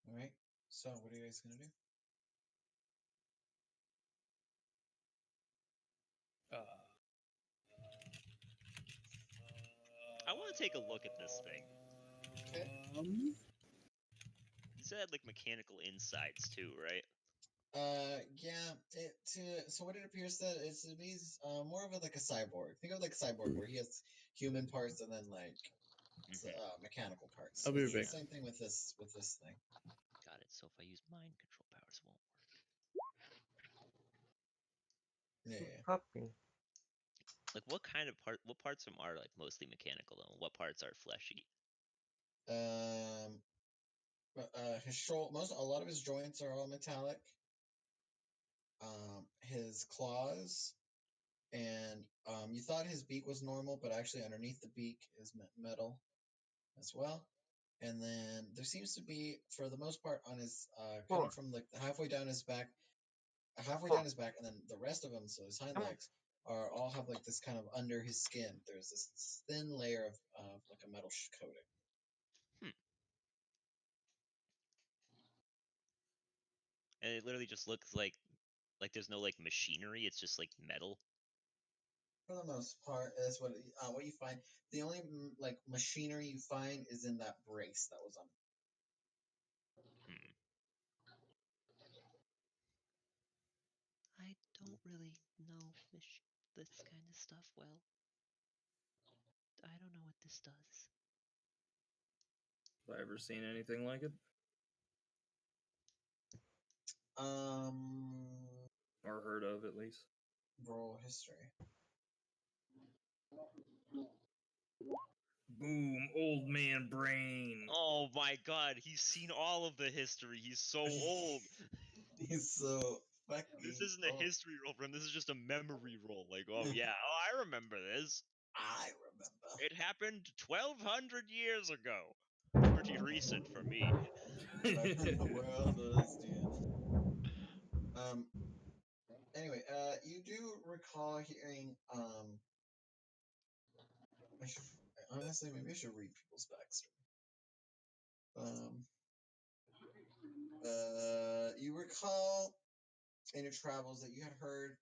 All right. So, what are you guys gonna do? I want to take a look at this thing. Okay. You said it had like mechanical insides too, right? Yeah. So what it appears that he's more of like a cyborg. Think of like a cyborg where he has human parts and then like mechanical parts. I'll be It's right the back. same thing with this thing. Got it. So if I use mind control powers, it won't work. Yeah. Puppy. Like what kind of what parts of them are like mostly mechanical though? What parts are fleshy? His a lot of his joints are all metallic. His claws and you thought his beak was normal, but actually underneath the beak is metal as well. And then there seems to be, for the most part, on his coming from like halfway down his back, and then the rest of him, so his hind legs, are all have like this kind of under his skin. There's this thin layer of like a metal coating. And it literally just looks like there's no like machinery. It's just like metal. For the most part, that's what you find. The only like machinery you find is in that brace that was on. Hmm. really know this kind of stuff well. I don't know what this does. Have I ever seen anything like it? Or heard of, at least? Roll history. Boom, old man brain. Oh my god, he's seen all of the history. He's so old. He's so fucking. This isn't a old. history roll for him. This is just a memory roll. Like, oh yeah, oh I remember this. I remember. It happened 1,200 years ago. Pretty recent for me. Back in the world was Anyway, you do recall hearing honestly, maybe I should read people's backstory. You recall in your travels that you had heard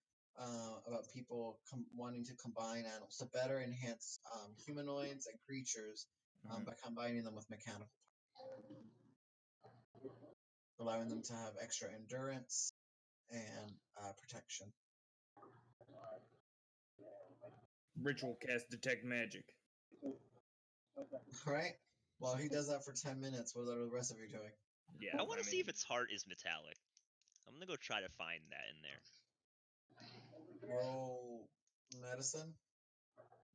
about people wanting to combine animals to better enhance humanoids and creatures by combining them with mechanical parts, allowing them to have extra endurance and protection. Ritual cast detect magic. All right. While he does that for 10 minutes, what are the rest of you doing? Yeah, I want to see if its heart is metallic. I'm gonna go try to find that in there. Roll medicine.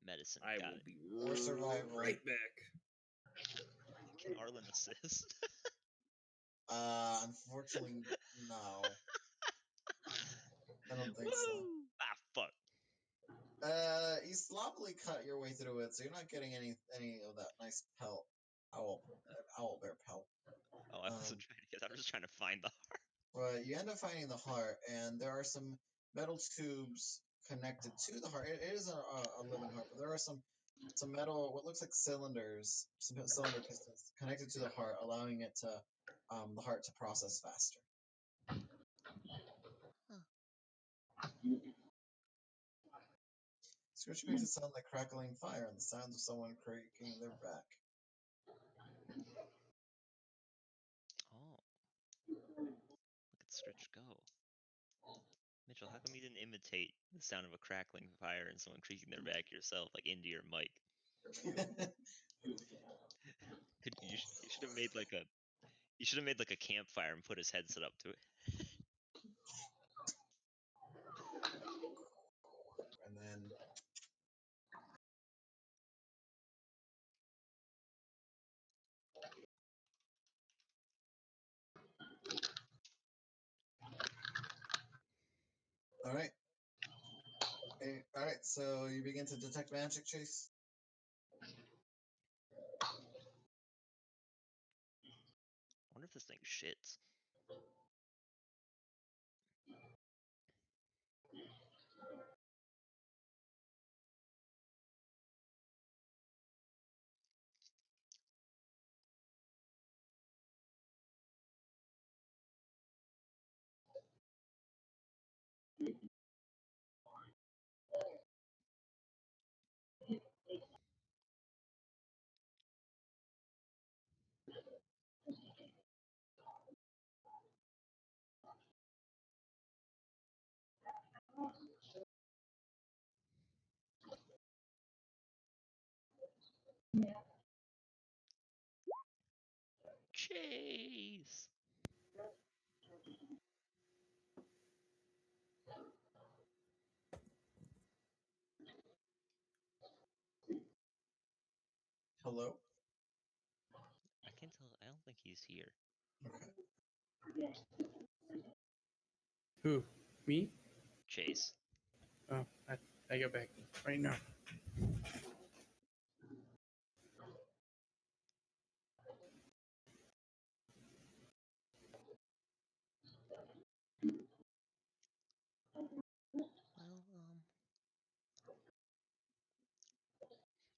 Medicine. I Got will it. be Or survival. right back. Can Arlen assist? Unfortunately, no. I don't think so. Ah, fuck. You sloppily cut your way through it, so you're not getting any of that nice pelt, owl bear pelt. Oh, I wasn't trying to get. I'm just trying to find the heart. But you end up finding the heart, and there are some metal tubes connected to the heart. It is a living heart, but there are some metal, what looks like cylinders, some cylinder pistons connected to the heart, allowing it to the heart to process faster. Scratch makes it sound like crackling fire and the sounds of someone creaking their back. Oh. Look at Stritch go. Mitchell, how come you didn't imitate the sound of a crackling fire and someone creaking their back yourself, like into your mic? You should have made like a campfire and put his headset up to it. And then all right. All right, so you begin to detect magic, Chase. I wonder if this thing shits. Chase. Hello. I can't tell. I don't think he's here. Okay. Who? Me? Chase. Oh, I go back right now. Well,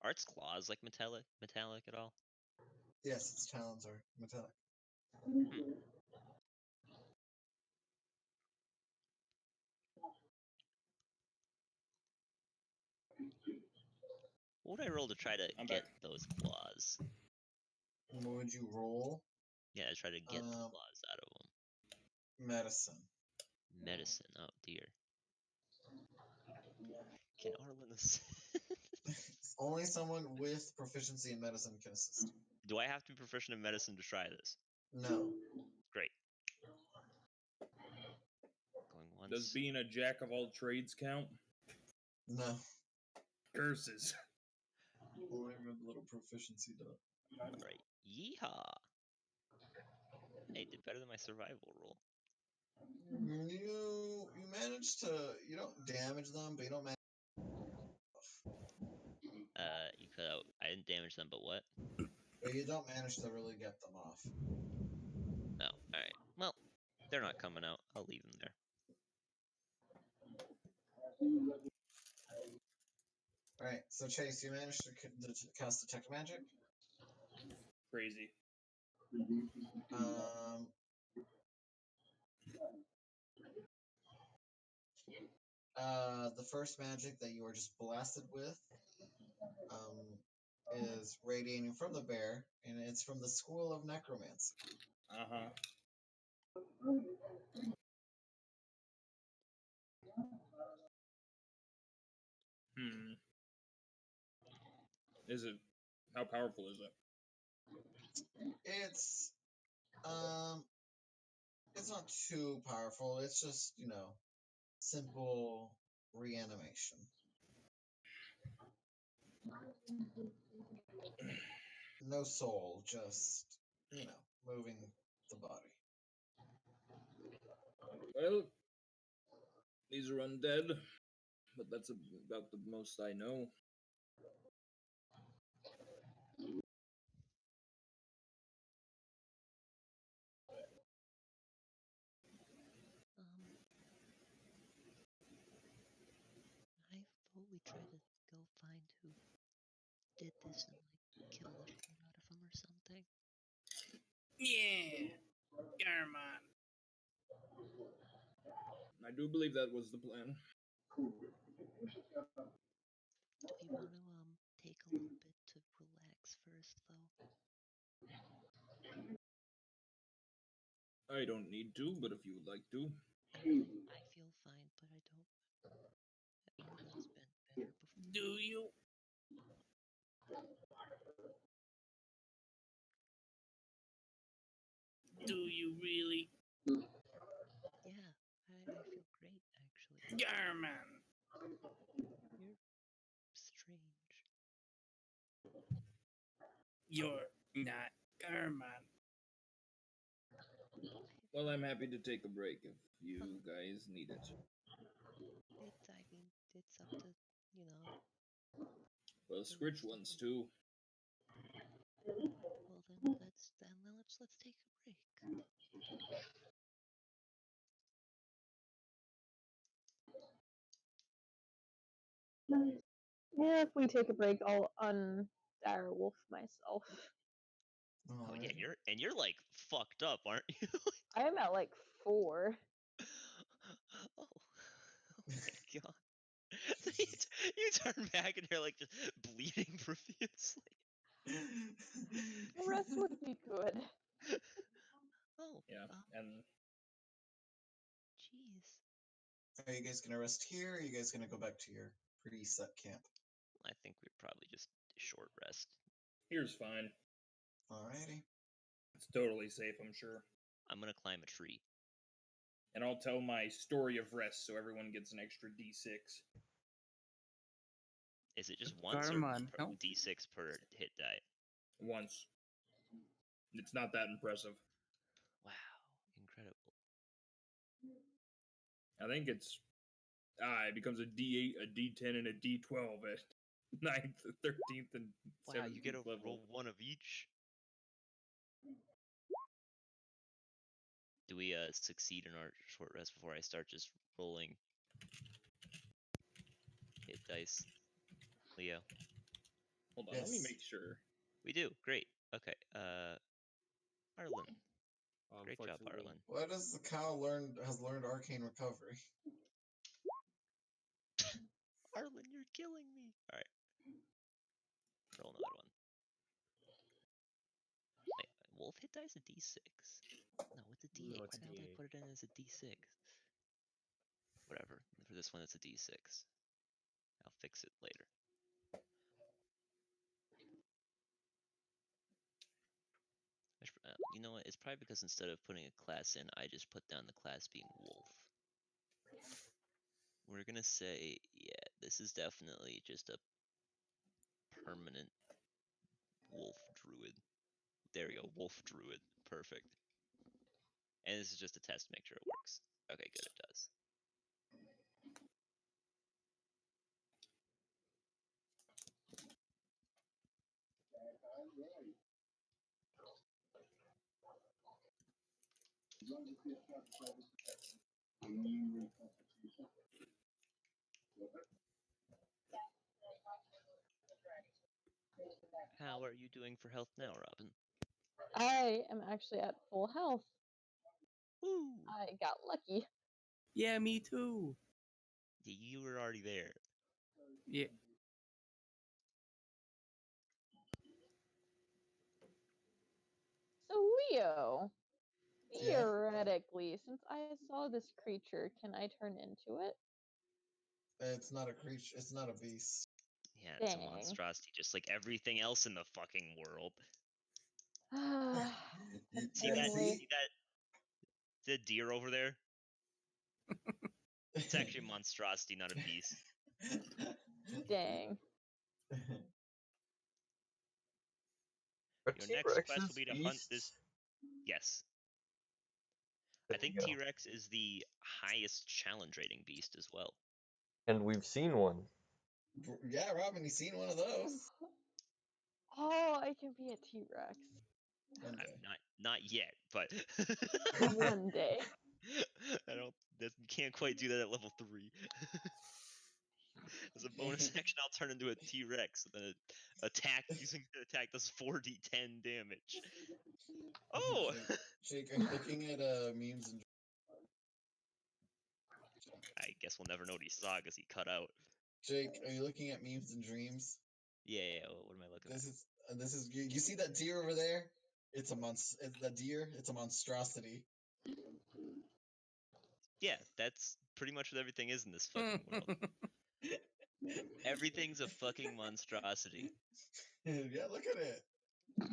are its claws like metallic at all? Yes, its talons are metallic. What would I roll to try to I'm get back. those claws? What would you roll? Yeah, to try to get the claws out of them. Medicine. Medicine. Oh dear. Can Arlen assist? Only someone with proficiency in medicine can assist. Do I have to be proficient in medicine to try this? No. Great. Going once. Does being a jack of all trades count? No. Curses. Only a little proficiency does. Alright. Yeehaw. Hey, did better than my survival roll. You manage to, you don't damage them, but you don't manage. You cut out. I didn't damage them, but what? But you don't manage to really get them off. No. Alright. Well, they're not coming out. I'll leave them there. Alright, so Chase, you managed to cast Detect Magic. Crazy. The first magic that you are just blasted with is radiating from the bear, and it's from the School of Necromancy. Uh-huh. Is it? How powerful is it? It's not too powerful. It's just, simple reanimation. No soul, just, moving the body. Well, these are undead, but that's about the most I know. I vote we try to go find who did this and kill the shit out of him or something. Yeah, Garmon. I do believe that was the plan. Do we want to take a little bit to relax first, though? I don't need to, but if you would like to. I feel fine, but I don't. Arlen's been better before. Do you? Do you really? Yeah, I feel great, actually. Garmon. You're strange. You're not Garmon. Well, I'm happy to take a break if you guys need it. It's up to, Well, Scritch wants to. Well, then let's take a break. Yeah, if we take a break, I'll undire wolf myself. Oh yeah, you're like fucked up, aren't you? I am at like 4. Oh my god. you turn back and you're like just bleeding profusely. A rest would be good. Oh. Yeah, and Jeez. Are you guys gonna rest here, or are you guys gonna go back to your preset camp? I think we probably just short rest. here's fine. Alrighty. It's totally safe, I'm sure. I'm gonna climb a tree. And I'll tell my story of rest so everyone gets an extra D6. Is it just once Garmon, or no. D6 per hit die? Once. It's not that impressive. Wow, incredible. I think it's it becomes a D8, a D10, and a D12 at 9th, 13th, and 17th Wow, you get to level. roll one of each. Do we succeed in our short rest before I start just rolling hit dice, Leo? Hold on, let me make sure. We do. Great. Okay. Arlen. Great job, Unfortunately. Arlen. What does the cow has learned arcane recovery? Arlen, you're killing me. All right. Roll another one. Wait, wolf hit dice a D6. No, it's a D8. No, Why it's a the hell did I D8. put it in as a D6? Whatever. For this one, it's a D6. I'll fix it later. You know what? It's probably because instead of putting a class in, I just put down the class being wolf. We're gonna say, yeah, this is definitely just a permanent wolf druid. There we go, wolf druid. Perfect. And this is just a test to make sure it works. Okay, good, it does. How are you doing for health now, Robin? I am actually at full health. Woo! I got lucky. Yeah, me too. You were already there. Yeah. So Leo, Yeah. theoretically, since I saw this creature, can I turn into it? It's not a creature. It's not a beast. Yeah, it's a Dang. monstrosity, just like everything else in the fucking world. See that? Anyway. See that? The deer over there? It's actually a monstrosity, not a beast. Dang. Are Your next quest will T-Rexes be to hunt this. beasts? Yes. I There think you go. T-Rex is the highest challenge rating beast as well. And we've seen one. Yeah, Robin, you seen one of those? Oh, I can be a T-Rex. One day. Not yet, but One day. I don't. You can't quite do that at level 3. As a bonus action, I'll turn into a T-Rex, and then attack using an attack does 4d10 damage. Oh! Jake, are you looking at memes and I guess we'll never know what he saw because he cut out. Jake? Are you looking at memes and dreams? Yeah. What am I looking at? This is you see that deer over there? It's a that deer. It's a monstrosity. Yeah, that's pretty much what everything is in this fucking world. Everything's a fucking monstrosity. Yeah, look at it. God.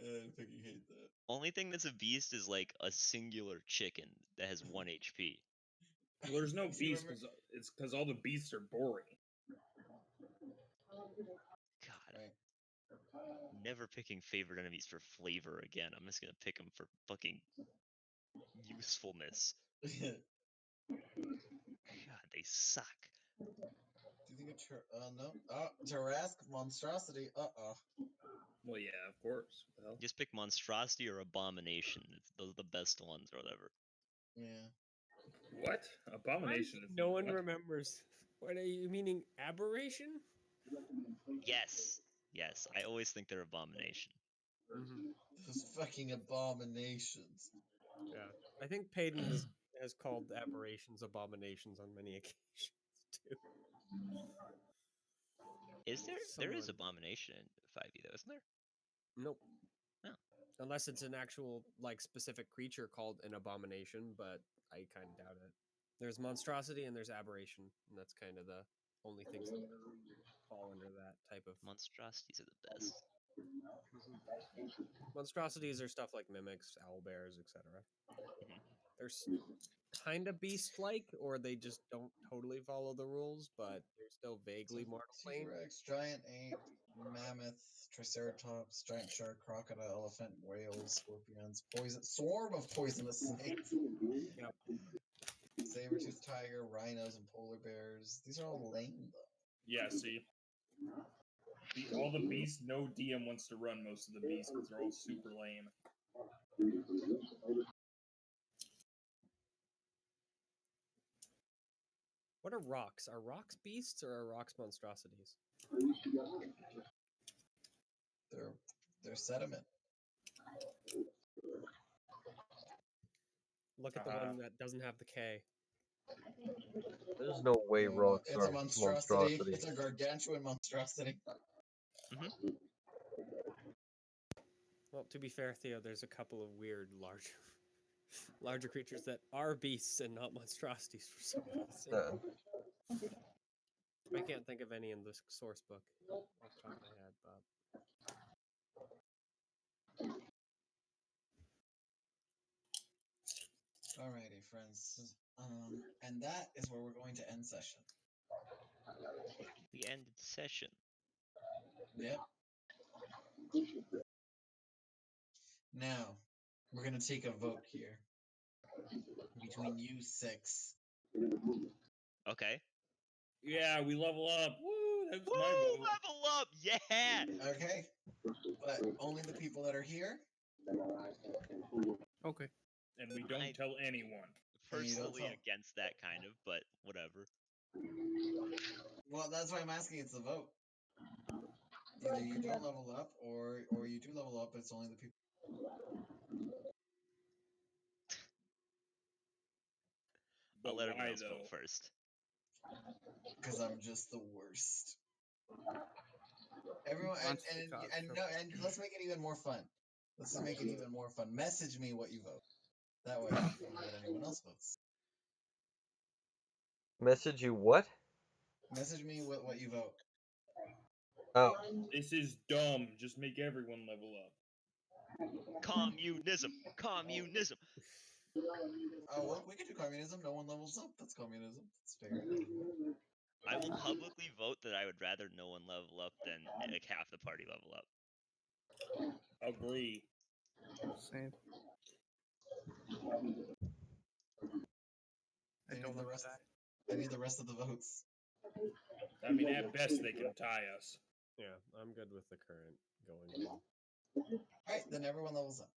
I fucking hate that. Only thing that's a beast is like a singular chicken that has 1 HP. Well, there's no See, beast remember- because it's because all the beasts are boring. God, Right. never picking favorite enemies for flavor again. I'm just gonna pick them for fucking usefulness. God, they suck. Do you think no? Tarask monstrosity. Well, yeah, of course. What the hell? Just pick monstrosity or abomination. Those are the best ones or whatever. Yeah. What? Abomination is No one what? remembers. What are you meaning? Aberration? Yes. I always think they're abomination. Those fucking abominations. Yeah, I think Payton has called aberrations abominations on many occasions too. Is there? There is Someone- abomination in 5e though, isn't there? Nope. No. Unless it's an actual like specific creature called an abomination, but I kind of doubt it. There's monstrosity and there's aberration, and that's kind of the only things that fall under that type of Monstrosities are the best. monstrosities are stuff like mimics, owlbears, etc. Mhm. There's kind of beast-like, or they just don't totally follow the rules, but they're still vaguely mortal plane. T-Rex, giant ape, mammoth, triceratops, giant shark, crocodile, elephant, whales, scorpions, swarm of poisonous snakes. Yep. Saber-toothed tiger, rhinos, and polar bears. These are all lame though. Yeah, see. All the beasts, no DM wants to run most of the beasts because they're all super lame. What are rocks? Are rocks beasts or are rocks monstrosities? They're sediment. Look at the one that doesn't have the K. There's no way rocks It's are a monstrosity. It's a gargantuan monstrosity. Well, to be fair, Theo, there's a couple of weird large Larger creatures that are beasts and not monstrosities for some reason. I can't think of any in this source book off the top of my head, but Alrighty, friends. And that is where we're going to end session. We ended session. Yep. Now, we're going to take a vote here between you six. Okay. Yeah, we level up. Woo! That's Woo! my vote. Level up! Yeah! Okay? But only the people that are here. Okay. And we don't I- tell anyone. And you don't Personally tell. against that kind of, but whatever. Well, that's why I'm asking. It's the vote. Either you don't level up, or you do level up. But it's only the people. But I'll let everyone why, else though? vote first. Because I'm just the worst. Everyone, and let's make it even more fun. Let's just make it even more fun. Message me what you vote. That way, I don't know what anyone else votes. Message you what? Message me what you vote. Oh, This is dumb. Just make everyone level up. Communism! Communism! Oh, well, we could do communism. No one levels up. That's communism. That's fair. I will publicly vote that I would rather no one level up than like half the party level up. Agree. Same. I I don't need the want rest. to die. I need the rest of the votes. I mean, at best, they can tie us. yeah, I'm good with the current going in. All right, then everyone levels up.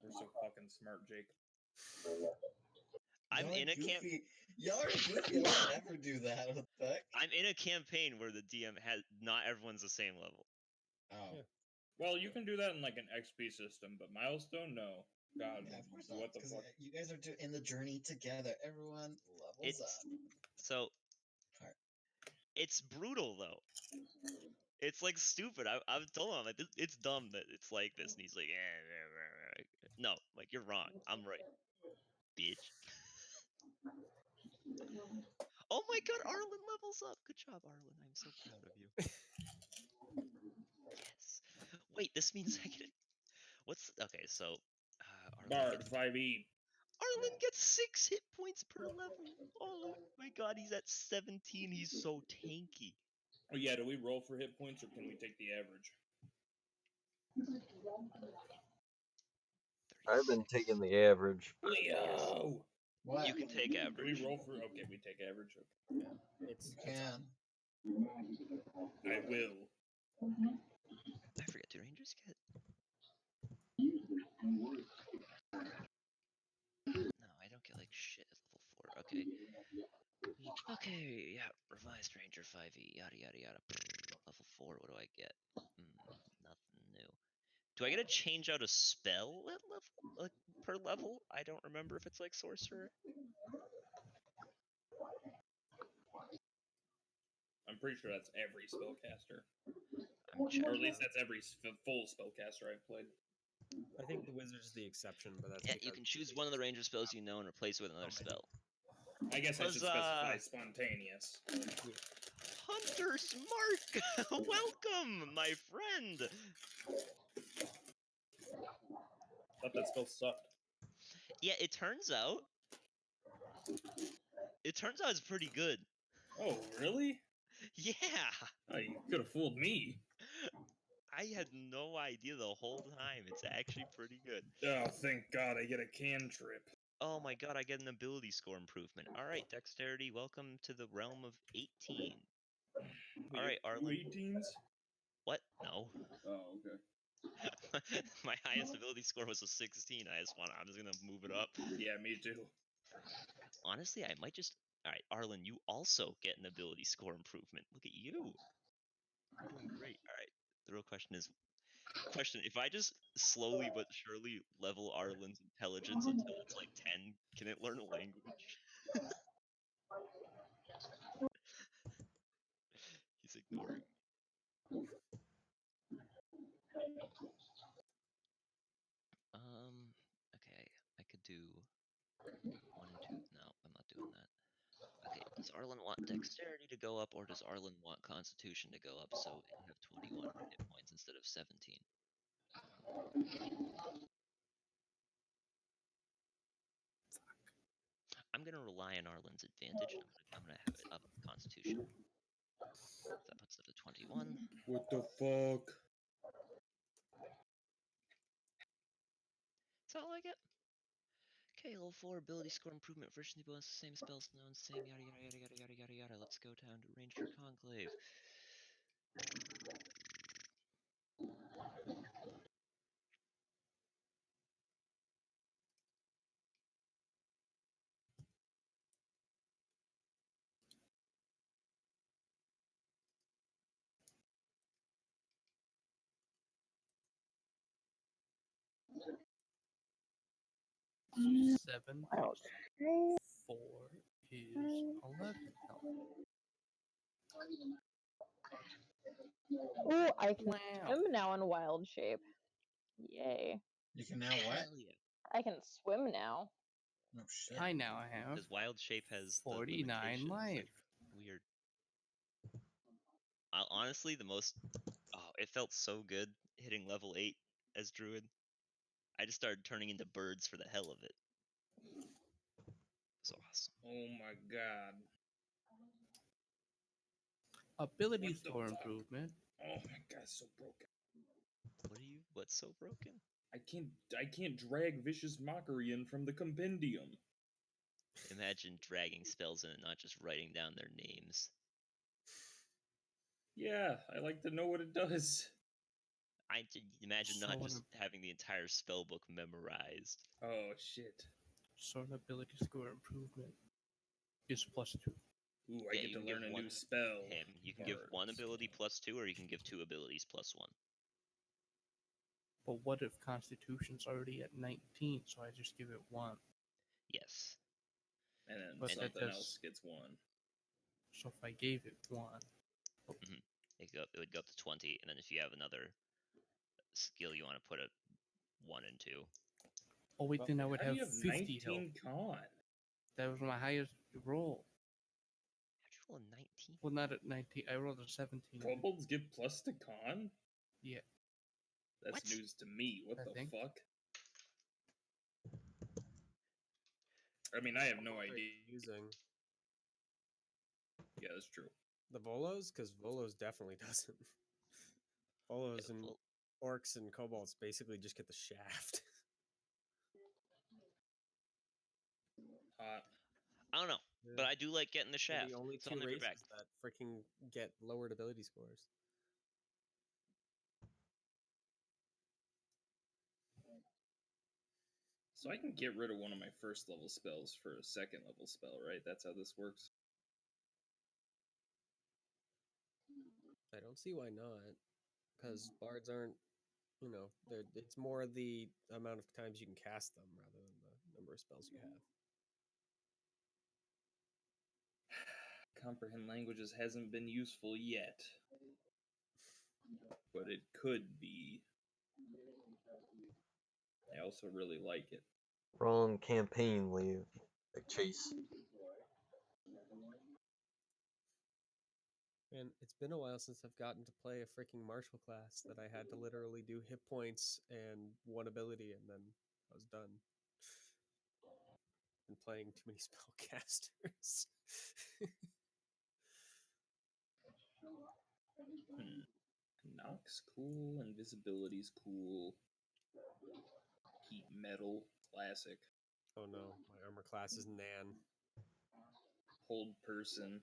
We're so fucking smart, Jake. I'm in a goofy. Y'all are goofy. I would never do that. What the heck? I'm in a campaign where the DM has not everyone's the same level. Oh. Yeah. Well, you can do that in like an XP system, but milestone, no. God, Yeah, of course not. what the Because fuck? you guys are in the journey together. Everyone levels up. So Alright. it's brutal though. It's like stupid. I told him like it's dumb that it's like this, and he's like, no, like you're wrong. I'm right, bitch. Oh my God, Arlen levels up. Good job, Arlen. I'm so proud of you. Yes. Wait, this means I get. What's okay? So, Arlen Bard, gets 5e. Arlen gets 6 hit points per level. Oh my God, he's at 17. He's so tanky. Oh, yeah, do we roll for hit points or can we take the average? I've been taking the average. Leo! What? You can take Do we average. roll for. Okay, we take average. Okay. Yeah, it's You can. I will. I forget. Do Rangers get? No, I don't get like shit at level 4. Okay. Okay, yeah. Revised Ranger 5e. Yada yada yada. Level 4. What do I get? Nothing new. Do I get to change out a spell at level, like per level? I don't remember if it's like sorcerer. I'm pretty sure that's every spellcaster. I'm checking. Or at least that's every full spellcaster I've played. I think the wizard's the exception, but that's Yeah, because you can choose one of the ranger spells you know and replace it with another spell. I guess I should specify spontaneous. Hunter's Mark! Welcome, my friend! Thought that spell sucked. Yeah, it turns out it's pretty good. Oh, really? Yeah! Oh, you could have fooled me. I had no idea the whole time. It's actually pretty good. Oh, thank God I get a cantrip. Oh my God, I get an ability score improvement. Alright, Dexterity, welcome to the realm of 18. Wait, Alright, Arlen. 18s? What? No. Oh, okay. My highest ability score was a 16. I'm just gonna move it up. Yeah, me too. Honestly, I might just. Alright, Arlen, you also get an ability score improvement. Look at you. You're doing great. Alright, the real question is. If I just slowly but surely level Arlen's intelligence until it's like 10, can it learn a language? He's ignoring me. do 1 and 2. No, I'm not doing that. Okay, does Arlen want dexterity to go up, or does Arlen want constitution to go up so it'll have 21 hit points instead of 17? I'm gonna rely on Arlen's advantage, and I'm gonna have it up constitution. That puts it to 21. What the fuck? Sound like it? Okay, level 4 ability score improvement. Version bonus, same spells, known, same yada yada yada yada yada yada yada. Let's go down to Ranger Conclave. So 7 Wild. plus 4 is 11 health. Oh, I can Wow. swim now in wild shape. Yay. You can now what? Hell yeah. I can swim now. Oh shit. I now have Because Wild Shape has the 49 limitations that life. are weird. Honestly, it felt so good hitting level 8 as Druid. I just started turning into birds for the hell of it. It's awesome. Oh my god. Ability What the score fuck? improvement. Oh my god, so broken. What's so broken? I can't drag Vicious Mockery in from the compendium. Imagine dragging spells in and not just writing down their names. Yeah, I like to know what it does. Imagine not So just having the entire spell book memorized. Oh shit. Sword ability score improvement is +2. Ooh, I Yeah, get you to can give learn a one new spell. him. You can give one Bards. ability +2, or you can give 2 abilities +1. But what if Constitution's already at 19, so I just give it 1? Yes. And then But that something does- else gets 1. So if I gave it 1, It would go up to 20, and then if you have another skill you want to put at 1 and 2. oh wait, Well, then I would how do have you have 50 health. 19 con? That was my highest roll. How'd you roll a 19? Well, not at 19. I rolled a 17. Kobolds give plus to con? Yeah. That's What? news to me. What I the think. fuck? I mean, I have no What are you idea. using Yeah, that's true. the Volos, because Volos definitely doesn't. Volos and Well, orcs and kobolds basically just get the shaft. Hot. I don't know, but I do like getting the They're shaft, the only so two I'll never races back. that freaking get lowered ability scores. So I can get rid of one of my first level spells for a second level spell, right? That's how this works. I don't see why not, because bards aren't, it's more the amount of times you can cast them rather than the number of spells you have. Comprehend languages hasn't been useful yet, but it could be. I also really like it. We're on campaign leave. Like Chase. And it's been a while since I've gotten to play a freaking martial class that I had to literally do hit points and one ability, and then I was done. Been playing too many spellcasters. Knock's cool, invisibility's cool. Heat metal, classic. Oh no, my armor class is Nan. Hold person,